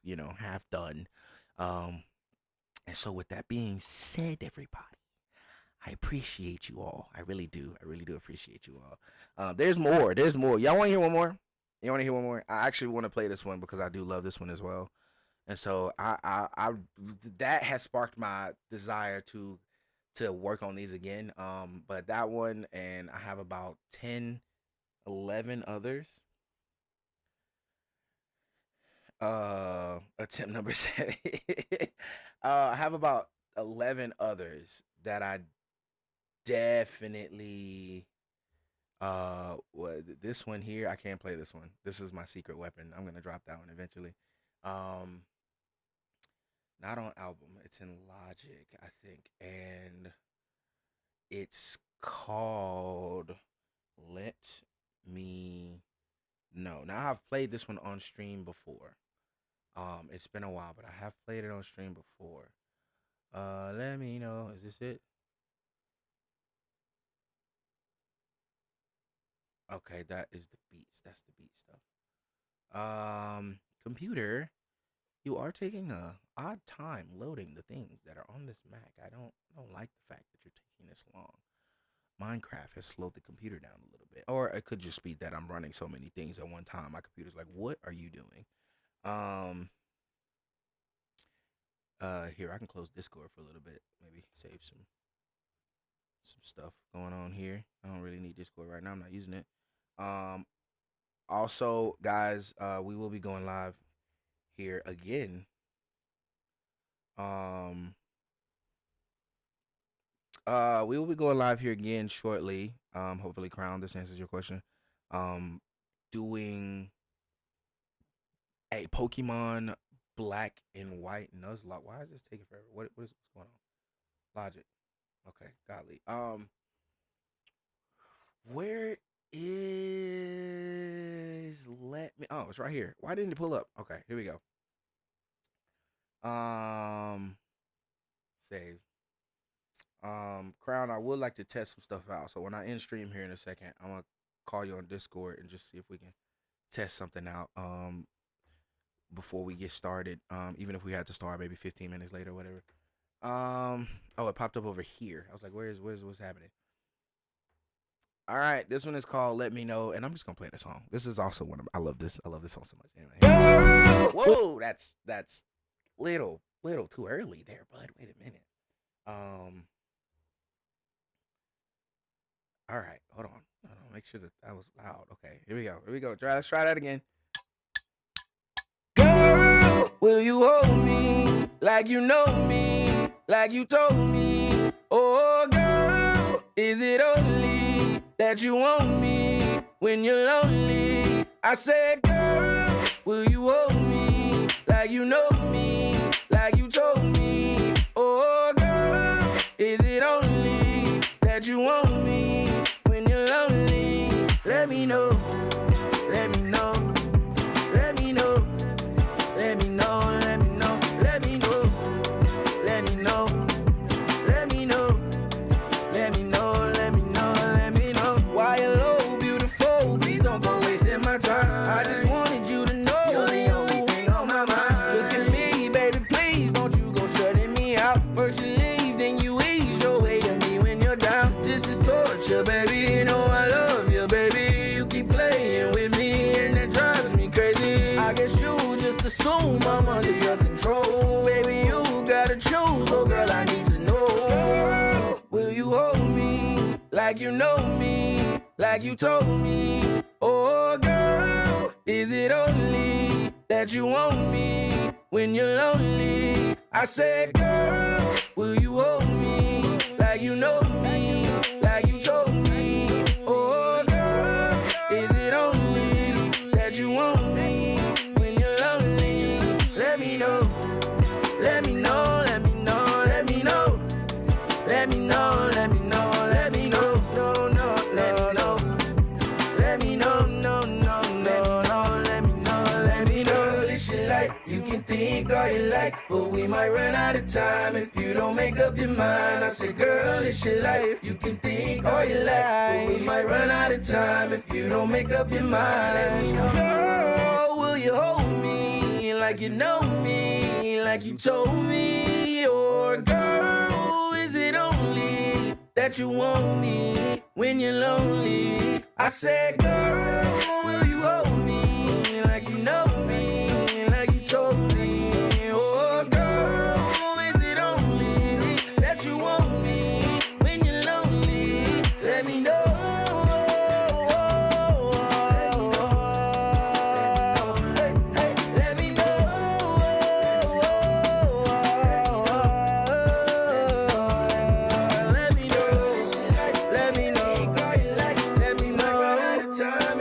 done. And so with that being said, everybody, I appreciate you all. I really do. I really do appreciate you all. There's more. Y'all want to hear one more? You want to hear one more? I actually want to play this one because I do love this one as well. And so I that has sparked my desire to work on these again. But that one, and I have about 10, 11 others. Attempt number 7. I have about 11 others that I definitely this one here, I can't play this one. This is my secret weapon. I'm gonna drop that one eventually. Not on album, it's in Logic, I think, and it's called Let Me Know. Now I've played this one on stream before. It's been a while, but I have played it on stream before. Let me know. Is this it? Okay, that is the beats. That's the beat stuff. Computer, you are taking a odd time loading the things that are on this Mac. I don't like the fact that you're taking this long. Minecraft has slowed the computer down a little bit. Or it could just be that I'm running so many things at one time. My computer's like, what are you doing? Here, I can close Discord for a little bit. Maybe save some stuff going on here. I don't really need Discord right now. I'm not using it. Also, guys, we will be going live here again. We will be going live here again shortly. Hopefully, Crown, this answers your question. Doing a Pokemon Black and White Nuzlocke. Why is this taking forever? What's going on? Logic. Okay, godly. Where is oh, it's right here. Why didn't it pull up? Okay, here we go. Save. Crown, I would like to test some stuff out. So when I end stream here in a second, I'm gonna call you on Discord and just see if we can test something out before we get started. Even if we had to start maybe 15 minutes later or whatever. Oh, it popped up over here. I was like, where's what's happening? All right, this one is called Let Me Know, and I'm just gonna play the song. This is also one of I love this song so much. Anyway. Whoa, that's little too early there, bud. Wait a minute. All right, hold on. Make sure that was loud. Okay, here we go. Let's try that again. Girl, will you hold me like you know me, like you told me? Oh, girl, is it only that you want me when you're lonely? I said, girl, will you hold me like you know me, like you told me? Oh, girl, is it only that you want me when you're lonely? Let me know, let me know, let me know, let me know, let me know, let me know, let me know, let me know, let me know, let me know, let me know. Why hello, beautiful? Please don't go wasting my time. you, baby. You know I love you, baby. You keep playing with me, and that drives me crazy. I guess you just assume I'm under your control. Baby, you gotta choose. Oh, girl, I need to know. Will you hold me like you know me, like you told me? Oh, girl, is it only that you want me when you're lonely? I said, girl, will you hold me like you know me, like you told me? Oh, girl, is it only that you want me when you're lonely? Let me know, let me know, let me know, let me know, let me know, let me know, let me know, no, no, let me know, let me know, no, no, no, no, let me know, let me know. It's your life, you can think all you like, but we might run out of time if you don't make up your mind. I said, girl, it's your life, you can think all you like, but we might run out of time if you don't make up your mind. Let me know. Girl, will you hold me like you know me, like you told me? Or girl, is it only that you want me when you're lonely? I said, girl, will you hold me like you know me, like you told me? Oh, girl, is it only that you want me when you're lonely? Let me know. Let me know. Let me know. Let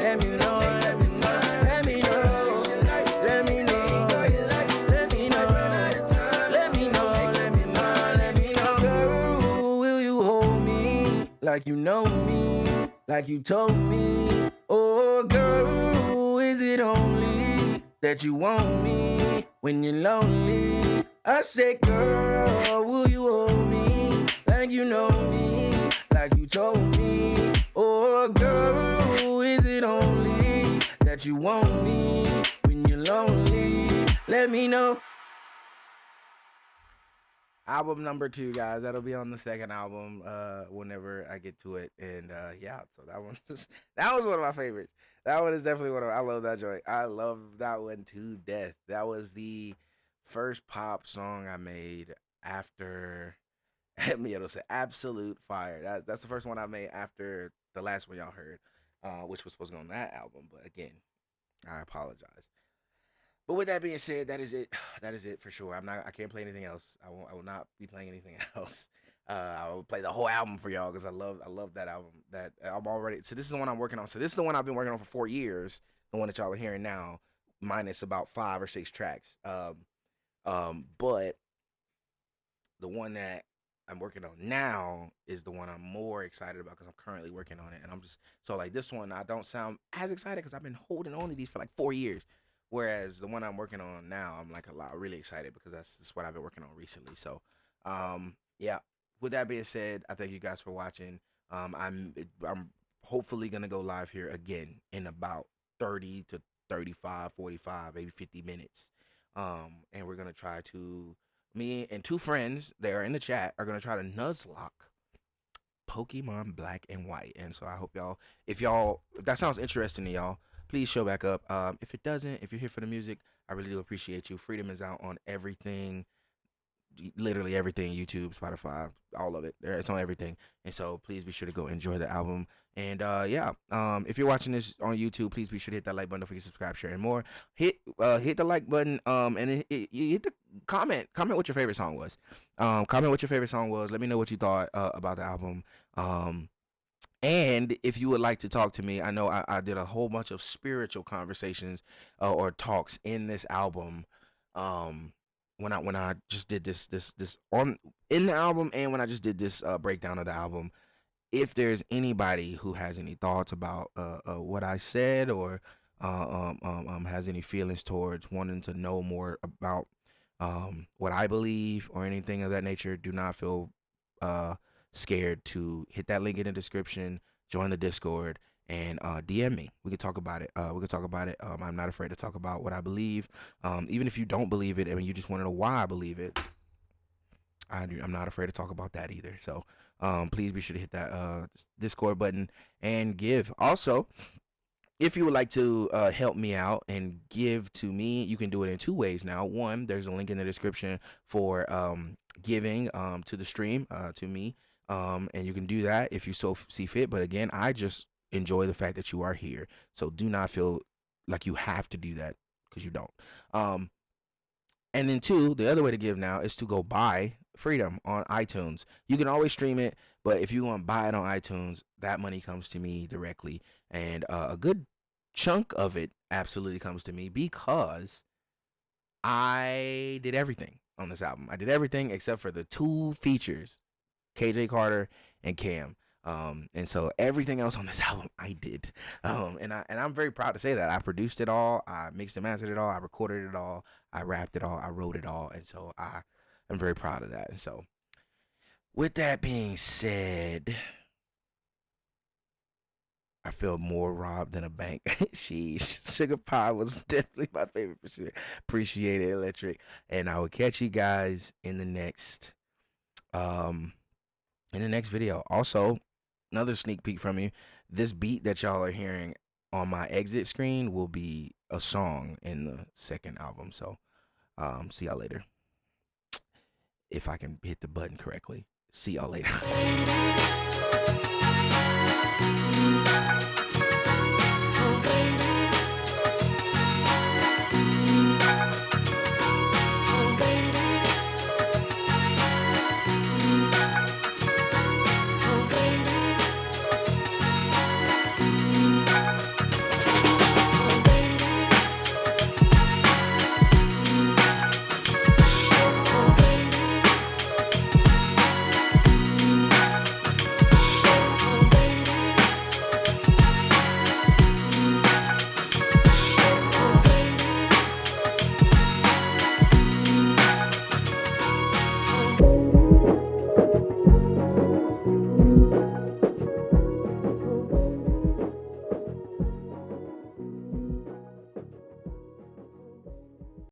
me know. Let me know. Let me know. Let me know. Let me know. Let me know. Let me know. Let me know. Let me know. Let me know. Girl, will you hold me like you know me, like you told me? Oh, girl, is it only that you want me when you're lonely? I said, girl, will you hold me like you know me, like you told me? Oh, girl, is it only that you want me when you're lonely? Let me know. Album number 2, guys. That'll be on the second album whenever I get to it. And yeah, so that one that was one of my favorites. That one is definitely one of I love that joint. I love that one to death. That was the first pop song I made after Miedo said Absolute Fire. That's the first one I made after the last one y'all heard, which was supposed to go on that album. But again, I apologize. But with that being said, that is it. That is it for sure. I can't play anything else. I will not be playing anything else. I will play the whole album for y'all because I love that album. That I'm already. So this is the one I'm working on. So this is the one I've been working on for 4 years. The one that y'all are hearing now, minus about 5 or 6 tracks. But the one that I'm working on now is the one I'm more excited about because I'm currently working on it. And I'm just so like this one I don't sound as excited because I've been holding on to these for like 4 years. Whereas the one I'm working on now, I'm like really excited because that's what I've been working on recently. So, yeah. With that being said, I thank you guys for watching. I'm hopefully gonna go live here again in about 30 to 35, 45, maybe 50 minutes. And we're gonna try to me and 2 friends that are in the chat are gonna try to nuzlocke Pokemon Black and White. And so I hope if that sounds interesting to y'all, please show back up. If it doesn't, if you're here for the music, I really do appreciate you. Freedom is out on everything, literally everything, YouTube, Spotify, all of it. It's on everything. And so please be sure to go enjoy the album. And yeah, if you're watching this on YouTube, please be sure to hit that like button. Don't forget to subscribe, share, and more. Hit the like button. And you hit the comment what your favorite song was. Comment what your favorite song was. Let me know what you thought about the album. And if you would like to talk to me, I know I did a whole bunch of spiritual conversations or talks in this album. When I just did this in the album, and when I just did this breakdown of the album. If there's anybody who has any thoughts about what I said or has any feelings towards wanting to know more about what I believe or anything of that nature, do not feel scared to hit that link in the description, join the Discord, and DM me. We can talk about it. I'm not afraid to talk about what I believe. Even if you don't believe it and you just want to know why I believe it, I'm not afraid to talk about that either. So please be sure to hit that Discord button and give. Also, if you would like to help me out and give to me, you can do it in 2 ways now. One, there's a link in the description for giving to the stream to me, and you can do that if you so see fit. But again, I just enjoy the fact that you are here, so do not feel like you have to do that, because you don't. And then 2, the other way to give now is to go buy Freedom on iTunes. You can always stream it, but if you want to buy it on iTunes, that money comes to me directly. And a good chunk of it absolutely comes to me because I did everything on this album. I did everything except for the 2 features, KJ Carter and Cam. And so everything else on this album I did. And I'm very proud to say that. I produced it all, I mixed and mastered it all, I recorded it all, I rapped it all, I wrote it all. And so I'm very proud of that. And so with that being said, I feel more robbed than a bank. Sheesh. Sugar Pie was definitely my favorite. Appreciate it, Electric. And I will catch you guys in the next video. Also, another sneak peek from you. This beat that y'all are hearing on my exit screen will be a song in the second album. So see y'all later. If I can hit the button correctly. See y'all later.